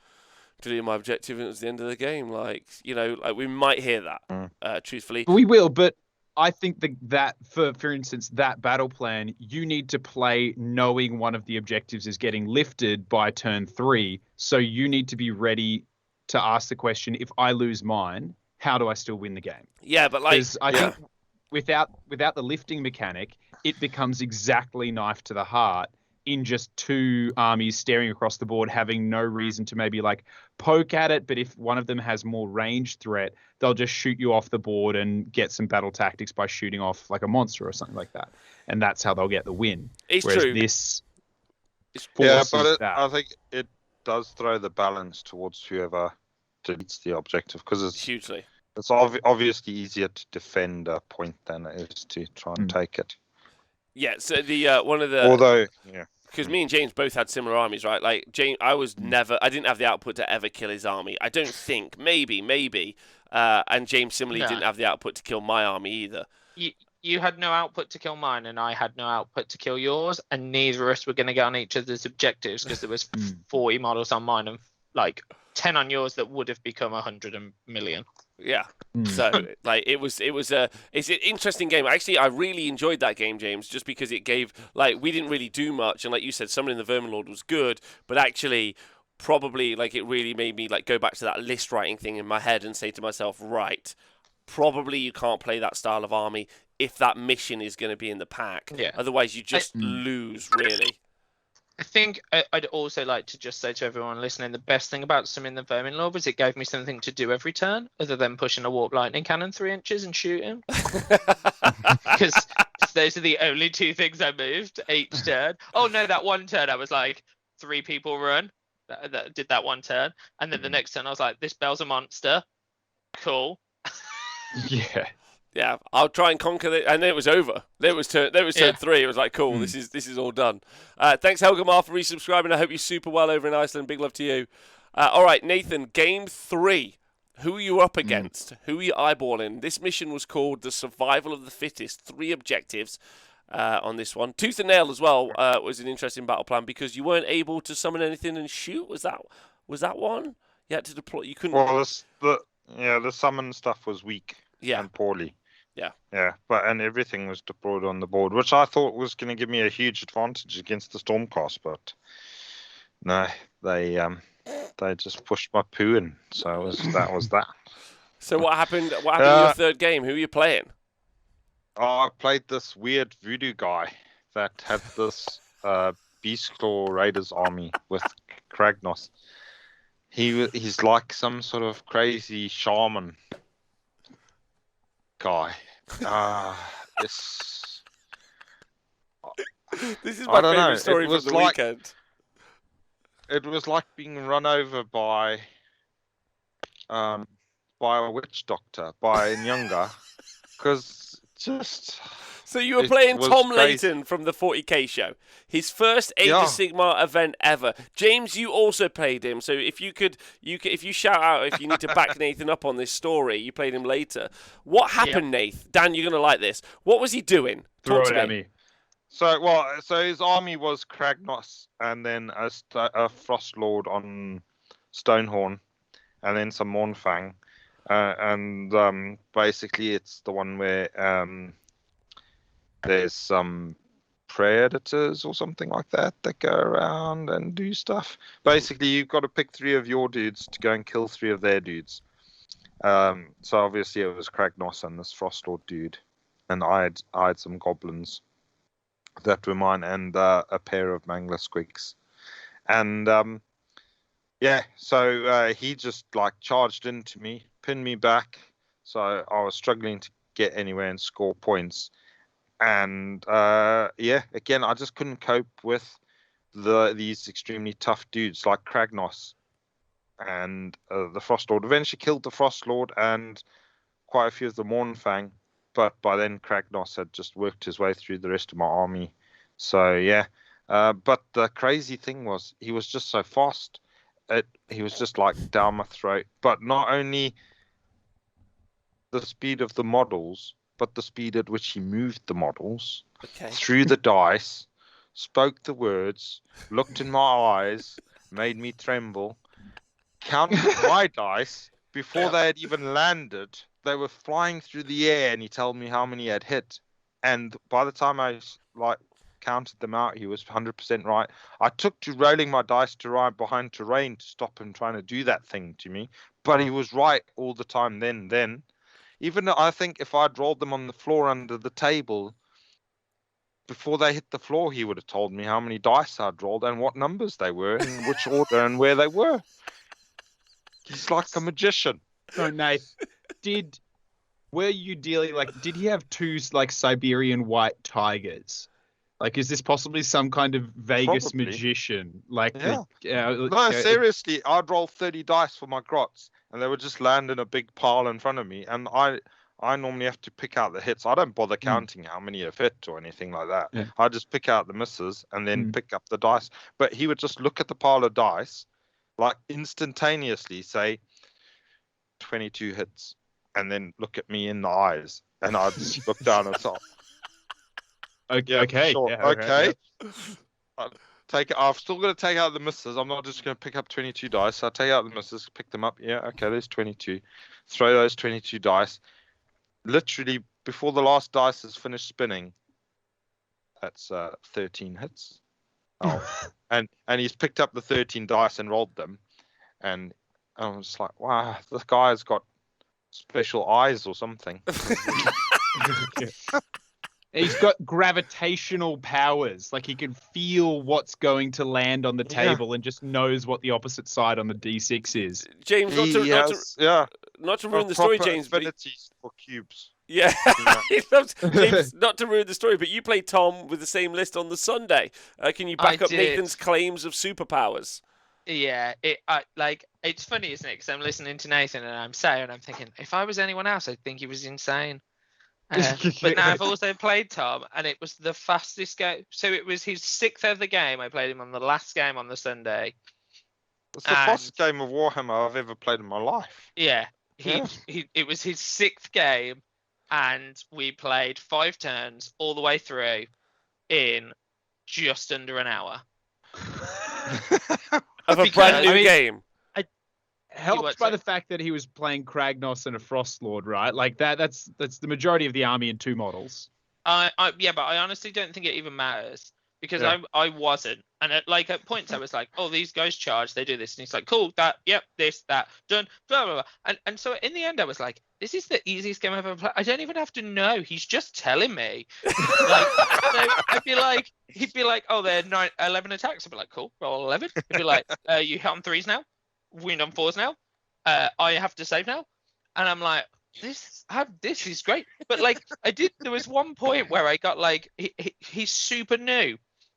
deleted my objective and it was the end of the game. Like, you know, like we might hear that, truthfully. We will, but I think that for instance, that battle plan, you need to play knowing one of the objectives is getting lifted by turn 3. So you need to be ready to ask the question: if I lose mine, how do I still win the game? Yeah, but like, Because I think without the lifting mechanic, it becomes exactly knife to the heart in just two armies staring across the board, having no reason to maybe like poke at it. But if one of them has more ranged threat, they'll just shoot you off the board and get some battle tactics by shooting off like a monster or something like that. And that's how they'll get the win. It's Whereas true. this Yeah, forces but that. I think it does throw the balance towards whoever deletes the objective, because hugely. it's obviously easier to defend a point than it is to try and take it. Yeah, so the one of the Although, yeah, because me and James both had similar armies, right? Like James, I didn't have the output to ever kill his army. I don't think, maybe, and James similarly didn't have the output to kill my army either. You had no output to kill mine, and I had no output to kill yours, and neither of us were going to get on each other's objectives because there was 40 models on mine and like 10 on yours that would have become 100 million. Yeah. So like it's an interesting game. Actually, I really enjoyed that game, James, just because it gave, like, we didn't really do much, and like you said, Summoning the Vermin Lord was good, but actually probably like it really made me like go back to that list writing thing in my head and say to myself, right, probably you can't play that style of army if that mission is going to be in the pack. Yeah. Otherwise you just lose, really. I think I'd also like to just say to everyone listening, the best thing about Summoning the Vermin Lord was it gave me something to do every turn, other than pushing a warp lightning cannon 3 inches and shooting. Because those are the only two things I moved each turn. Oh no, that one turn I was like, 3 people run. That did that one turn, and then the next turn I was like, this bell's a monster. Cool. Yeah. Yeah, I'll try and conquer it, and then it was over. There was turn 3. It was like, cool, this is all done. Thanks, Helgamar, for resubscribing. I hope you're super well over in Iceland. Big love to you. All right, Nathan, game 3. Who are you up against? Who are you eyeballing? This mission was called The Survival of the Fittest. 3 objectives on this one. Tooth and Nail as well was an interesting battle plan because you weren't able to summon anything and shoot. Was that one? You had to deploy. You couldn't. well, the summon stuff was weak and poorly. Yeah, and everything was deployed on the board, which I thought was going to give me a huge advantage against the Stormcast, but no, they just pushed my poo in, so that was that. So what happened? What happened in your third game? Who are you playing? I played this weird voodoo guy that had this Beastclaw Raiders army with Kragnos. He's like some sort of crazy shaman guy. This is my favorite story from the weekend. It was like being run over by a witch doctor, by Nyanga, because just. So you were playing Tom Layton from the 40k show. His first Age of Sigmar event ever. James, you also played him. So if if you shout out if you need to back Nathan up on this story, you played him later. What happened, Nathan? Dan, you're gonna like this. What was he doing? Throw it at me. So his army was Kragnos, and then a Frost Lord on Stonehorn, and then some Mournfang, and basically it's the one where there's some predators or something like that go around and do stuff. Basically, you've got to pick 3 of your dudes to go and kill 3 of their dudes. So obviously it was Kragnos and this Frostlord dude, and I had some goblins that were mine, and a pair of Mangler Squigs. And so he just like charged into me, pinned me back, so I was struggling to get anywhere and score points. And again, I just couldn't cope with these extremely tough dudes like Kragnos and the Frost Lord. Eventually killed the Frost Lord and quite a few of the Mournfang, but by then Kragnos had just worked his way through the rest of my army. So but the crazy thing was he was just so fast. He was just like down my throat. But not only the speed of the models, but the speed at which he moved the models, threw the dice, spoke the words, looked in my eyes, made me tremble, counted my dice before they had even landed. They were flying through the air, and he told me how many he had hit. And by the time I counted them out. He was 100% right. I took to rolling my dice to right behind terrain to stop him trying to do that thing to me, but he was right all the time. Then, even though I think if I'd rolled them on the floor under the table before they hit the floor, he would have told me how many dice I'd rolled and what numbers they were, and which order and where they were. He's like a magician. So, Nate, were you dealing did he have two like Siberian white tigers? Like, is this possibly some kind of Vegas Probably. magician? Like, Yeah. No, seriously, I'd roll 30 dice for my grots, and they would just land in a big pile in front of me. And I normally have to pick out the hits. I don't bother counting how many have hit or anything like that. Yeah. I just pick out the misses and then pick up the dice. But he would just look at the pile of dice, like instantaneously say 22 hits, and then look at me in the eyes, and I'd just look down and say, okay. Sure. Yeah, okay. Take it. I've still got to take out the misses. I'm not just going to pick up 22 dice. I take out the misses, pick them up. Yeah, okay, there's 22. Throw those 22 dice. Literally, before the last dice is finished spinning, that's 13 hits. Oh, and he's picked up the 13 dice and rolled them, and I was just like, wow, this guy's got special eyes or something. He's got gravitational powers. Like, he can feel what's going to land on the table and just knows what the opposite side on the D6 is. James, not to ruin the story, James. Affinities for cubes. Yeah, James, not to ruin the story, but you played Tom with the same list on the Sunday. Can you back up Nathan's claims of superpowers? Yeah, it's funny, isn't it? Because I'm listening to Nathan and I'm thinking, if I was anyone else, I'd think he was insane. But now I've also played Tom, and it was the fastest game. So it was his 6th of the game. I played him on the last game on the Sunday. It's the fastest game of Warhammer I've ever played in my life. Yeah, it was his 6th game, and we played 5 turns all the way through in just under an hour. Of a brand new game. Helped by the fact that he was playing Kragnos and a Frostlord, right? Like that's the majority of the army in 2 models. But I honestly don't think it even matters, because I wasn't. And at points I was like, oh, these guys charge, they do this, and he's like, cool, that, yep, this, that, done, blah, blah, blah. And so in the end I was like, this is the easiest game I've ever played. I don't even have to know. He's just telling me. So I'd be like, he'd be like, oh, they're 11 attacks. I'd be like, cool, roll 11. He'd be like, you hit on 3s now. Win on 4s now. I have to save now, and I'm like, this is great. But there was one point where I got he's super new,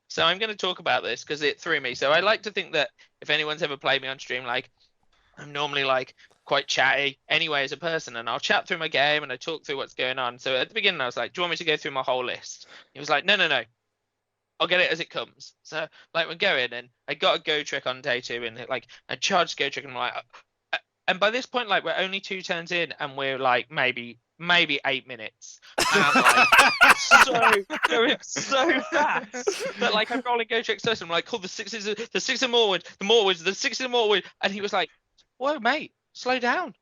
so I'm going to talk about this because it threw me. So I like to think that if anyone's ever played me on stream, I'm normally quite chatty anyway as a person, and I'll chat through my game and I talk through what's going on. So at the beginning I was like, do you want me to go through my whole list? He was like, no, I'll get it as it comes. So we're going, and I got a go trick on day 2, and I charged go trick, and I'm like, and by this point we're only 2 turns in, and we're maybe 8 minutes, and I'm going so fast that I'm rolling go tricks first, and I'm like, cool, the 6 are Morwood, the 6 are Morwood, and he was like, whoa mate, slow down,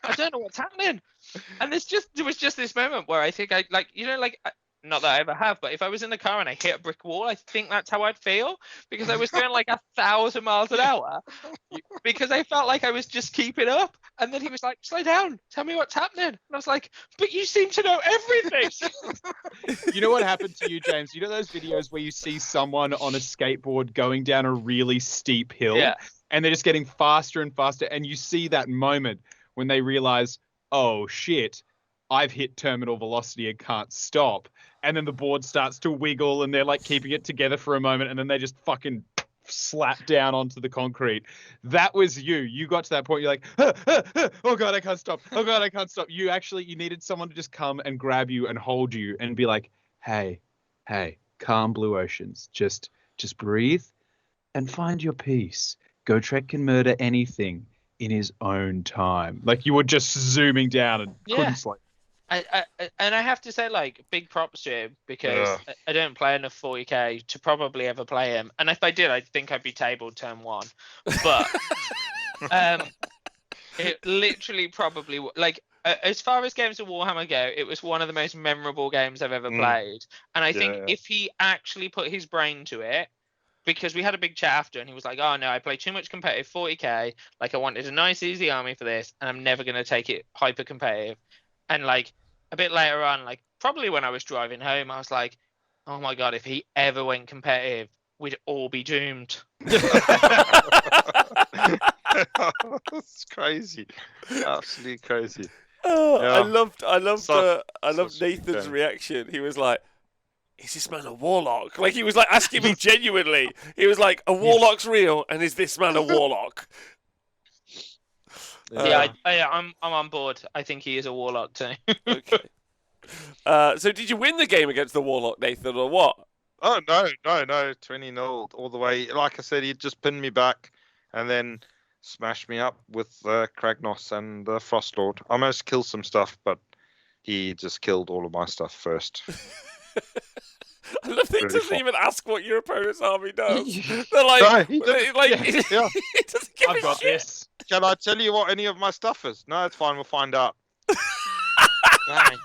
I don't know what's happening. And there was just this moment where I think not that I ever have, but if I was in the car and I hit a brick wall, I think that's how I'd feel, because I was going 1,000 miles an hour, because I felt like I was just keeping up. And then he was like, slow down, tell me what's happening. And I was like, but you seem to know everything. You know what happened to you, James? You know those videos where you see someone on a skateboard going down a really steep hill, and they're just getting faster and faster, and you see that moment when they realize, oh shit, I've hit terminal velocity and can't stop. And then the board starts to wiggle, and they're keeping it together for a moment, and then they just fucking slap down onto the concrete. That was you. You got to that point, you're like, oh God, I can't stop. Oh God, I can't stop. You needed someone to just come and grab you and hold you and be like, hey, calm blue oceans. Just breathe and find your peace. Gotrek can murder anything in his own time. You were just zooming down and couldn't sleep. And I have to say, big props to him, because I don't play enough 40k to probably ever play him. And if I did, I think I'd be tabled turn 1. But It literally probably like as far as games of Warhammer go, it was one of the most memorable games I've ever played. And I think if he actually put his brain to it, because we had a big chat after, and he was like, "Oh no, I play too much competitive 40k. Like I wanted a nice easy army for this, and I'm never gonna take it hyper competitive." And like a bit later on, like probably when I was driving home, I was like, "Oh my god, if he ever went competitive, we'd all be doomed." That's crazy. Absolutely crazy. Oh, Yeah. I loved Such Nathan's game. reaction. He was like, "Is this man a warlock?" Like he was like asking me genuinely. He was like, "A warlock's real, and is this man a warlock?" Yeah, I'm on board. I think he is a warlock too. Okay. So did you win the game against the warlock, Nathan, or what? Oh no, 20-0 all the way. Like I said, he just pinned me back and then smashed me up with Kragnos and Frostlord. I managed to kill some stuff, but he just killed all of my stuff first. I love that he Really doesn't fun. even ask what your opponent's army does. They're like, No, he didn't. Yeah. he doesn't give I've a got shit. this. Can I tell you what any of my stuff is? No, it's fine. We'll find out. Right.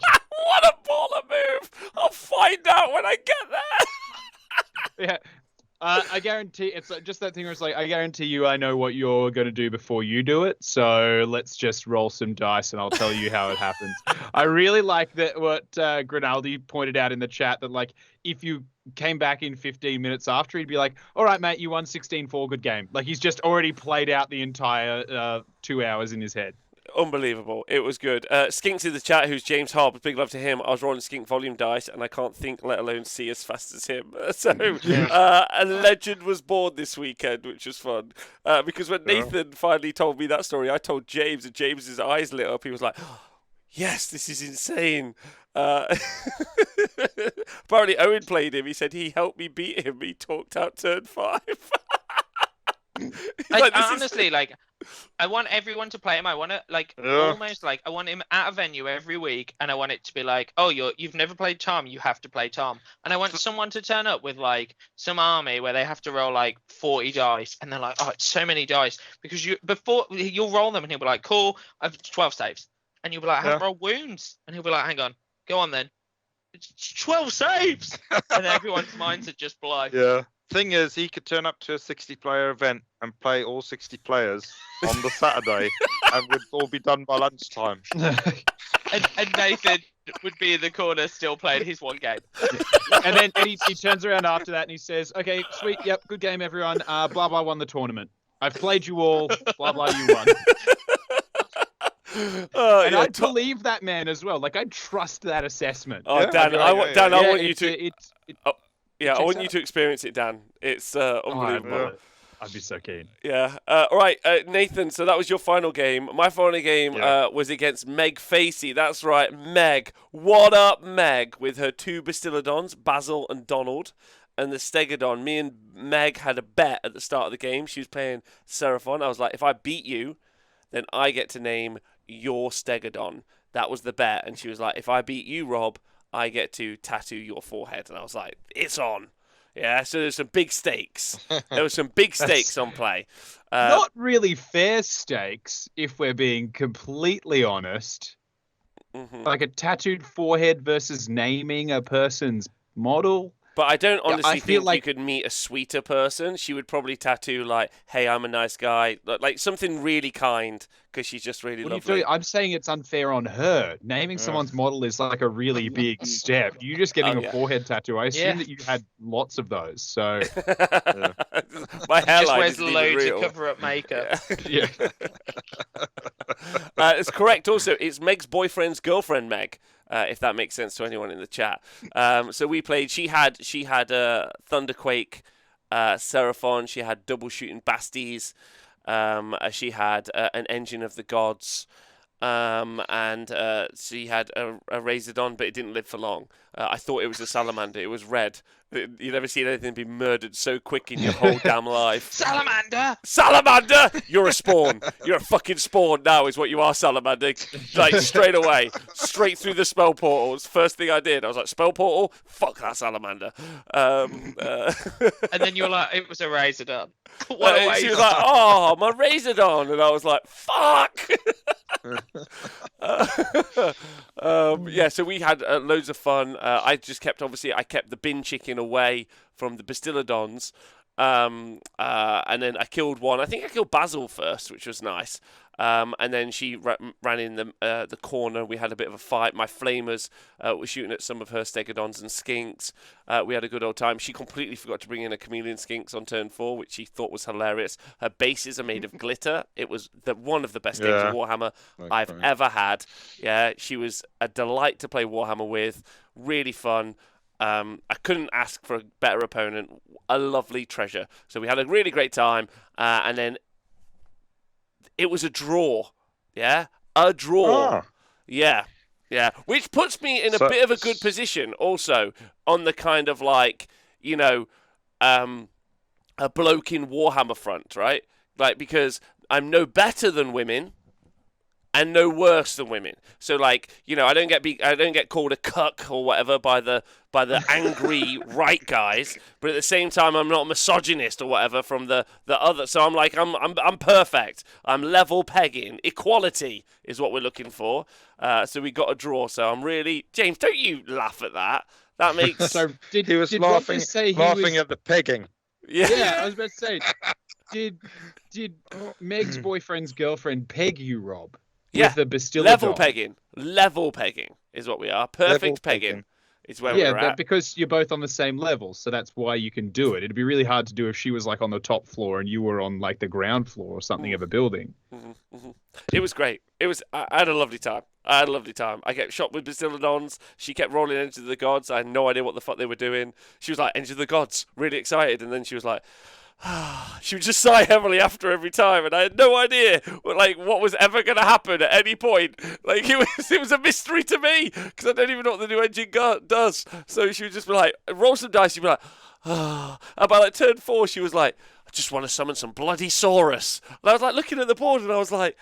What a baller move! I'll find out when I get there. Yeah. I guarantee it's like, just that thing where it's like, I guarantee you I know what you're going to do before you do it. So let's just roll some dice and I'll tell you how it happens. I really like that what Grinaldi pointed out in the chat that like if you came back in 15 minutes after, he'd be like, all right, mate, you won 16-4, good game. Like he's just already played out the entire 2 hours in his head. Unbelievable. It was good. Skink's in the chat, who's James Hobbs. Big love to him. I was rolling Skink volume dice, and I can't think, let alone see as fast as him. So, a legend was born this weekend, which was fun. Because when Nathan finally told me that story, I told James, and James's eyes lit up. He was like, yes, this is insane. Apparently, Owen played him. He said he helped me beat him. He talked out turn 5. Honestly, like, I want everyone to play him. I want to, like, almost like, I want him at a venue every week, and I want it to be like, oh, you've never played Tom, you have to play Tom. And I want someone to turn up with, like, some army where they have to roll, like, 40 dice, and they're like, oh, it's so many dice. Because you'll roll them, and he'll be like, cool, I've 12 saves. And you'll be like, I haven't rolled wounds. And he'll be like, hang on, go on then. It's 12 saves! And everyone's minds are just blown. Yeah. Thing is, he could turn up to a 60-player event and play all 60 players on the Saturday, and would all be done by lunchtime. And Nathan would be in the corner still playing his one game. And then he turns around after that and he says, okay, sweet, yep, good game, everyone. Blah, blah, won the tournament. I've played you all. Blah, blah, you won. And I believe that man as well. Like, I trust that assessment. Oh, Dan, I want you to... Yeah, I want you to experience it, Dan. It's unbelievable. I'd be so keen. Yeah. All right, Nathan, so that was your final game. My final game was against Meg Facey. That's right, Meg. What up, Meg? With her 2 Bastiladons, Basil and Donald, and the Stegodon. Me and Meg had a bet at the start of the game. She was playing Seraphon. I was like, if I beat you, then I get to name your Stegodon. That was the bet. And she was like, if I beat you, Rob, I get to tattoo your forehead. And I was like, it's on. Yeah, so there's some big stakes. There was some big stakes on play. Not really fair stakes, if we're being completely honest. Mm-hmm. Like a tattooed forehead versus naming a person's model. But I don't honestly think like... you could meet a sweeter person. She would probably tattoo like, hey, I'm a nice guy. Like something really kind, because she's just really lovely. I'm saying it's unfair on her. Naming someone's model is like a really big step. You just getting a forehead tattoo. I assume that you had lots of those. So my hairline just wears is loads real. of cover-up makeup. Yeah. It's correct. Also, it's Meg's boyfriend's girlfriend, Meg. If that makes sense to anyone in the chat. So we played. She had Thunderquake, Seraphon. She had double shooting Basties. She had an Engine of the Gods. And she had a Razordon, but it didn't live for long. I thought it was a Salamander. It was red. You've never seen anything be murdered so quick in your whole damn life. Salamander! Salamander! You're a spawn. You're a fucking spawn now is what you are, Salamander. Like, straight away. Straight through the spell portals. First thing I did, I was like, spell portal? Fuck that Salamander. And then you were like, it was a Razordon. What a waste. She was like, oh, my Razordon. And I was like, fuck! Yeah, so we had loads of fun. I kept the bin chicken away from the Bastiladons. And then I killed one. I think I killed Basil first, which was nice. And then she ran in the corner. We had a bit of a fight. My flamers were shooting at some of her stegodons and skinks. We had a good old time. She completely forgot to bring in a chameleon skinks on turn 4, which she thought was hilarious. Her bases are made of glitter. It was one of the best games of Warhammer I've ever had. Yeah, she was a delight to play Warhammer with. Really fun. I couldn't ask for a better opponent. A lovely treasure. So we had a really great time. And then it was a draw. Yeah? A draw. Yeah. Yeah. Which puts me in a bit of a good position also on the kind of like, a bloke in Warhammer front, right? Like, because I'm no better than women and no worse than women. So like, I don't get called a cuck or whatever by the angry right guys, but at the same time I'm not a misogynist or whatever from the other. So I'm like I'm perfect. I'm level pegging. Equality is what we're looking for. So we got a draw. So I'm really, James, don't you laugh at that. That makes So he was laughing at the pegging. Yeah, I was about to say, did Meg's boyfriend's girlfriend peg you, Rob? Yeah, with the Bastilla level dog? pegging. Level pegging is what we are. Perfect Level pegging. pegging. Is where we're at. Because you're both on the same level, so that's why you can do it. It'd be really hard to do if she was like on the top floor and you were on like the ground floor or something of a building. It was great. I had a lovely time. I get shot with Bastiladons. She kept rolling Enter the Gods. I had no idea what the fuck they were doing. She was like, Enter the Gods, really excited, and then she was like, she would just sigh heavily after every time, and I had no idea what was ever going to happen at any point. Like it was a mystery to me because I don't even know what the new engine does. So she would just be like, roll some dice. She'd be like, and by like turn 4, she was like, I just want to summon some bloody Saurus. And I was like looking at the board, and I was like,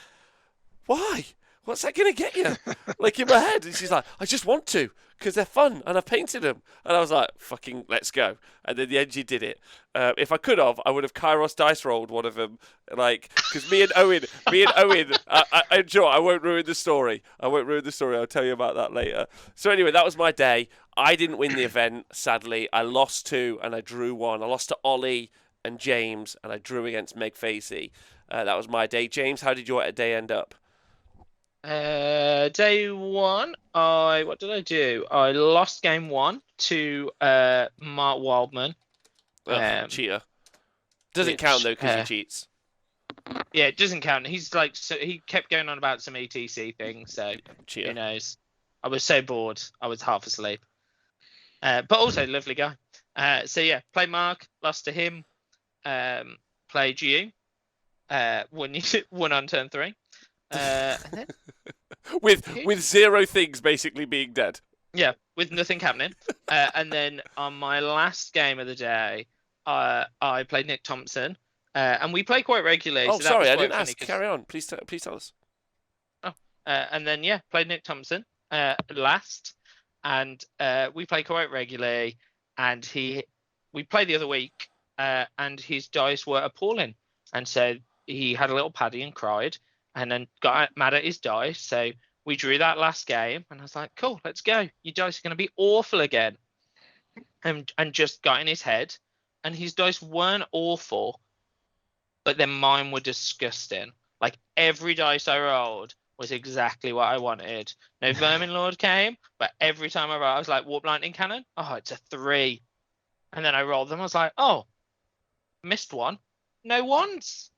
why? What's that going to get you? Like in my head. And she's like, I just want to because they're fun and I've painted them. And I was like, fucking let's go. And then the engine did it. If I could have, I would have Kairos dice rolled one of them. Like, because me and Owen, I won't ruin the story. I'll tell you about that later. So anyway, that was my day. I didn't win the event, sadly. I lost 2 and I drew 1. I lost to Ollie and James and I drew against Meg Facey. That was my day. James, how did your day end up? Day 1, what did I do? I lost game 1 to Mark Wildman. Cheater. Doesn't count though because he cheats. Yeah, it doesn't count. He's like, so he kept going on about some ETC things, so Cheater. Who knows? I was so bored, I was half asleep. But also lovely guy. So yeah, played Mark, lost to him. Played you. Won on turn 3. And then, with 0 things basically being dead. Yeah, with nothing happening. And then on my last game of the day, I played Nick Thompson, and we play quite regularly. Oh, so sorry, I didn't ask. Carry on, please tell us. Oh, and then yeah, played Nick Thompson last, and we play quite regularly. And we played the other week, and his dice were appalling, and so he had a little paddy and cried. And then got mad at his dice, so we drew that last game, and I was like, "Cool, let's go. Your dice are going to be awful again," and just got in his head, and his dice weren't awful, but then mine were disgusting. Like every dice I rolled was exactly what I wanted. No Vermin Lord came, but every time I rolled, I was like, "Warp Lightning Cannon. Oh, it's a 3," and then I rolled them. I was like, "Oh, missed one. No ones."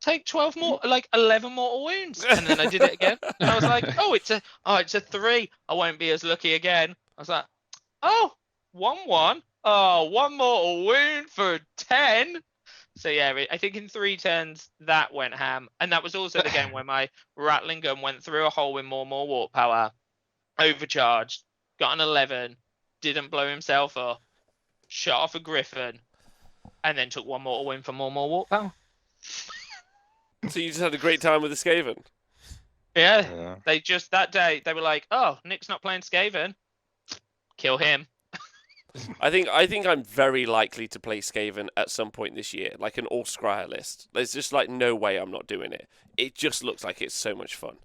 Take 12 more, like 11 mortal wounds, and then I did it again. And I was like, it's a 3. I won't be as lucky again. I was like, 1-1. Oh, 1 mortal wound for 10. So yeah, I think in 3 turns that went ham, and that was also the game where my rattling gun went through a hole with more warp power, overcharged, got an 11, didn't blow himself up, shot off a griffin, and then took one mortal win for more walk power. So you just had a great time with the Skaven. Yeah. They just that day they were like, "Oh, Nick's not playing Skaven. Kill him." I think I'm very likely to play Skaven at some point this year, like an all scryer list. There's just like no way I'm not doing it. It just looks like it's so much fun.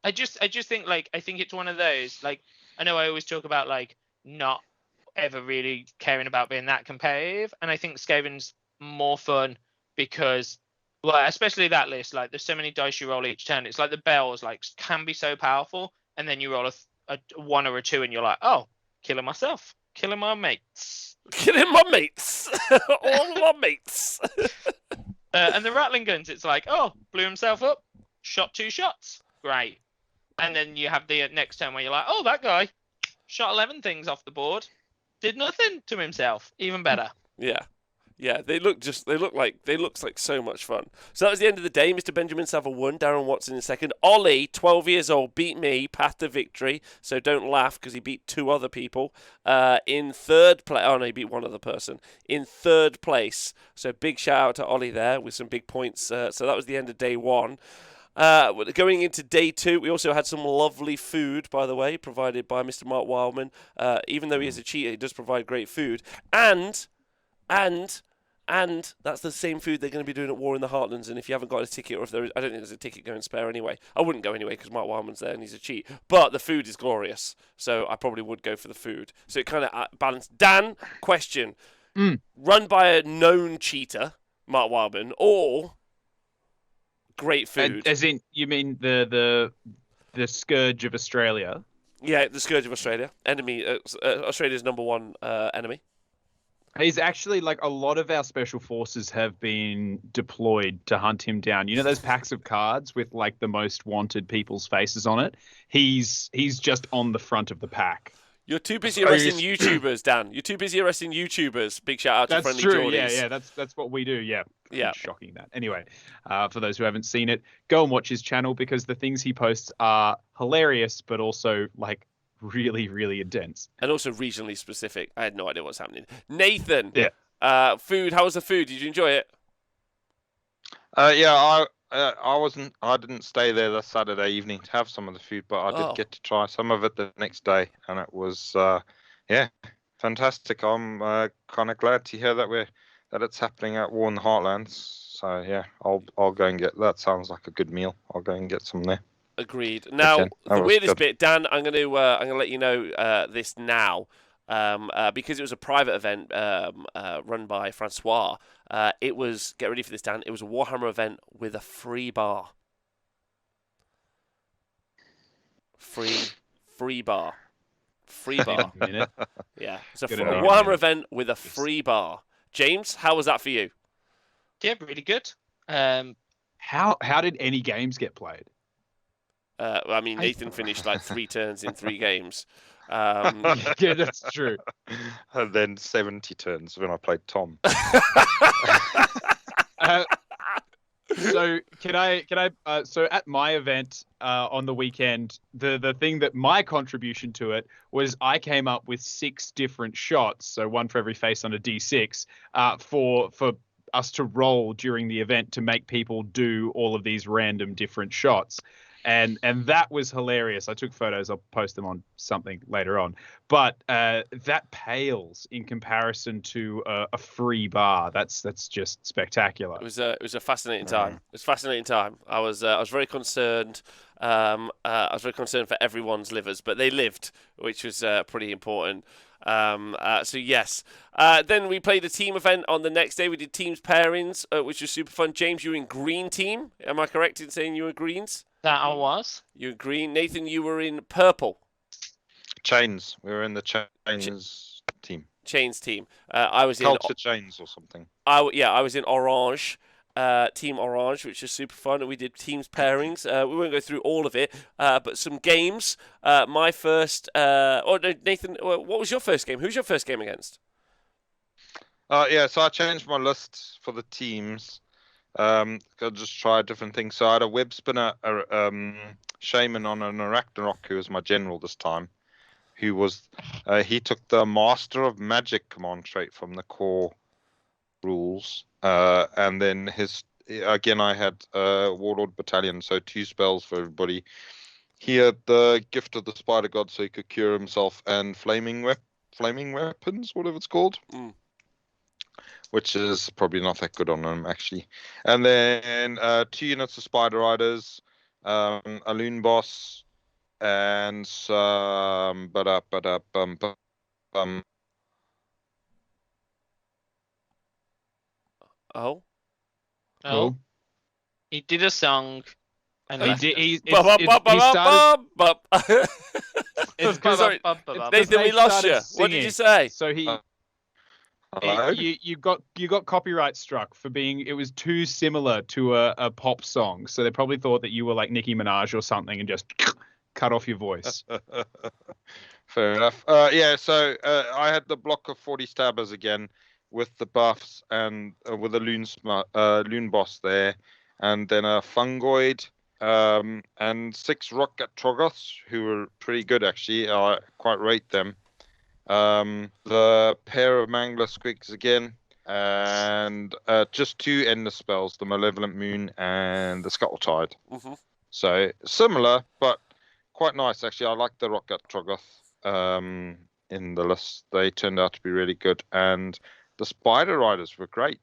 I just think like I think it's one of those like I know I always talk about like not ever really caring about being that competitive, and I think Skaven's more fun because well, especially that list, like there's so many dice you roll each turn. It's like the bells like can be so powerful, and then you roll a 1 or a 2, and you're like, oh, killing myself, killing my mates, killing my mates, all my mates. And the rattling guns, it's like, oh, blew himself up, shot 2 shots, great. And then you have the next turn where you're like, oh, that guy shot 11 things off the board, did nothing to himself, even better. Yeah, they look like so much fun. So that was the end of the day. Mr. Benjamin Saville won. Darren Watson in second. Ollie, 12 years old, beat me, path to victory. So don't laugh because he beat 2 other people. In third place, oh no, he beat 1 other person. In third place. So big shout out to Ollie there with some big points. So that was the end of day 1. Going into day 2, we also had some lovely food, by the way, provided by Mr. Mark Wildman. Even though he is a cheater, he does provide great food. And that's the same food they're going to be doing at War in the Heartlands. And if you haven't got a ticket, or if there is, I don't think there's a ticket going spare anyway. I wouldn't go anyway because Mark Wildman's there and he's a cheat. But the food is glorious, so I probably would go for the food. So it kind of balanced. Dan, question: run by a known cheater, Mark Wildman, or great food? As in, you mean the scourge of Australia? Yeah, the scourge of Australia. Enemy. Australia's number 1 enemy. He's actually like a lot of our special forces have been deployed to hunt him down. You know those packs of cards with like the most wanted people's faces on it? He's just on the front of the pack. You're too busy arresting YouTubers, Dan. You're too busy arresting YouTubers. Big shout out to Friendly Geordies. Yeah, that's what we do. Yeah. Shocking that. Anyway, for those who haven't seen it, go and watch his channel because the things he posts are hilarious, but also like really, really intense. And also regionally specific. I had no idea what's happening. Nathan. Yeah. Food. How was the food? Did you enjoy it? Yeah, I didn't stay there the Saturday evening to have some of the food, but I did get to try some of it the next day, and it was fantastic. I'm kind of glad to hear that it's happening at War in the Heartlands. So yeah, I'll go and get that. Sounds like a good meal. I'll go and get some there. Agreed. Now, the weirdest bit, Dan, I'm gonna let you know this now, because it was a private event run by Francois. It was, get ready for this, Dan. It was a Warhammer event with a free bar. Free bar. Yeah, it's a Warhammer event with a free bar. James, how was that for you? Yeah, really good. How did any games get played? I mean, Nathan finished like 3 turns in 3 games. Yeah, that's true. And then 70 turns when I played Tom. So can I? So at my event on the weekend, the thing that my contribution to it was I came up with 6 different shots, so 1 for every face on a D6, for us to roll during the event to make people do all of these random different shots. And that was hilarious. I took photos. I'll post them on something later on. But that pales in comparison to a free bar. That's just spectacular. It was a fascinating time. It was a fascinating time. I was very concerned. I was very concerned for everyone's livers, but they lived, which was pretty important. So yes. Then we played a team event on the next day. We did teams pairings, which was super fun. James, you were in green team. Am I correct in saying you were greens? That I was. You were green. Nathan, you were in purple. Chains. We were in the Chains team. Chains team. I was Culture Chains or something. I was in orange. Team Orange, which is super fun, and we did teams pairings. We won't go through all of it, but some games. My first. Nathan, what was your first game? Who's your first game against? So I changed my list for the teams. I just tried different things. So I had a web spinner, shaman on an Arachnarok, who was my general this time. who was he took the Master of Magic command trait from the core rules, and then I had Warlord Battalion, so 2 spells for everybody. He had the Gift of the Spider God, so he could cure himself, and flaming weapons, whatever it's called. Which is probably not that good on them, actually. And then 2 units of Spider Riders, a Loon Boss, and some... Oh. Oh, he did a song. And He left did. us. He started. It's because Sorry, Ba-ba-ba-ba-ba. Nathan, we lost you. What did you say? So hello? you got copyright struck for being. It was too similar to a pop song, so they probably thought that you were like Nicki Minaj or something, and just cut off your voice. Fair enough. So I had the block of 40 stabbers again with the buffs and with a loon boss there, and then a fungoid, and 6 rocket troggoths who were pretty good actually. I quite rate them. The pair of mangler squigs again, and just 2 ender spells, the Malevolent Moon and the Scuttle Tide. So similar, but quite nice actually. I like the rocket troggoth in the list. They turned out to be really good, and the Spider Riders were great.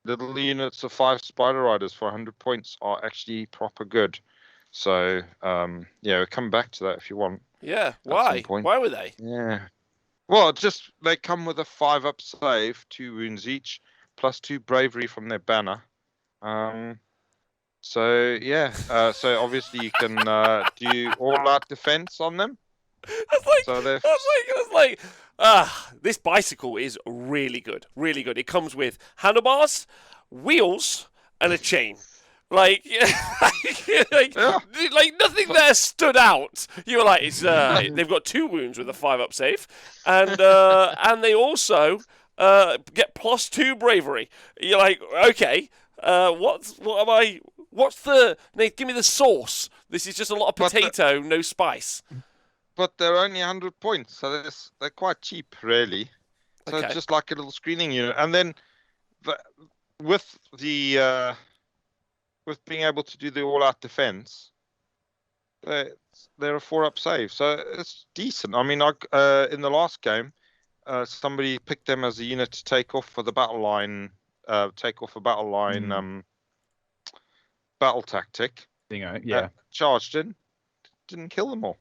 Little units of 5 Spider Riders for 100 points are actually proper good. So, we'll come back to that if you want. Yeah, why? Why were they? Yeah. Well, just they come with a 5-up save, 2 wounds each, plus 2 bravery from their banner. So obviously you can do all-out defense on them. This bicycle is really good, really good. It comes with handlebars, wheels, and a chain. Like nothing there stood out. You were like, they've got 2 wounds with a 5-up save, and they also get plus 2 bravery. You're like, okay, Nate, give me the sauce. This is just a lot of potato, no spice. But they're only 100 points, so they're quite cheap, really. So Okay. It's just like a little screening unit. And then with being able to do the all-out defense, they're a 4-up save, so it's decent. I mean, in the last game, somebody picked them as a unit to take off for the battle line, battle tactic. Yeah. Charged in, didn't kill them all.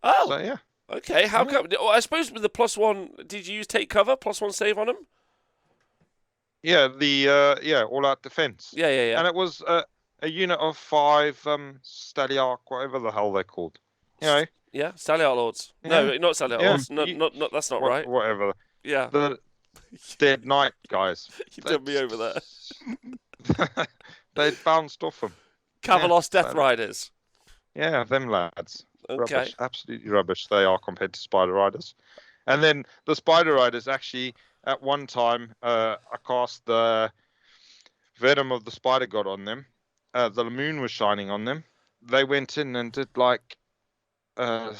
Oh, So yeah. okay. How come? I suppose with the +1, did you use take cover, +1 save on him? Yeah, all-out defense. Yeah. And it was a unit of 5 Staliarch, whatever the hell they're called. You know. Yeah, Staliarch Lords. Yeah. No, not Staliarch Yeah. Lords. Not that's not right. Whatever. Yeah. The Dead Knight guys. You done me over there. They bounced off them. Kavalos Death Riders. Yeah, them lads. Okay. Rubbish, absolutely rubbish they are compared to Spider Riders. And then the Spider Riders actually, at one time, I cast the Venom of the Spider God on them. The moon was shining on them. They went in and did like 8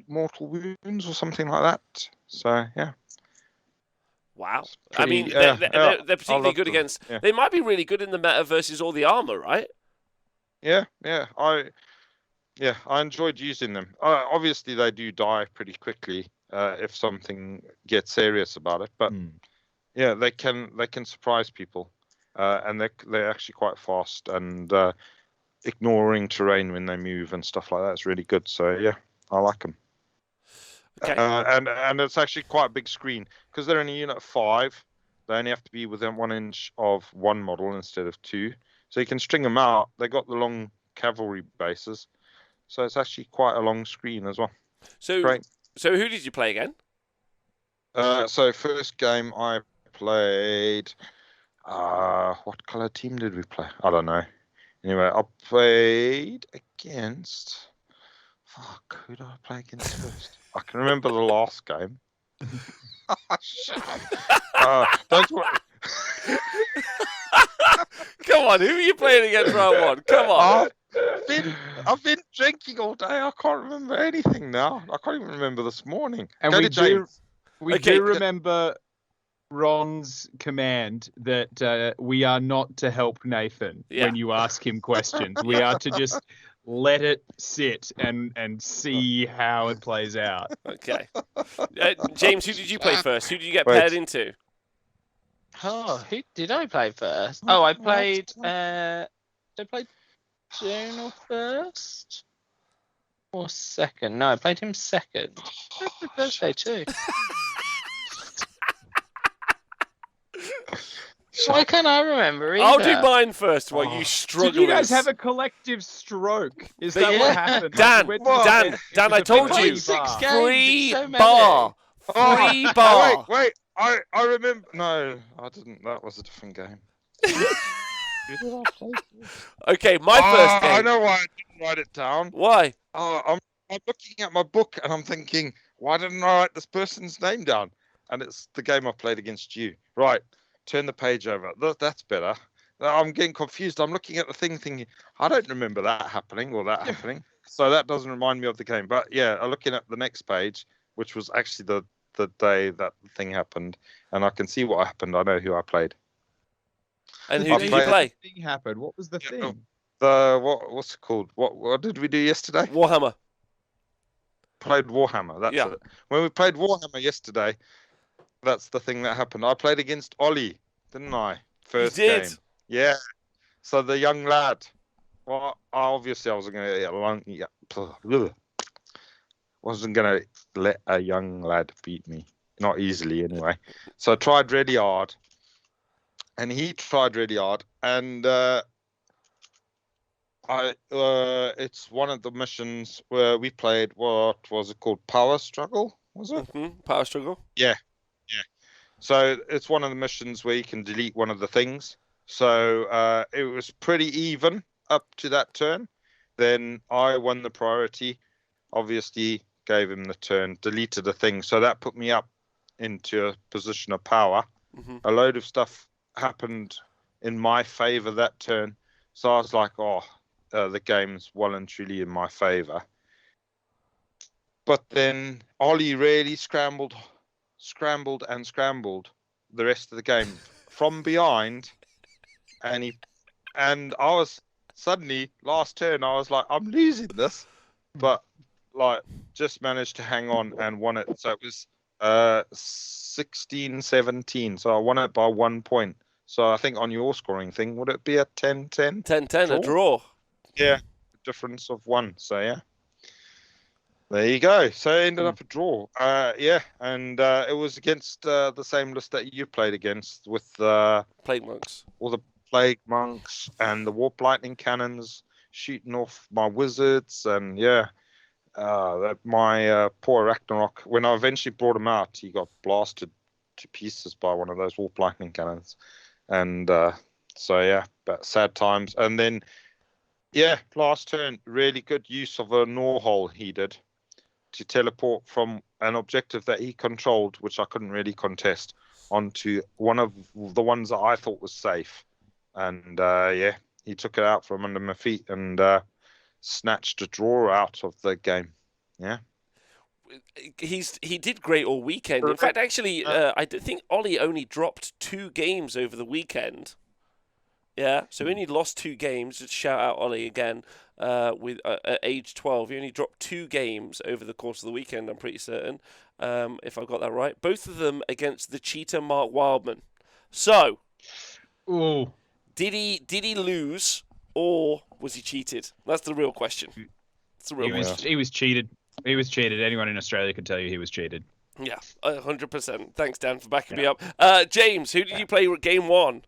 mortal wounds or something like that. So, yeah. Wow. Pretty, I mean, they're particularly good against... Yeah. They might be really good in the meta versus all the armor, right? Yeah. I enjoyed using them. Obviously, they do die pretty quickly if something gets serious about it. But yeah, they can surprise people, and they're actually quite fast, and ignoring terrain when they move and stuff like that is really good. So yeah, I like them. Okay. And it's actually quite a big screen because they're in a unit of 5. They only have to be within 1 inch of one model instead of 2. So you can string them out. They got the long cavalry bases. So it's actually quite a long screen as well. So who did you play again? So first game I played. What color team did we play? I don't know. Anyway, I played against. Fuck, who did I play against first? I can remember the last game. Shut up. Don't worry. Come on, who are you playing against round 1? Come on. I've been drinking all day. I can't remember anything now. I can't even remember this morning. And Go we to James. we Okay. do remember Ron's command that we are not to help Nathan Yeah. when you ask him questions. We are to just let it sit and see how it plays out. Okay. James, who did you play first? Who did you get Wait. paired into? Oh, who did I play first? Oh, I played. Did I play Jonah first or second? No, I played him second. Happy birthday too. Why can't I remember either? I'll do mine first while you Did struggle. you guys have a collective stroke? Is that Yeah. what happened? Dan, Like, you went to Dan, bed, Dan, it was I a told big you. Six bar. games. Free So many. bar. Free bar. Wait. I remember. No, I didn't. That was a different game. Who did I play? Okay, my first game. I know why I didn't write it down. Why? I'm looking at my book and I'm thinking, why didn't I write this person's name down? And it's the game I played against you. Right, turn the page over. That's better. I'm getting confused. I'm looking at the thing thinking, I don't remember that happening or that happening. So that doesn't remind me of the game. But yeah, I'm looking at the next page, which was actually the day that thing happened. And I can see what happened. I know who I played. And who did you played- play? Thing happened. What was the Yeah, thing? What's it called? What did we do yesterday? Warhammer. Played Warhammer. That's Yeah. it. When we played Warhammer yesterday, that's the thing that happened. I played against Ollie, didn't I? First did. game. Yeah. So the young lad. Well, obviously I wasn't going to wasn't going to let a young lad beat me. Not easily, anyway. So I tried really hard, and he tried really hard, and it's one of the missions where we played. What was it called? Power Struggle, was it? Power struggle. So it's one of the missions where you can delete one of the things. So it was pretty even up to that turn. Then I won the priority. Obviously, gave him the turn, deleted the thing. So that put me up into a position of power. A load of stuff happened in my favor that turn. So I was like, the game's well and truly in my favor. But then Ollie really scrambled the rest of the game from behind, and I was suddenly last turn I was like, I'm losing this, but like just managed to hang on and won it. So it was 16-17, so I won it by 1 point. So I think on your scoring thing, would it be a 10-10? 10-10, a draw. Yeah, difference of 1. So yeah, there you go. So it ended up a draw. And it was against the same list that you played against with Plague monks. all the plague monks and the warp lightning cannons shooting off my wizards, and my poor Ragnarok. When I eventually brought him out, he got blasted to pieces by one of those warp lightning cannons, and but sad times. And then last turn, really good use of a gnaw hole he did to teleport from an objective that he controlled, which I couldn't really contest, onto one of the ones that I thought was safe. And he took it out from under my feet and snatched a draw out of the game. Yeah. He did great all weekend. In fact, actually, I think Ollie only dropped 2 games over the weekend. Yeah, so he only lost 2 games. Just shout out Ollie again. With at age 12, he only dropped 2 games over the course of the weekend. I'm pretty certain, if I got that right. Both of them against the cheater Mark Wildman. So, did he lose or was he cheated? That's the real question. That's the real question. He was cheated. He was cheated. Anyone in Australia could tell you he was cheated. Yeah, 100%. Thanks, Dan, for backing me up. James, who did you play game 1?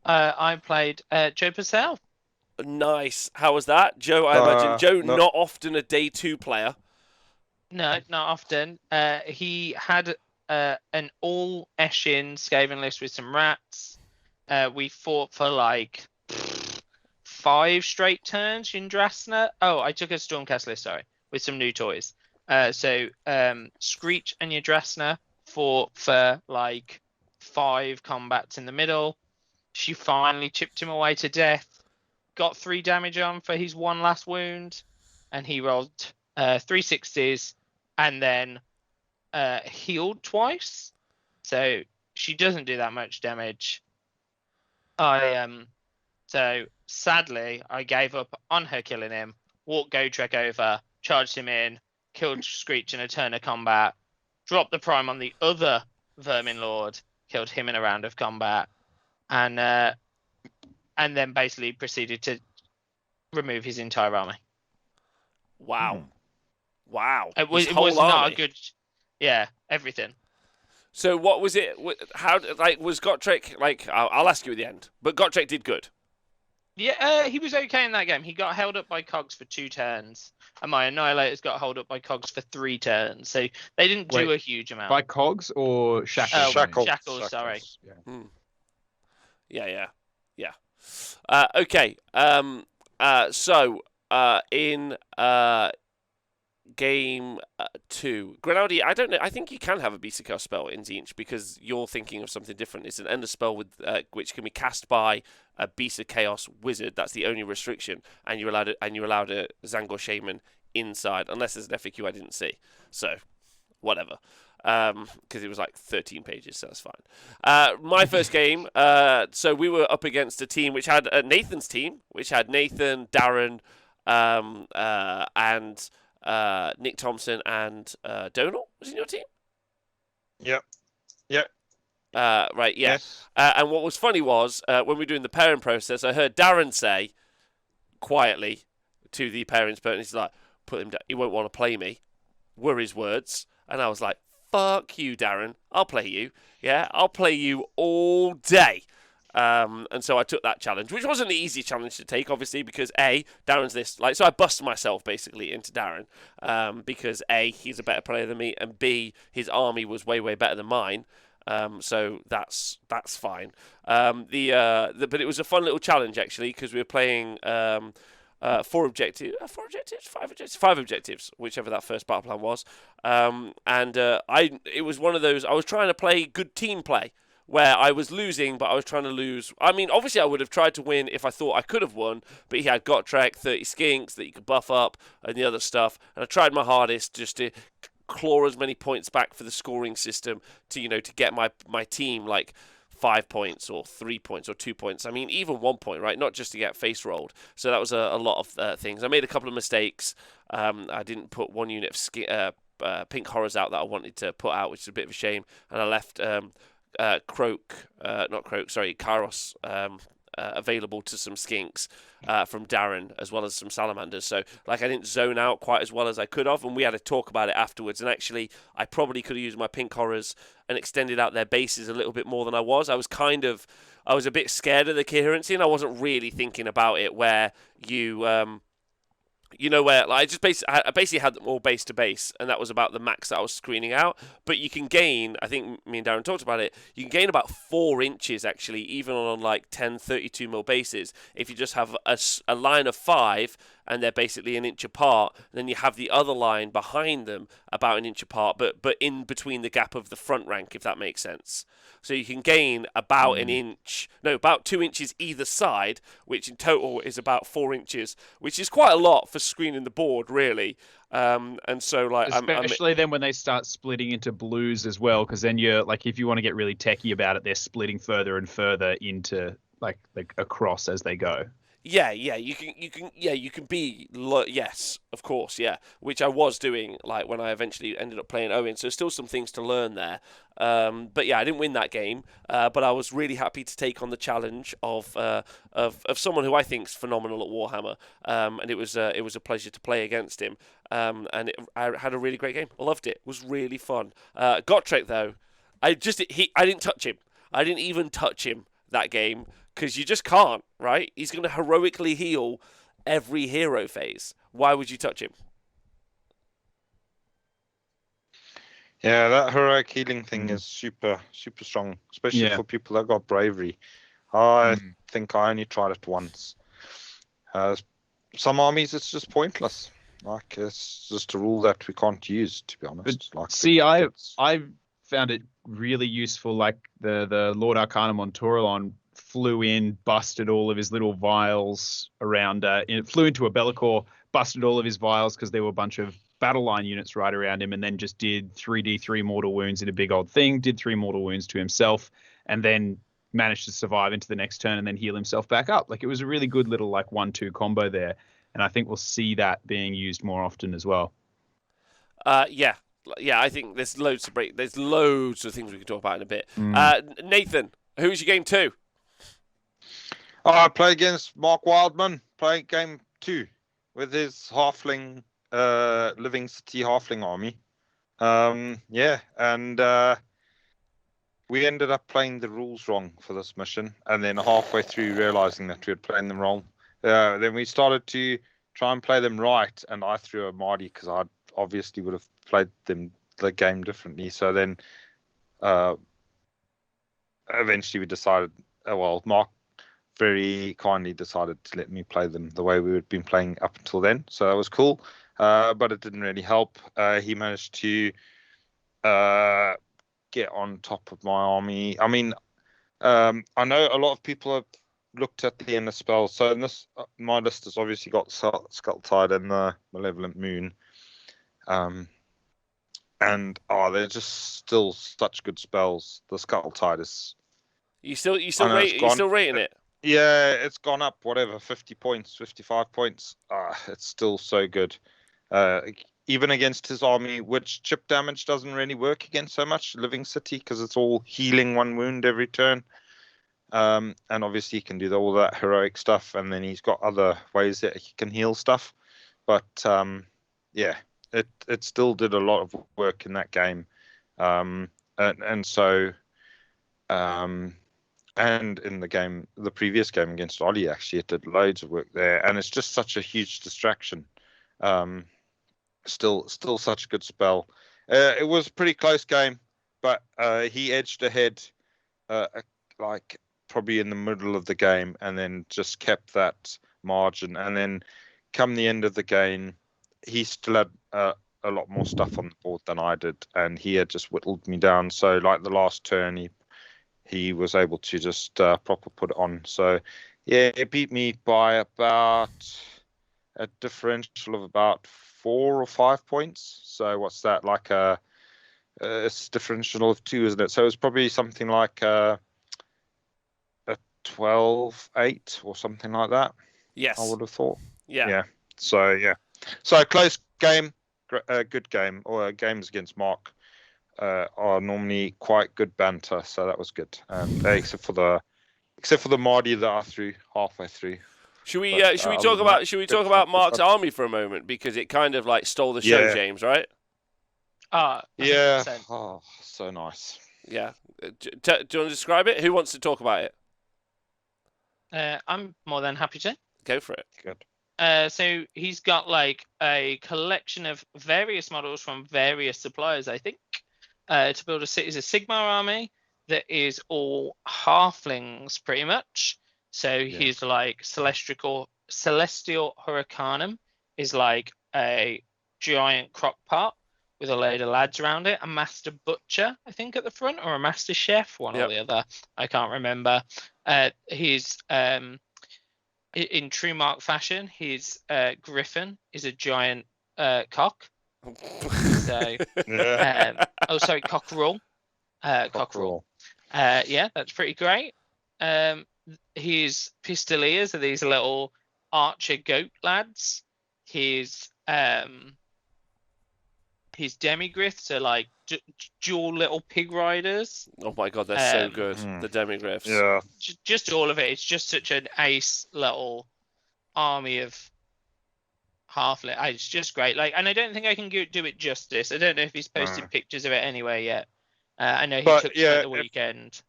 I played Joe Purcell. Nice. How was that? Joe, I imagine. Joe, not often a day 2 player. No, not often. He had an all Eshin Skaven list with some rats. We fought for like 5 straight turns in Drasna. Oh, I took a Stormcast list, sorry, with some new toys. So Screech and Yggdrasna fought for like 5 combats in the middle. She finally chipped him away to death. got 3 damage on for his one last wound, and he rolled 360s and then healed twice. So she doesn't do that much damage. So sadly, I gave up on her killing him, walked Gotrek over, charged him in, killed Screech in a turn of combat, dropped the prime on the other Vermin Lord, killed him in a round of combat, and then basically proceeded to remove his entire army. Wow. Wow. It His was whole not army. a good... Yeah, everything. So what was it? How was Gotrek like? I'll ask you at the end. But Gotrek did good. Yeah, he was okay in that game. He got held up by Cogs for 2 turns, and my Annihilators got held up by Cogs for 3 turns. So they didn't do a huge amount. By Cogs or Shackles? Shackles, sorry. Yeah. Yeah. Okay. So in game 2, Grenaldi, I don't know. I think you can have a Beast Chaos spell in Tzeentch because you're thinking of something different. It's an Ender spell with which can be cast by a Beast of Chaos wizard. That's the only restriction, and you're allowed a Zangor Shaman inside, unless there's an FAQ I didn't see. So, whatever. Because it was like 13 pages, so that's fine. My first game, so we were up against a team which had Nathan's team, which had Nathan, Darren, and Nick Thompson and Donal was in your team? Yep. Right, yeah. Yes. And what was funny was, when we were doing the pairing process, I heard Darren say, quietly, to the pairings person, he's like, put him down, he won't want to play me, were his words. And I was like, fuck you, Darren, I'll play you. Yeah, I'll play you all day. And so I took that challenge, which wasn't an easy challenge to take, obviously, because A, Darren's this, so I busted myself basically into Darren, because A, he's a better player than me, and B, his army was way, way better than mine. So that's fine. But it was a fun little challenge actually, because we were playing 5 objectives, whichever that first battle plan was. It was one of those, I was trying to play good team play, where I was losing, but I was trying to lose. I mean, obviously I would have tried to win if I thought I could have won, but he had Gotrek, 30 skinks that you could buff up, and the other stuff, and I tried my hardest just to claw as many points back for the scoring system to get my team like 5 points or 3 points or 2 points. I mean, even 1 point, right? Not just to get face rolled. So that was a lot of things. I made a couple of mistakes. I didn't put one unit of pink horrors out that I wanted to put out, which is a bit of a shame. And I left Kairos available to some skinks from Darren, as well as some salamanders. So I didn't zone out quite as well as I could have, and we had a talk about it afterwards. And actually, I probably could have used my pink horrors and extended out their bases a little bit more than I was. I was a bit scared of the coherency, and I wasn't really thinking about it where I basically had them all base to base, and that was about the max that I was screening out. But you can gain, I think me and Darren talked about it, you can gain about 4 inches actually, even on 10 32mm bases, if you just have a line of 5 and they're basically an inch apart. Then you have the other line behind them about an inch apart, but in between the gap of the front rank, if that makes sense. So you can gain about about 2 inches either side, which in total is about 4 inches, which is quite a lot for screening the board, really. And so especially then when they start splitting into blues as well, because then you're if you want to get really techie about it, they're splitting further and further into across as they go. Yeah, you can be, yes, of course, yeah, which I was doing, when I eventually ended up playing Owen, so still some things to learn there, but yeah, I didn't win that game, but I was really happy to take on the challenge of someone who I think is phenomenal at Warhammer, and it was a pleasure to play against him, I had a really great game. I loved it. It was really fun. Gotrek, though, I didn't touch him. I didn't even touch him that game, because you just can't, right? He's going to heroically heal every hero phase. Why would you touch him? Yeah, that heroic healing thing is super, super strong, especially for people that got bravery. I think I only tried it once. Some armies, it's just pointless. It's just a rule that we can't use, to be honest. I found it really useful, the Lord Arcanum on Tauralon flew in, busted all of his little vials around. It flew into a Bellicor, busted all of his vials because there were a bunch of battle line units right around him, and then just did 3d3 mortal wounds in a big old thing. Did 3 mortal wounds to himself, and then managed to survive into the next turn and then heal himself back up. Like, it was a really good little like 1-2 combo there, and I think we'll see that being used more often as well. Yeah, I think there's loads of there's loads of things we can talk about in a bit. Nathan, who's your game 2? I play against Mark Wildman. Play game 2 with his halfling, living city halfling army. And we ended up playing the rules wrong for this mission, and then halfway through realizing that we had played them wrong. Then we started to try and play them right, and I threw a Marty because I obviously would have played the game differently. So then eventually we decided, Mark very kindly decided to let me play them the way we had been playing up until then. So that was cool, but it didn't really help. He managed to get on top of my army. I mean, I know a lot of people have looked at the inner spells. So in this, my list has obviously got Skulltide and the Malevolent Moon. And they're just still such good spells. The Skulltide is. You still rating it? Yeah, it's gone up, 50 points, 55 points. It's still so good. Even against his army, which chip damage doesn't really work against so much, Living City, because it's all healing 1 wound every turn. And obviously he can do all that heroic stuff, and then he's got other ways that he can heal stuff. But it still did a lot of work in that game. And in the previous game against Ollie, actually, it did loads of work there, and it's just such a huge distraction. Still such a good spell. It was a pretty close game, but he edged ahead, like probably in the middle of the game, and then just kept that margin. And then come the end of the game, he still had a lot more stuff on the board than I did, and he had just whittled me down. So like the last turn, he was able to just proper put it on. So yeah, it beat me by about a differential of about 4 or 5 points. So what's that, like it's differential of 2, isn't it? So it's probably something like a 12-8 or something like that. Yes, I would have thought. Yeah. So close game, good game. Or games against Mark are normally quite good banter, so that was good. Except for the Marty that I threw halfway through. Should we talk about Mark's army for a moment, because it kind of like stole the show, James, right? Yeah. Oh, so nice. Yeah. Do you want to describe it? Who wants to talk about it? I'm more than happy to. Go for it. Good. So he's got like a collection of various models from various suppliers, I think, to build a Sigmar army that is all halflings pretty much. So he's like Celestial Hurricanum is like a giant crock pot with a load of lads around it. A Master Butcher, I think, at the front, or a Master Chef, one or the other. I can't remember. He's in true Mark fashion, his Griffin is a giant cock. So, cockerel. Cockerel. Yeah, that's pretty great. His Pistoliers are these little archer goat lads. His Demigryphs are like dual little pig riders. Oh my god, they're so good. The Demigryphs. Yeah. Just all of it. It's just such an ace little army of halfling. It's just great. Like, and I don't think I can do it justice. I don't know if he's posted pictures of it anywhere yet. I know he took some at the weekend.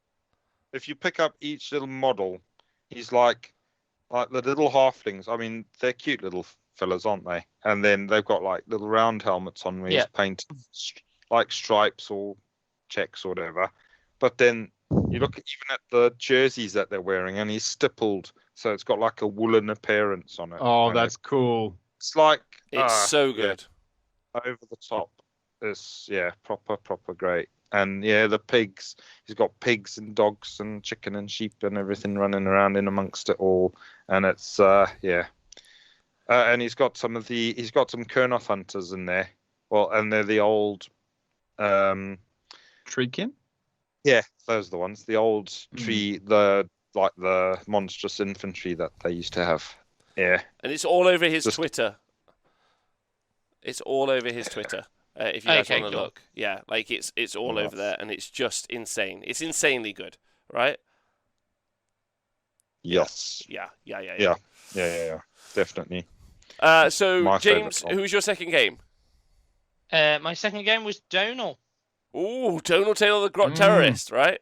If you pick up each little model, he's like the little halflings. I mean, they're cute little fellas, aren't they? And then they've got like little round helmets on where he's painted like stripes or checks or whatever. But then you look even at the jerseys that they're wearing, and he's stippled, so it's got like a woolen appearance on it. Oh, that's cool. It's like it's so good. Over the top. It's proper great. And yeah, the pigs. He's got pigs and dogs and chicken and sheep and everything running around in amongst it all. And it's yeah. And he's got some Kurnoth hunters in there. Well, and they're the old Treekin? yeah, those are the ones. The old tree, the monstrous infantry that they used to have. Yeah. And it's all over his Twitter. It's all over his Twitter. If you guys want to look. Yeah, like it's all over there, and it's just insane. It's insanely good, right? Yes. Yeah. Definitely. So, James, who was your second game? My second game was Donal. Ooh, Donal Taylor, the Grot Terrorist, right?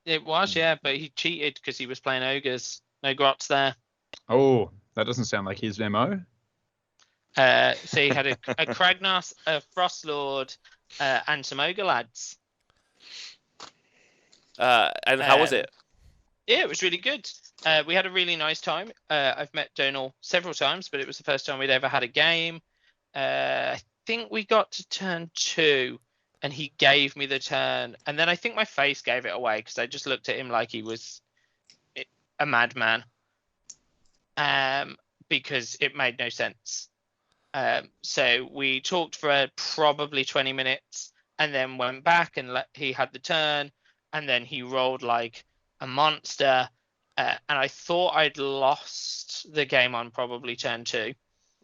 It was, yeah, but he cheated because he was playing ogres. No grots there. Oh, that doesn't sound like his MO. So he had a Kragnos, a Frostlord, and some ogre lads. And how was it? Yeah, it was really good. We had a really nice time. I've met Donal several times, but it was the first time we'd ever had a game. I think we got to turn 2, and he gave me the turn. And then I think my face gave it away because I just looked at him like he was a madman. Because it made no sense. So we talked for probably 20 minutes and then went back and he had the turn, and then he rolled like a monster. And I thought I'd lost the game on probably turn 2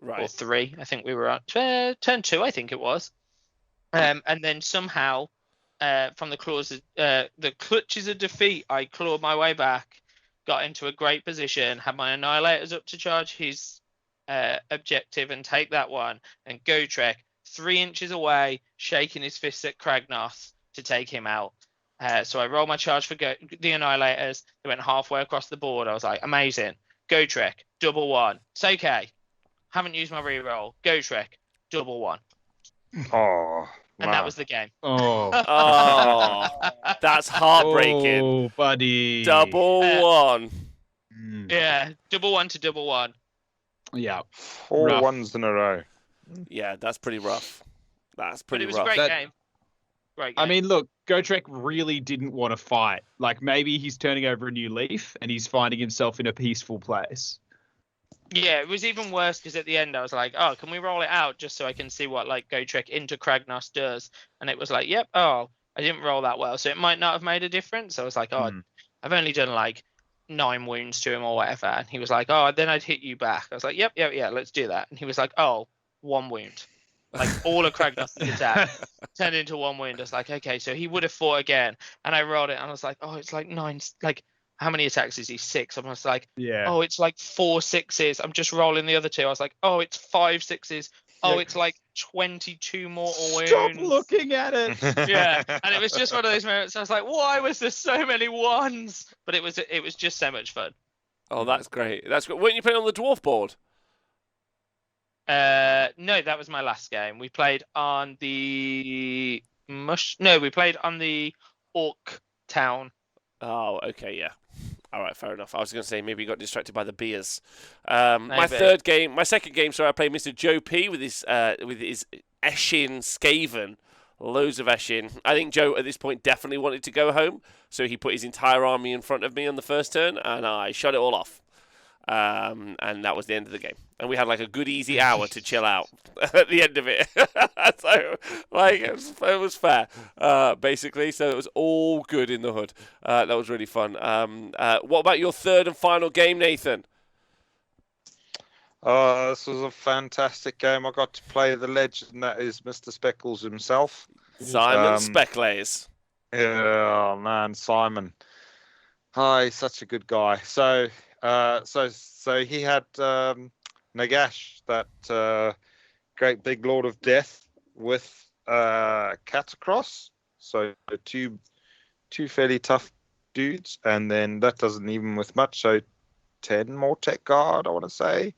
or 3. I think we were on turn 2, I think it was. And then somehow from the clutches of defeat, I clawed my way back, got into a great position, had my Annihilators up to charge his objective and take that one, and Gotrek 3 inches away, shaking his fists at Kragnos to take him out. So I rolled my charge for the Annihilators. They went halfway across the board. I was like, amazing. Gotrek, double 1. It's okay. Haven't used my reroll. Gotrek, double 1. Oh. And that was the game. Oh. That's heartbreaking. Oh, buddy. Double 1. Yeah, double 1 to double 1. Yeah. 4 rough. ones in a row. Yeah, that's pretty rough. That's pretty rough. But it was a great game. Great game. I mean, look, Gotrek really didn't want to fight. Like, maybe he's turning over a new leaf and he's finding himself in a peaceful place. Yeah, it was even worse because at the end I was like, oh, can we roll it out just so I can see what like Gotrek into Kragnos does? And it was like, yep, I didn't roll that well. So it might not have made a difference. I was like, I've only done like 9 wounds to him or whatever. And he was like, then I'd hit you back. I was like, yep, let's do that. And he was like, 1 wound. Like all of Kragnos' attack turned into 1 wound. I was like, okay, so he would have fought again. And I rolled it and I was like, it's like 9, like how many attacks is he? 6. I'm just like, it's like 4 6s. I'm just rolling the other 2. I was like, it's 5 6s. It's like 22 mortal wounds. Stop looking at it. Yeah, and it was just one of those moments. I was like, why was there so many 1s? But it was just so much fun. Oh, that's great. That's great. Weren't you playing on the dwarf board? No, that was my last game. We played on the we played on the Orc Town. Oh, okay, yeah. All right, fair enough. I was going to say maybe he got distracted by the beers. My second game, I played Mr. Joe P with his Eshin Skaven. Loads of Eshin. I think Joe at this point definitely wanted to go home, so he put his entire army in front of me on the first turn, and I shut it all off. And that was the end of the game. And we had like a good easy hour to chill out at the end of it. So like it was fair, basically. So it was all good in the hood. That was really fun. What about your third and final game, Nathan? This was a fantastic game. I got to play the legend that is Mr. Speckles himself. Simon Speckles. Yeah, man, Simon. Hi, such a good guy. So he had Nagash, that great big lord of death, with Catacross. So 2 fairly tough dudes, and then that doesn't even with much. So 10 more Tech Guard, I want to say,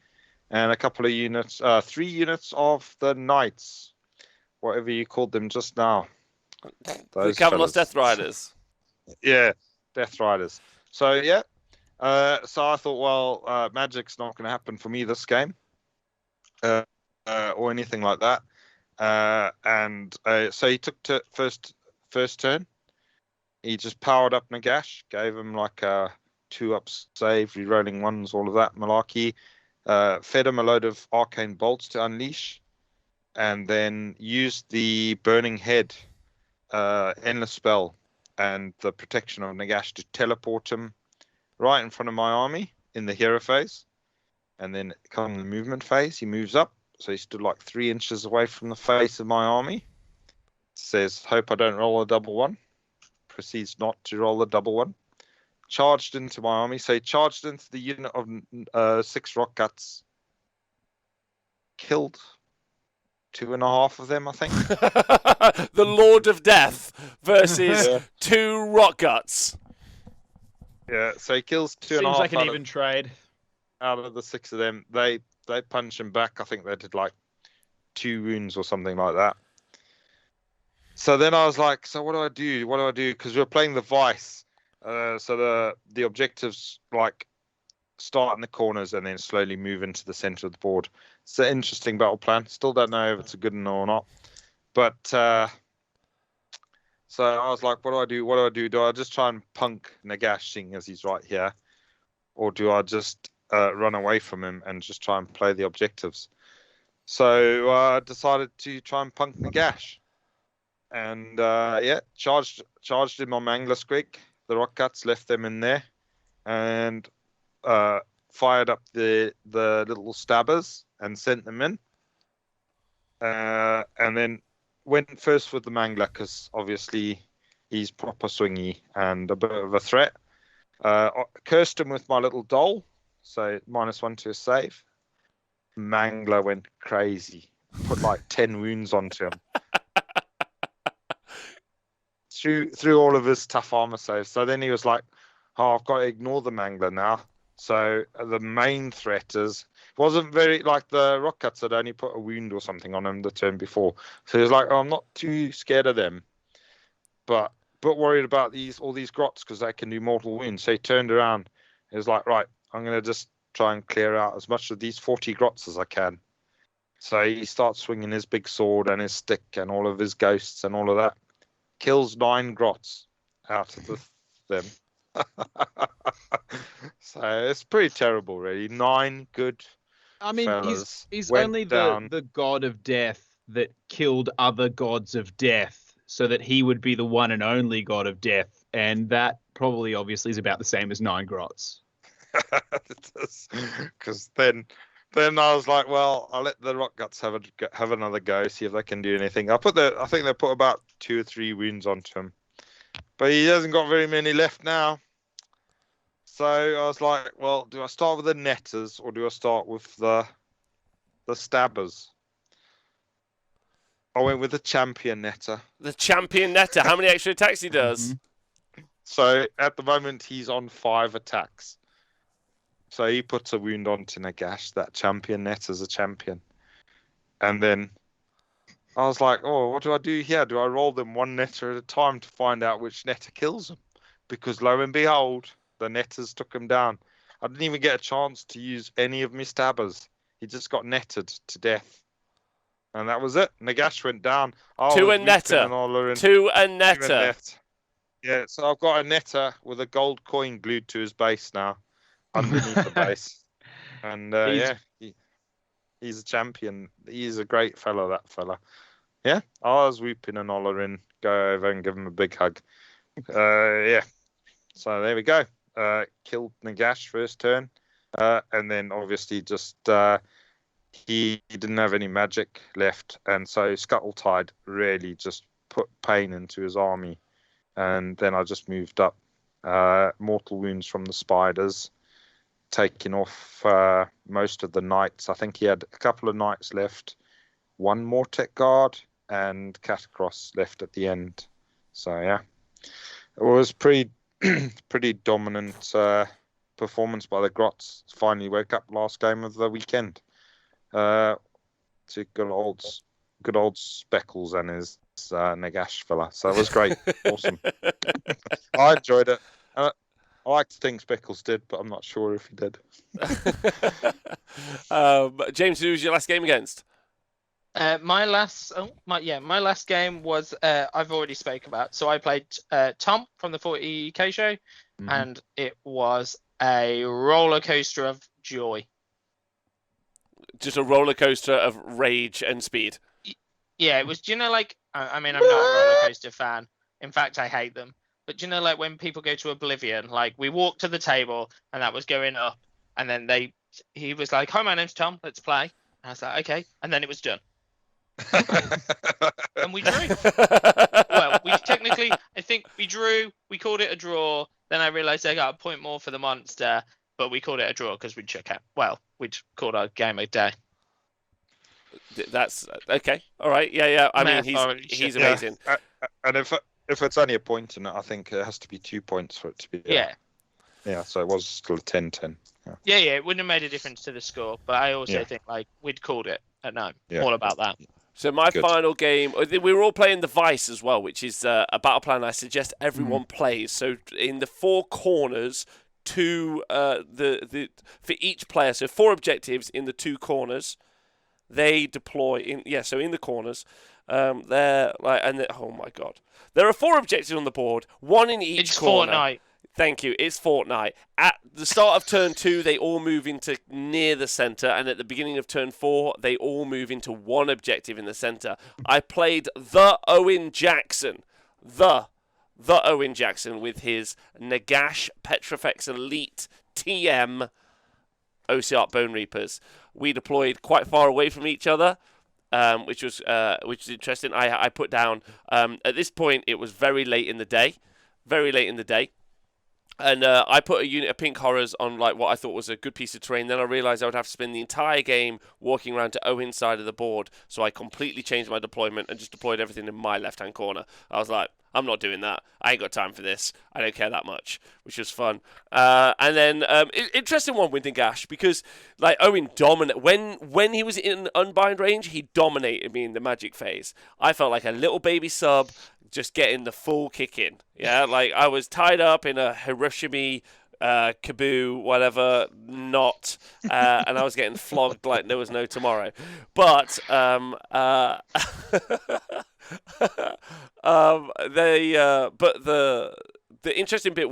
and a couple of units, 3 units of the Knights, whatever you called them just now. The Cavallos Death Riders. Yeah, Death Riders. So yeah. So I thought, well, magic's not going to happen for me this game, or anything like that. And so he took to first first turn. He just powered up Nagash, gave him like a 2-up save, rerolling ones, all of that malarkey. Fed him a load of arcane bolts to unleash, and then used the burning head, endless spell, and the protection of Nagash to teleport him right in front of my army in the hero phase. And then come in the movement phase, he moves up. So he stood like 3 inches away from the face of my army. Says, hope I don't roll a double one. Proceeds not to roll a double one. Charged into my army. So he charged into the unit of 6 rock guts. Killed 2.5 of them, I think. The Lord of Death versus 2 rock guts. Yeah, so he kills 2.5. Seems like an even trade. Out of the 6 of them, they punch him back. I think they did like 2 wounds or something like that. So then I was like, so what do I do? What do I do? Because we were playing the Vice. So the objectives like start in the corners and then slowly move into the center of the board. It's an interesting battle plan. Still don't know if it's a good one or not. But so I was like, what do I do? What do I do? Do I just try and punk Nagash, seeing as he's right here? Or do I just run away from him and just try and play the objectives? So I decided to try and punk Nagash. And charged him on Mangler Squig. The rock cuts, left them in there, and fired up the little stabbers and sent them in. And then went first with the Mangler because obviously he's proper swingy and a bit of a threat. Cursed him with my little doll, so -1 to a save. Mangler went crazy, put like 10 wounds onto him. Through all of his tough armor saves. So then he was like, oh, I've got to ignore the Mangler now. So the main threat wasn't very, like the rock cuts had only put a wound or something on him the turn before. So he was like, oh, I'm not too scared of them, but worried about all these grots because they can do mortal wounds. So he turned around. He was like, right, I'm going to just try and clear out as much of these 40 grots as I can. So he starts swinging his big sword and his stick and all of his ghosts and all of that. Kills 9 grots out of them. So it's pretty terrible, really. 9 good fellas. He's only the god of death that killed other gods of death so that he would be the one and only god of death. And that probably obviously is about the same as 9 grots. Because then I was like, well, I'll let the rock guts have another go, see if they can do anything. I think they put about 2 or 3 wounds onto him, but he hasn't got very many left now. So I was like, well, do I start with the netters or do I start with the stabbers? I went with the champion netter. The champion netter. How many extra attacks he does? Mm-hmm. So at the moment he's on 5 attacks. So he puts a wound onto Nagash. That champion netter's a champion. And then I was like, oh, what do I do here? Do I roll them 1 netter at a time to find out which netter kills them? Because lo and behold, the netters took him down. I didn't even get a chance to use any of my stabbers. He just got netted to death. And that was it. Nagash went down. To a netter. To a netter. Yeah, so I've got a netter with a gold coin glued to his base now. Underneath the base. And he's a champion. He's a great fellow, that fella. Yeah, I was whooping and hollering. Go over and give him a big hug. So there we go. Killed Nagash first turn. And then obviously just he didn't have any magic left. And so Scuttletide really just put pain into his army. And then I just moved up. Mortal wounds from the spiders. Taking off most of the knights. I think he had a couple of knights left, 1 Mortec guard, and Catacross left at the end. So yeah, it was pretty dominant performance by the Grots. Finally woke up last game of the weekend. To good old Speckles and his Nagash fella. So it was great, awesome. I enjoyed it. I like to think Speckles did, but I'm not sure if he did. James, who was your last game against? My last game was I've already spoke about. So I played Tom from the 40k show, and it was a roller coaster of joy. Just a roller coaster of rage and speed. Yeah, it was. Do you know, like, I mean, I'm not a roller coaster fan. In fact, I hate them. But do you know, like, when people go to Oblivion, like, we walked to the table and that was going up, and then he was like, "Hi, my name's Tom. Let's play." And I was like, "Okay," and then it was done. And we drew. Well, I think we drew. We called it a draw. Then I realised I got a point more for the monster, but we called it a draw because we'd shook out. Well, we'd called our game a day. That's okay. All right. Yeah. I mean, he's amazing. Yeah. And if it's only a point, and I think it has to be 2 points for it to be. Yeah. Yeah. So it was still 10-10. Yeah. It wouldn't have made a difference to the score, but I also think like we'd called it at 9. Yeah. All about that. So my final game, we were all playing the Vice as well, which is a battle plan I suggest everyone plays. So in the 4 corners, for each player, so 4 objectives in the 2 corners. They deploy in the corners. Oh my god, there are 4 objectives on the board, 1 in each corner. It's Fortnite. Thank you. It's Fortnite. At the start of turn 2, they all move into near the center, and at the beginning of turn 4, they all move into 1 objective in the center. I played the Owen Jackson, the Owen Jackson with his Nagash Petrifex Elite TM OCR Bone Reapers. We deployed quite far away from each other, which was interesting. I put down at this point it was very late in the day, and I put a unit of pink horrors on like what I thought was a good piece of terrain. Then I realised I would have to spend the entire game walking around to Owen's side of the board, so I completely changed my deployment and just deployed everything in my left-hand corner. I was like, I'm not doing that. I ain't got time for this. I don't care that much, which was fun. And then interesting one with Nagash, because like Owen dominated when he was in unbind range, he dominated me in the magic phase. I felt like a little baby sub just getting the full kick in. Yeah, like I was tied up in a Hiroshima Kaboo, whatever, knot, and I was getting flogged like there was no tomorrow. But the interesting bit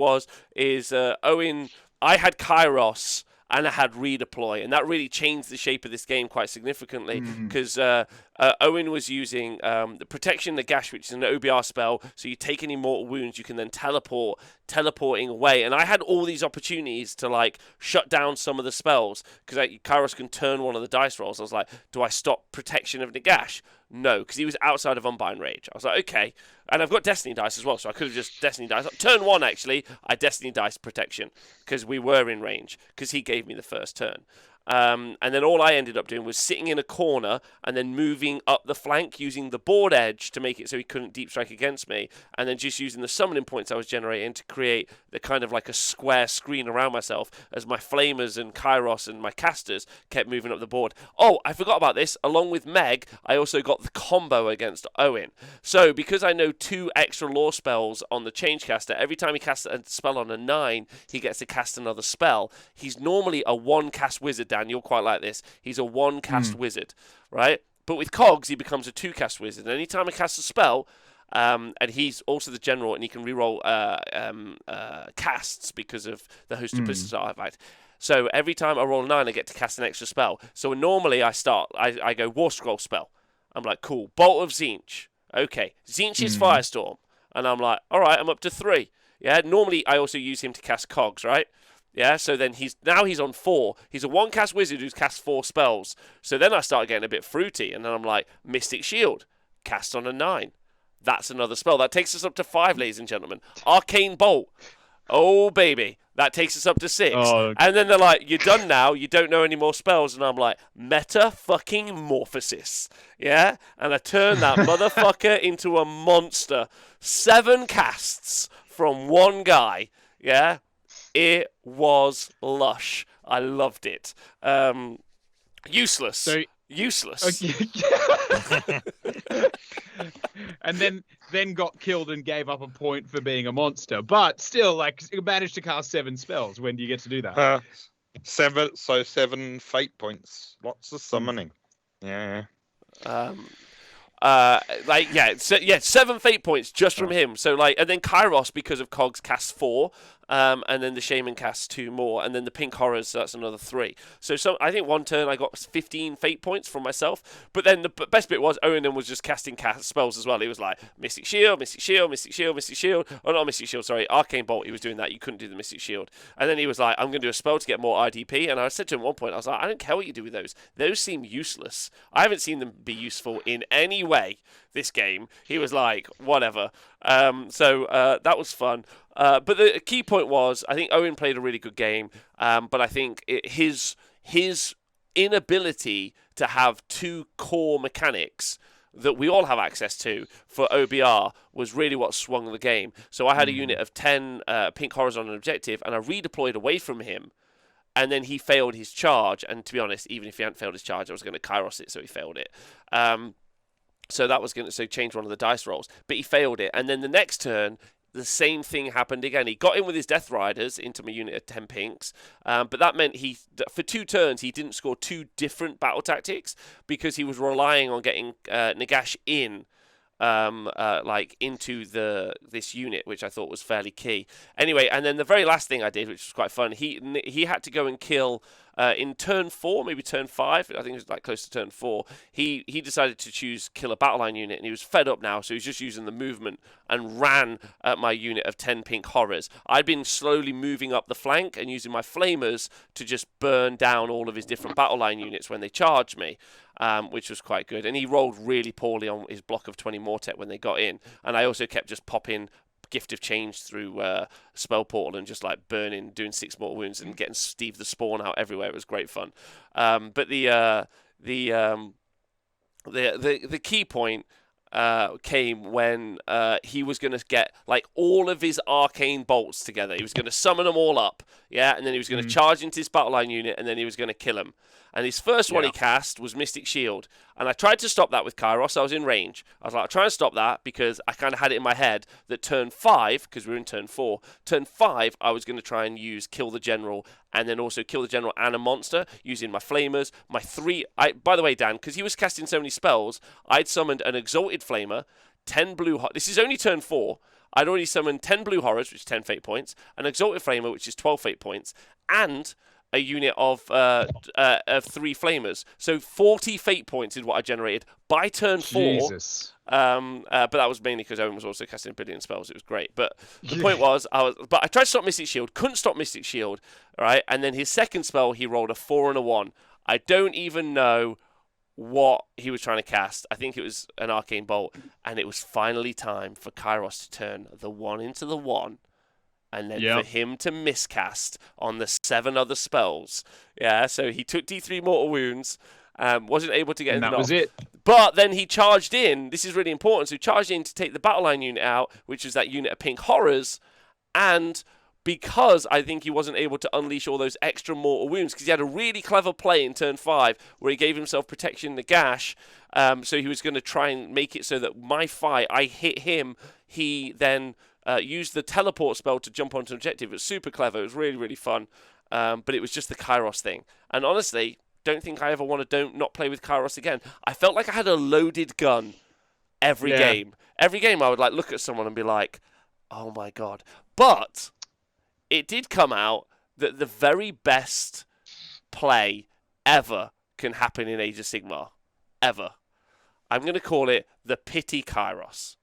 is Owen. I had Kairos and I had redeploy, and that really changed the shape of this game quite significantly because Owen was using the protection Nagash, which is an OBR spell, so you take any mortal wounds, you can then teleporting away, and I had all these opportunities to like shut down some of the spells because Kairos can turn one of the dice rolls. I was like, do I stop protection of Nagash? No, because he was outside of Unbind Rage. I was like, okay. And I've got Destiny Dice as well, so I could have just Destiny Dice. Turn 1, actually, I Destiny Dice protection, because we were in range, because he gave me the first turn. And then all I ended up doing was sitting in a corner and then moving up the flank using the board edge to make it so he couldn't deep strike against me, and then just using the summoning points I was generating to create the kind of like a square screen around myself as my flamers and Kairos and my casters kept moving up the board. Oh, I forgot about this. Along with Meg, I also got the combo against Owen. So because I know 2 extra lore spells on the change caster, every time he casts a spell on a 9, he gets to cast another spell. He's normally a 1-cast wizard. Dan, you'll quite like this. He's a 1-cast wizard, right? But with Cogs, he becomes a 2-cast wizard. And anytime I cast a spell, and he's also the general, and he can reroll casts because of the Host of Blisters artifact. So every time I roll a 9, I get to cast an extra spell. So normally I go War Scroll spell. I'm like, cool. Bolt of Tzeentch. Okay. Tzeentch is Firestorm. And I'm like, all right, I'm up to 3. Yeah. Normally I also use him to cast Cogs, right? Yeah, so then he's on 4. He's a 1-cast wizard who's cast 4 spells. So then I start getting a bit fruity, and then I'm like, Mystic Shield, cast on a 9. That's another spell. That takes us up to 5, ladies and gentlemen. Arcane Bolt. Oh, baby. That takes us up to 6. Oh. And then they're like, you're done now. You don't know any more spells. And I'm like, Meta-fucking-Morphosis. Yeah? And I turn that motherfucker into a monster. 7 casts from 1 guy. Yeah? It was lush. I loved it. Useless. Useless. Okay. And then got killed and gave up a point for being a monster. But still, like, you managed to cast 7 spells. When do you get to do that? 7 fate points. Lots of summoning. Yeah. Yeah, 7 fate points just from him. So and then Kairos, because of Cogs, casts 4, and then the Shaman casts 2 more, and then the Pink Horrors, so that's another 3. So I think one turn I got 15 fate points from myself. But then the best bit was Owen was just casting spells as well. He was like Mystic Shield, Mystic Shield, Mystic Shield, Mystic Shield. Oh, not Mystic Shield, sorry, Arcane Bolt. He was doing that. You couldn't do the Mystic Shield. And then he was like, I'm going to do a spell to get more IDP. And I said to him at one point, I was like, I don't care what you do with those. Those seem useless. I haven't seen them be useful in any way this game. He was like, whatever. So that was fun. But the key point was, I think Owen played a really good game. But I think his inability to have 2 core mechanics that we all have access to for OBR was really what swung the game. So I had a unit of 10 Pink Horrors on an objective, and I redeployed away from him. And then he failed his charge. And to be honest, even if he hadn't failed his charge, I was going to Kairos it, so he failed it. So that was going to change one of the dice rolls. But he failed it. And then the next turn, the same thing happened again. He got in with his Death Riders into my unit of 10 pinks. But that meant for 2 turns, he didn't score 2 different battle tactics because he was relying on getting Nagash in. Into this unit, which I thought was fairly key. Anyway, and then the very last thing I did, which was quite fun, he had to go and kill in turn 4, maybe turn 5. I think it was like close to turn 4. He decided to kill a battle line unit, and he was fed up now, so he was just using the movement and ran at my unit of 10 Pink Horrors. I'd been slowly moving up the flank and using my flamers to just burn down all of his different battle line units when they charged me. Which was quite good. And he rolled really poorly on his block of 20 Mortet when they got in. And I also kept just popping Gift of Change through Spell Portal and just like burning, doing 6 mortal wounds and getting Steve the Spawn out everywhere. It was great fun. But the key point came when he was going to get like all of his arcane bolts together. He was going to summon them all up, and then he was going to charge into his battle line unit, and then he was going to kill him. And his first one he cast was Mystic Shield. And I tried to stop that with Kairos. I was in range. I was like, I'll try and stop that because I kind of had it in my head that turn 5, because we were in turn 4, turn 5, I was going to try and use Kill the General and then also Kill the General and a monster using my Flamers. My 3... by the way, Dan, because he was casting so many spells, I'd summoned an Exalted Flamer, 10 blue... This is only turn 4. I'd already summoned 10 blue horrors, which is 10 fate points, an Exalted Flamer, which is 12 fate points, and a unit of 3 flamers. So 40 fate points is what I generated by turn 4. Jesus. But that was mainly because Owen was also casting a billion spells. It was great. But the point was, I tried to stop Mystic Shield, couldn't stop Mystic Shield, right? And then his second spell, he rolled a 4 and a 1. I don't even know what he was trying to cast. I think it was an Arcane Bolt. And it was finally time for Kairos to turn the 1 into the 1. And then for him to miscast on the 7 other spells. Yeah, so he took D3 mortal wounds, wasn't able to get and enough. that was it. But then he charged in. This is really important. So he charged in to take the battle line unit out, which was that unit of Pink Horrors. And because I think he wasn't able to unleash all those extra mortal wounds, because he had a really clever play in turn 5 where he gave himself protection to Gash. So he was going to try and make it so that my fight, I hit him, he then... used the teleport spell to jump onto an objective. It was super clever. It was really, really fun. But it was just the Kairos thing. And honestly, don't think I ever want to not play with Kairos again. I felt like I had a loaded gun every game. Every game I would like look at someone and be like, oh my God. But it did come out that the very best play ever can happen in Age of Sigmar. Ever. I'm going to call it the Pity Kairos.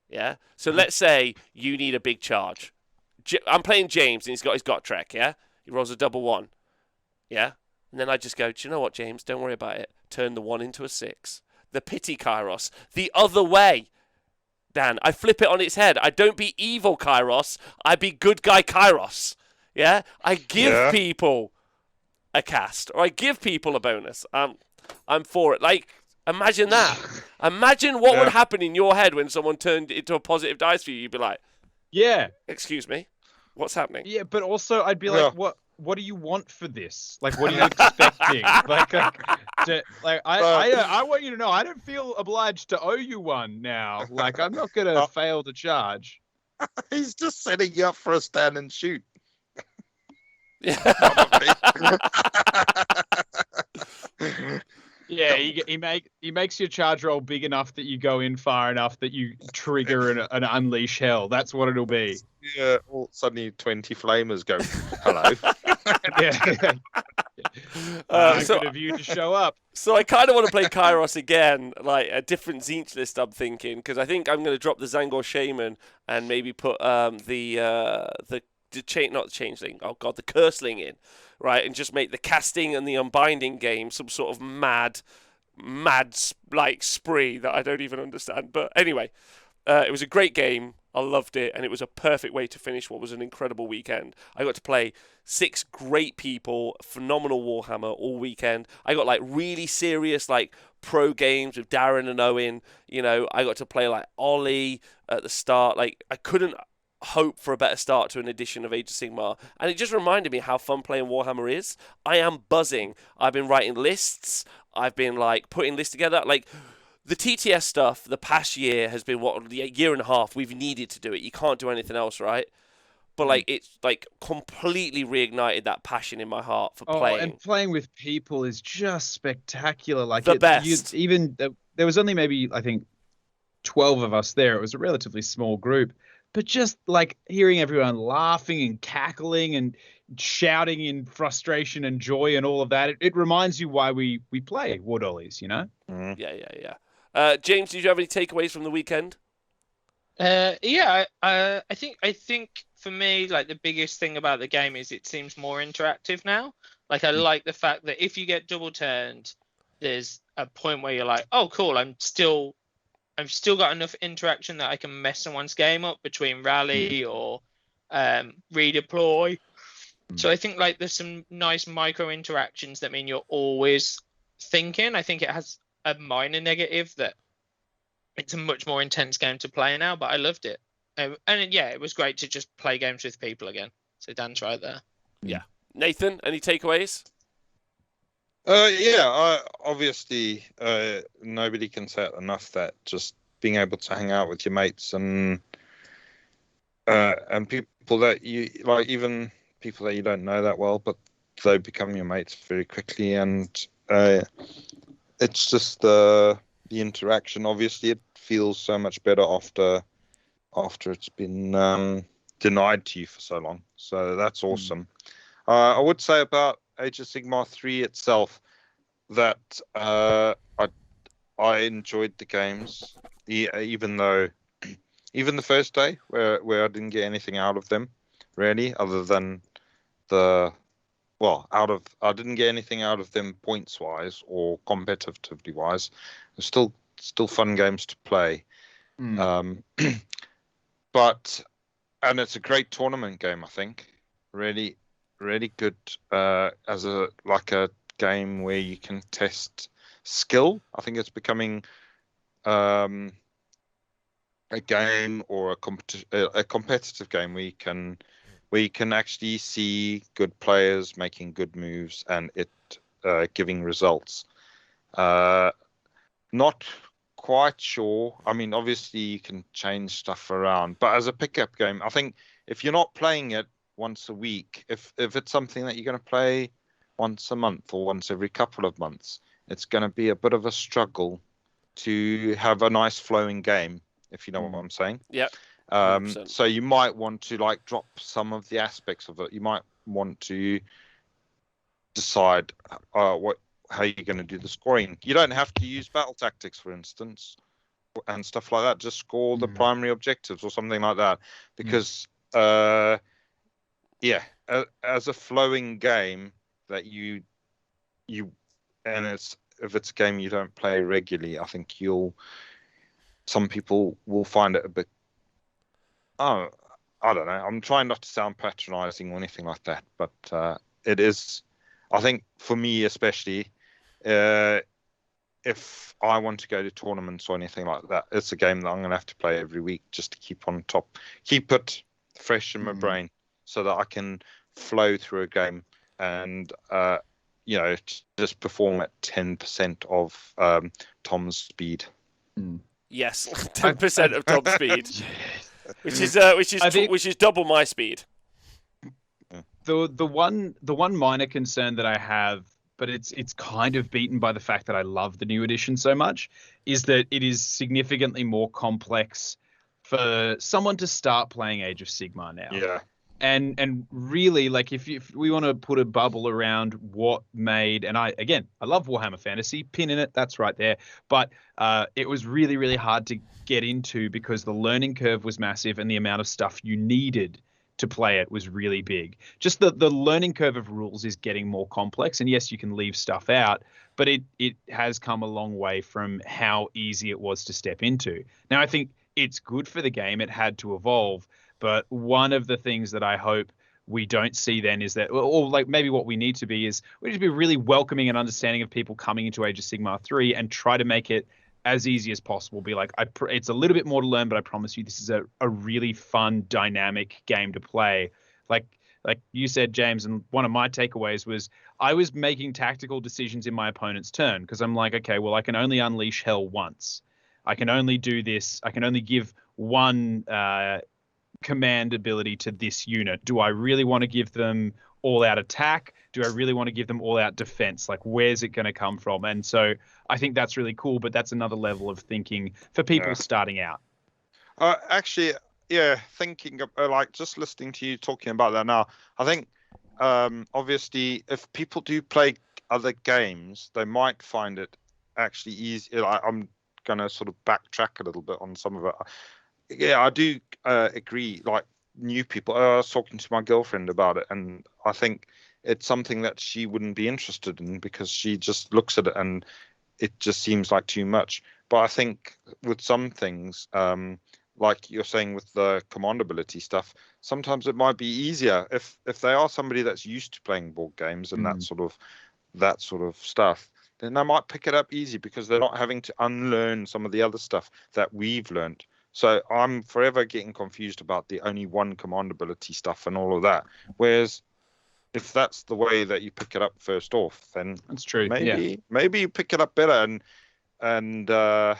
Yeah. So let's say you need a big charge. I'm playing James and he's got his Gotrek. Yeah. He rolls a double 1. Yeah. And then I just go, do you know what, James? Don't worry about it. Turn the 1 into a 6. The Pity Kairos. The other way. Dan, I flip it on its head. I don't be evil Kairos. I be good guy Kairos. Yeah. I give people a cast, or I give people a bonus. I'm for it. Like, imagine that. Imagine what would happen in your head when someone turned into a positive dice for you. You'd be like, excuse me, what's happening? Yeah, but also I'd be like, what do you want for this? Like, what are you expecting? I want you to know I don't feel obliged to owe you one now. Like, I'm not going to fail to charge. He's just setting you up for a stand and shoot. Yeah, he makes your charge roll big enough that you go in far enough that you trigger an unleash hell. That's what it'll be. Yeah, all suddenly 20 flamers go, hello. Yeah. So- Good of you to show up. So I kind of want to play Kairos again, like a different Zinch list. I'm thinking because I think I'm going to drop the Zangor Shaman and maybe put the not the changeling. Oh god, the Curseling in, right, and just make the casting and the unbinding game some sort of mad like spree that I don't even understand. But anyway, it was a great game. I loved it, and it was a perfect way to finish what was an incredible weekend. I got to play 6 great people, phenomenal Warhammer all weekend. I got like really serious like pro games with Darren and Owen. You know, I got to play like Ollie at the start. Like I couldn't hope for a better start to an edition of Age of Sigmar, and it just reminded me how fun playing Warhammer is. I am buzzing. I've been writing lists. I've been like putting lists together. Like the TTS stuff, the past year has been a year and a half. We've needed to do it. You can't do anything else, right? But like it's like completely reignited that passion in my heart for playing. And playing with people is just spectacular. Like the best. There was only maybe I think 12 of us there. It was a relatively small group, but just like hearing everyone laughing and cackling and shouting in frustration and joy and all of that, it reminds you why we play War Dollies, you know? Yeah. James, did you have any takeaways from the weekend? I think for me, like the biggest thing about the game is it seems more interactive now. Like I like the fact that if you get double turned, there's a point where you're like, oh cool, I've still got enough interaction that I can mess someone's game up between rally or redeploy. So I think like there's some nice micro interactions that mean you're always thinking. I think it has a minor negative that it's a much more intense game to play now, but I loved it. And yeah, it was great to just play games with people again. So Dan's right there. Yeah. Nathan, any takeaways? Obviously, nobody can say it enough that just being able to hang out with your mates and people that you like, even people that you don't know that well, but they become your mates very quickly, and it's just the interaction. Obviously, it feels so much better after it's been denied to you for so long. So that's awesome. I would say about Age of Sigmar 3 itself that I enjoyed the games, even though even the first day where I didn't get anything out of them really, other than I didn't get anything out of them points wise or competitively wise. They're still fun games to play. But it's a great tournament game, I think. Really, really good as a game where you can test skill. I think it's becoming a game or a competitive game where you can actually see good players making good moves and it giving results. Not quite sure. I mean, obviously you can change stuff around, but as a pickup game, I think if you're not playing it once a week, if it's something that you're going to play once a month or once every couple of months, it's going to be a bit of a struggle to have a nice flowing game, if you know what I'm saying. Yeah. So you might want to like drop some of the aspects of it. You might want to decide how you're going to do the scoring. You don't have to use battle tactics, for instance, and stuff like that. Just score the primary objectives or something like that. Because, as a flowing game that if it's a game you don't play regularly, I think some people will find it a bit. I don't know. I'm trying not to sound patronizing or anything like that, but it is. I think for me especially, if I want to go to tournaments or anything like that, it's a game that I'm going to have to play every week just to keep on top, keep it fresh in my brain, so that I can flow through a game and just perform at 10% of Tom's speed. Yes, 10% of Tom's speed, which is double my speed. The one minor concern that I have but it's kind of beaten by the fact that I love the new edition so much, is that it is significantly more complex for someone to start playing Age of Sigmar now. Yeah. And really, like, if we want to put a bubble around what made, and I love Warhammer Fantasy, pin in it, that's right there, but it was really, really hard to get into because the learning curve was massive and the amount of stuff you needed to play it was really big. Just the learning curve of rules is getting more complex, and yes, you can leave stuff out, but it has come a long way from how easy it was to step into. Now, I think it's good for the game. It had to evolve. But one of the things that I hope we don't see then is that, or like maybe what we need to be is we need to be really welcoming and understanding of people coming into Age of Sigmar 3 and try to make it as easy as possible. Be like, it's a little bit more to learn, but I promise you this is a really fun, dynamic game to play. Like you said, James, and one of my takeaways was I was making tactical decisions in my opponent's turn because I'm like, okay, well, I can only unleash hell once. I can only do this. I can only give one command ability to this unit. Do I really want to give them all out attack? Do I really want to give them all out defense? Like, where's it going to come from? And so I think that's really cool, but that's another level of thinking for people starting out. Actually, yeah, thinking of, like, just listening to you talking about that now, I think obviously if people do play other games, they might find it actually easy. I'm going to sort of backtrack a little bit on some of it. Yeah, I do agree. Like, new people, I was talking to my girlfriend about it, and I think it's something that she wouldn't be interested in because she just looks at it and it just seems like too much. But I think with some things, like you're saying with the command ability stuff, sometimes it might be easier if they are somebody that's used to playing board games and that sort of stuff. Then they might pick it up easy because they're not having to unlearn some of the other stuff that we've learned. So I'm forever getting confused about the only one command ability stuff and all of that. Whereas if that's the way that you pick it up first off, then that's true. Maybe you pick it up better and there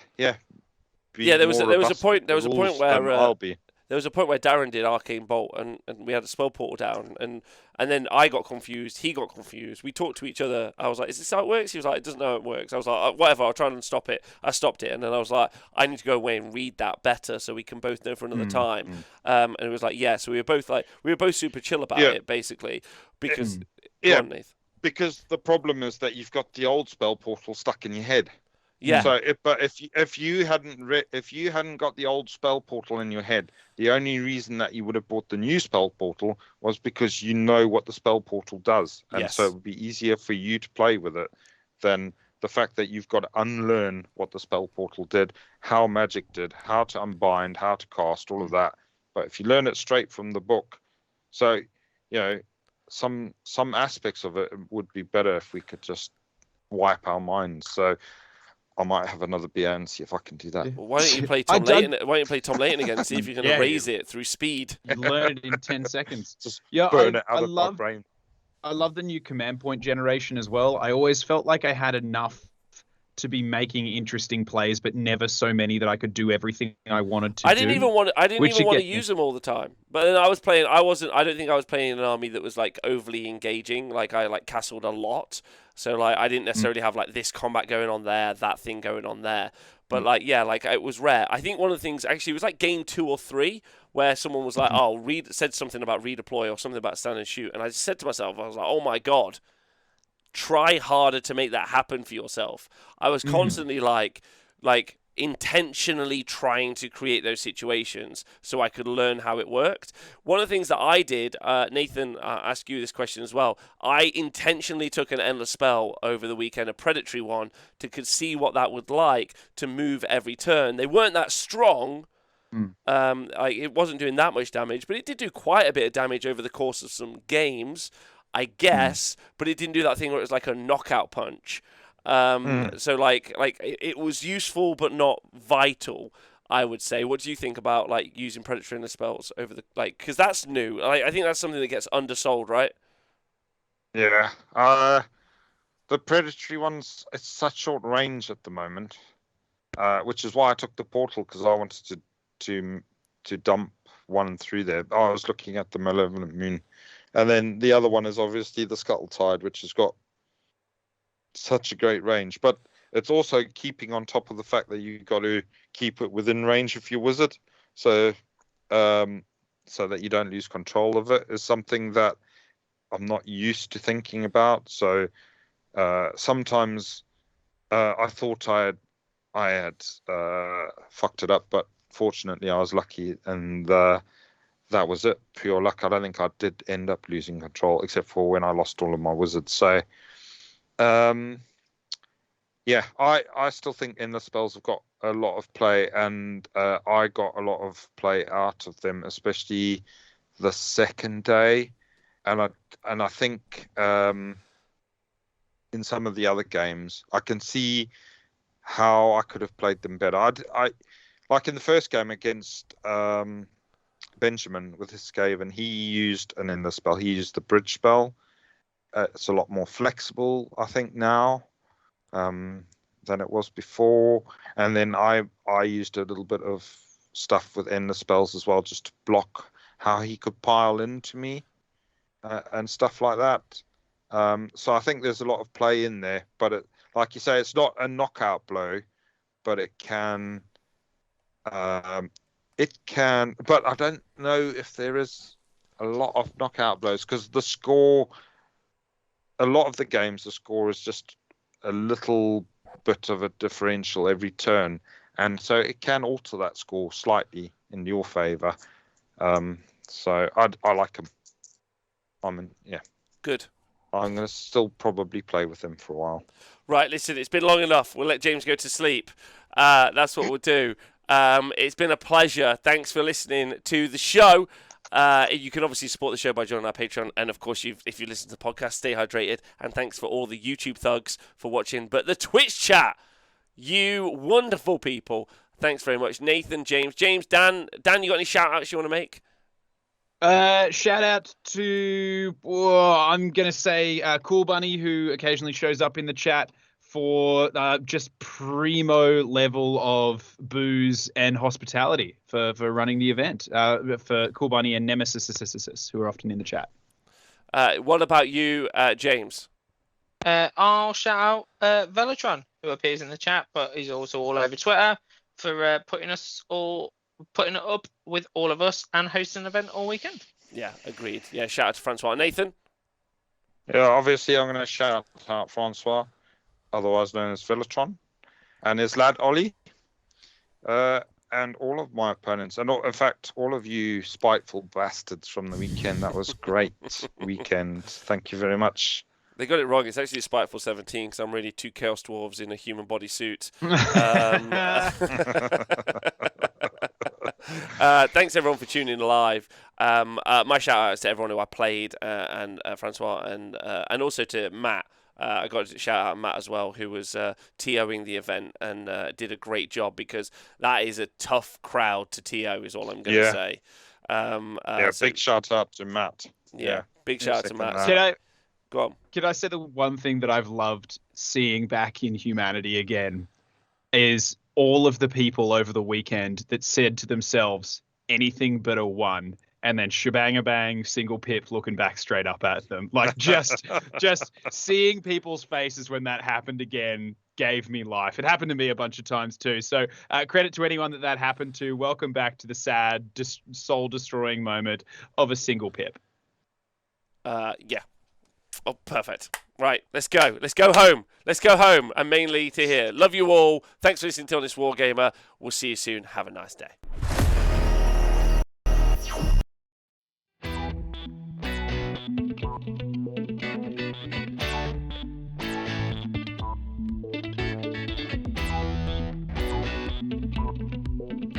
was a point where I'll be. There was a point where Darren did Arcane Bolt and we had a spell portal down and then I got confused, he got confused, we talked to each other. I was like, is this how it works? He was like, it doesn't know how it works. I was like, whatever, I'll try and stop it. I stopped it and then I was like, I need to go away and read that better so we can both know for another time. And it was like, yeah, so we were both super chill about it basically because go on, Nath. Because the problem is that you've got the old spell portal stuck in your head. Yeah. So, if you hadn't got the old spell portal in your head, the only reason that you would have bought the new spell portal was because you know what the spell portal does, and so it would be easier for you to play with it than the fact that you've got to unlearn what the spell portal did, how magic did, how to unbind, how to cast, all of that. But if you learn it straight from the book, so some aspects of it would be better if we could just wipe our minds. So I might have another beer and see if I can do that. Well, why don't you play Tom Layton? Why don't you play Tom Layton again and see if you can raise it through speed? You learn it in 10 seconds. Just burn it out of my brain. I love the new command point generation as well. I always felt like I had enough to be making interesting plays, but never so many that I could do everything I wanted to do. I didn't even want to use them all the time. But then I don't think I was playing an army that was like overly engaging. Like I castled a lot. So like I didn't necessarily have like this combat going on there, that thing going on there. But it was rare. I think one of the things actually it was like game 2 or 3 where someone was like, said something about redeploy or something about stand and shoot, and I just said to myself, I was like, oh my god, try harder to make that happen for yourself. I was constantly like intentionally trying to create those situations so I could learn how it worked. One of the things that I did, Nathan, ask you this question as well. I intentionally took an endless spell over the weekend, a predatory one, to see what that would like to move every turn. They weren't that strong. It wasn't doing that much damage, but it did do quite a bit of damage over the course of some games, I guess, but it didn't do that thing where it was like a knockout punch. So like it was useful but not vital, I would say. What do you think about like using predatory in the spells over the because that's new. I think that's something that gets undersold, right? Yeah. The predatory ones, it's such short range at the moment, which is why I took the portal, because I wanted to dump one through there. I was looking at the Malevolent Moon, and then the other one is obviously the Scuttle Tide, which has got such a great range, but it's also keeping on top of the fact that you got to keep it within range of your wizard, so so that you don't lose control of it is something that I'm not used to thinking about. So sometimes I thought I had fucked it up, but fortunately I was lucky, and that was it. Pure luck. I don't think I did end up losing control, except for when I lost all of my wizards. So yeah, I still think Endless Spells have got a lot of play, and I got a lot of play out of them, especially the second day, and I think in some of the other games I can see how I could have played them better. I like in the first game against Benjamin with his Skaven, he used an Endless Spell. He used the Bridge spell. It's a lot more flexible, I think, now than it was before. And then I used a little bit of stuff with Endless Spells as well, just to block how he could pile into me and stuff like that. So I think there's a lot of play in there, but like you say, it's not a knockout blow, but it can. But I don't know if there is a lot of knockout blows, because the score, a lot of the games, the score is just a little bit of a differential every turn, and so it can alter that score slightly in your favour. So I like them. Yeah. Good. I'm going to still probably play with them for a while. Right, listen, it's been long enough. We'll let James go to sleep. That's what we'll do. It's been a pleasure. Thanks for listening to the show. You can obviously support the show by joining our Patreon, and of course, if you listen to the podcast, stay hydrated. And thanks for all the YouTube thugs for watching. But the Twitch chat, you wonderful people, thanks very much, Nathan, James, Dan. Dan, you got any shout outs you want to make? Shout out to I'm gonna say Cool Bunny, who occasionally shows up in the chat for just primo level of booze and hospitality for running the event. For Cool Bunny and Nemesis, who are often in the chat. What about you, James? I'll shout out Velotron, who appears in the chat, but he's also all over Twitter for putting it up with all of us and hosting an event all weekend. Yeah, agreed. Yeah, shout out to Francois. Nathan? Yeah, obviously I'm going to shout out Francois, otherwise known as Velotron, and his lad Ollie, and all of my opponents, and in fact all of you spiteful bastards from the weekend. That was great weekend. Thank you very much. They got it wrong. It's actually Spiteful 17, because I'm really 2 Chaos Dwarves in a human body suit. Thanks everyone for tuning in live. My shout outs to everyone who I played, and Francois, and also to Matt. I got to shout out Matt as well, who was TOing the event and did a great job, because that is a tough crowd to TO, is all I'm going to say. Big shout out to Matt. Yeah, big shout out to Matt. Go on. Can I say the one thing that I've loved seeing back in humanity again is all of the people over the weekend that said to themselves, anything but a 1, and then shebang-a-bang, single pip looking back straight up at them. Like, just seeing people's faces when that happened again gave me life. It happened to me a bunch of times too. So credit to anyone that happened to. Welcome back to the sad, soul-destroying moment of a single pip. Yeah. Oh, perfect. Right, let's go. Let's go home. Let's go home, and mainly to here. Love you all. Thanks for listening to Honest Wargamer. We'll see you soon. Have a nice day.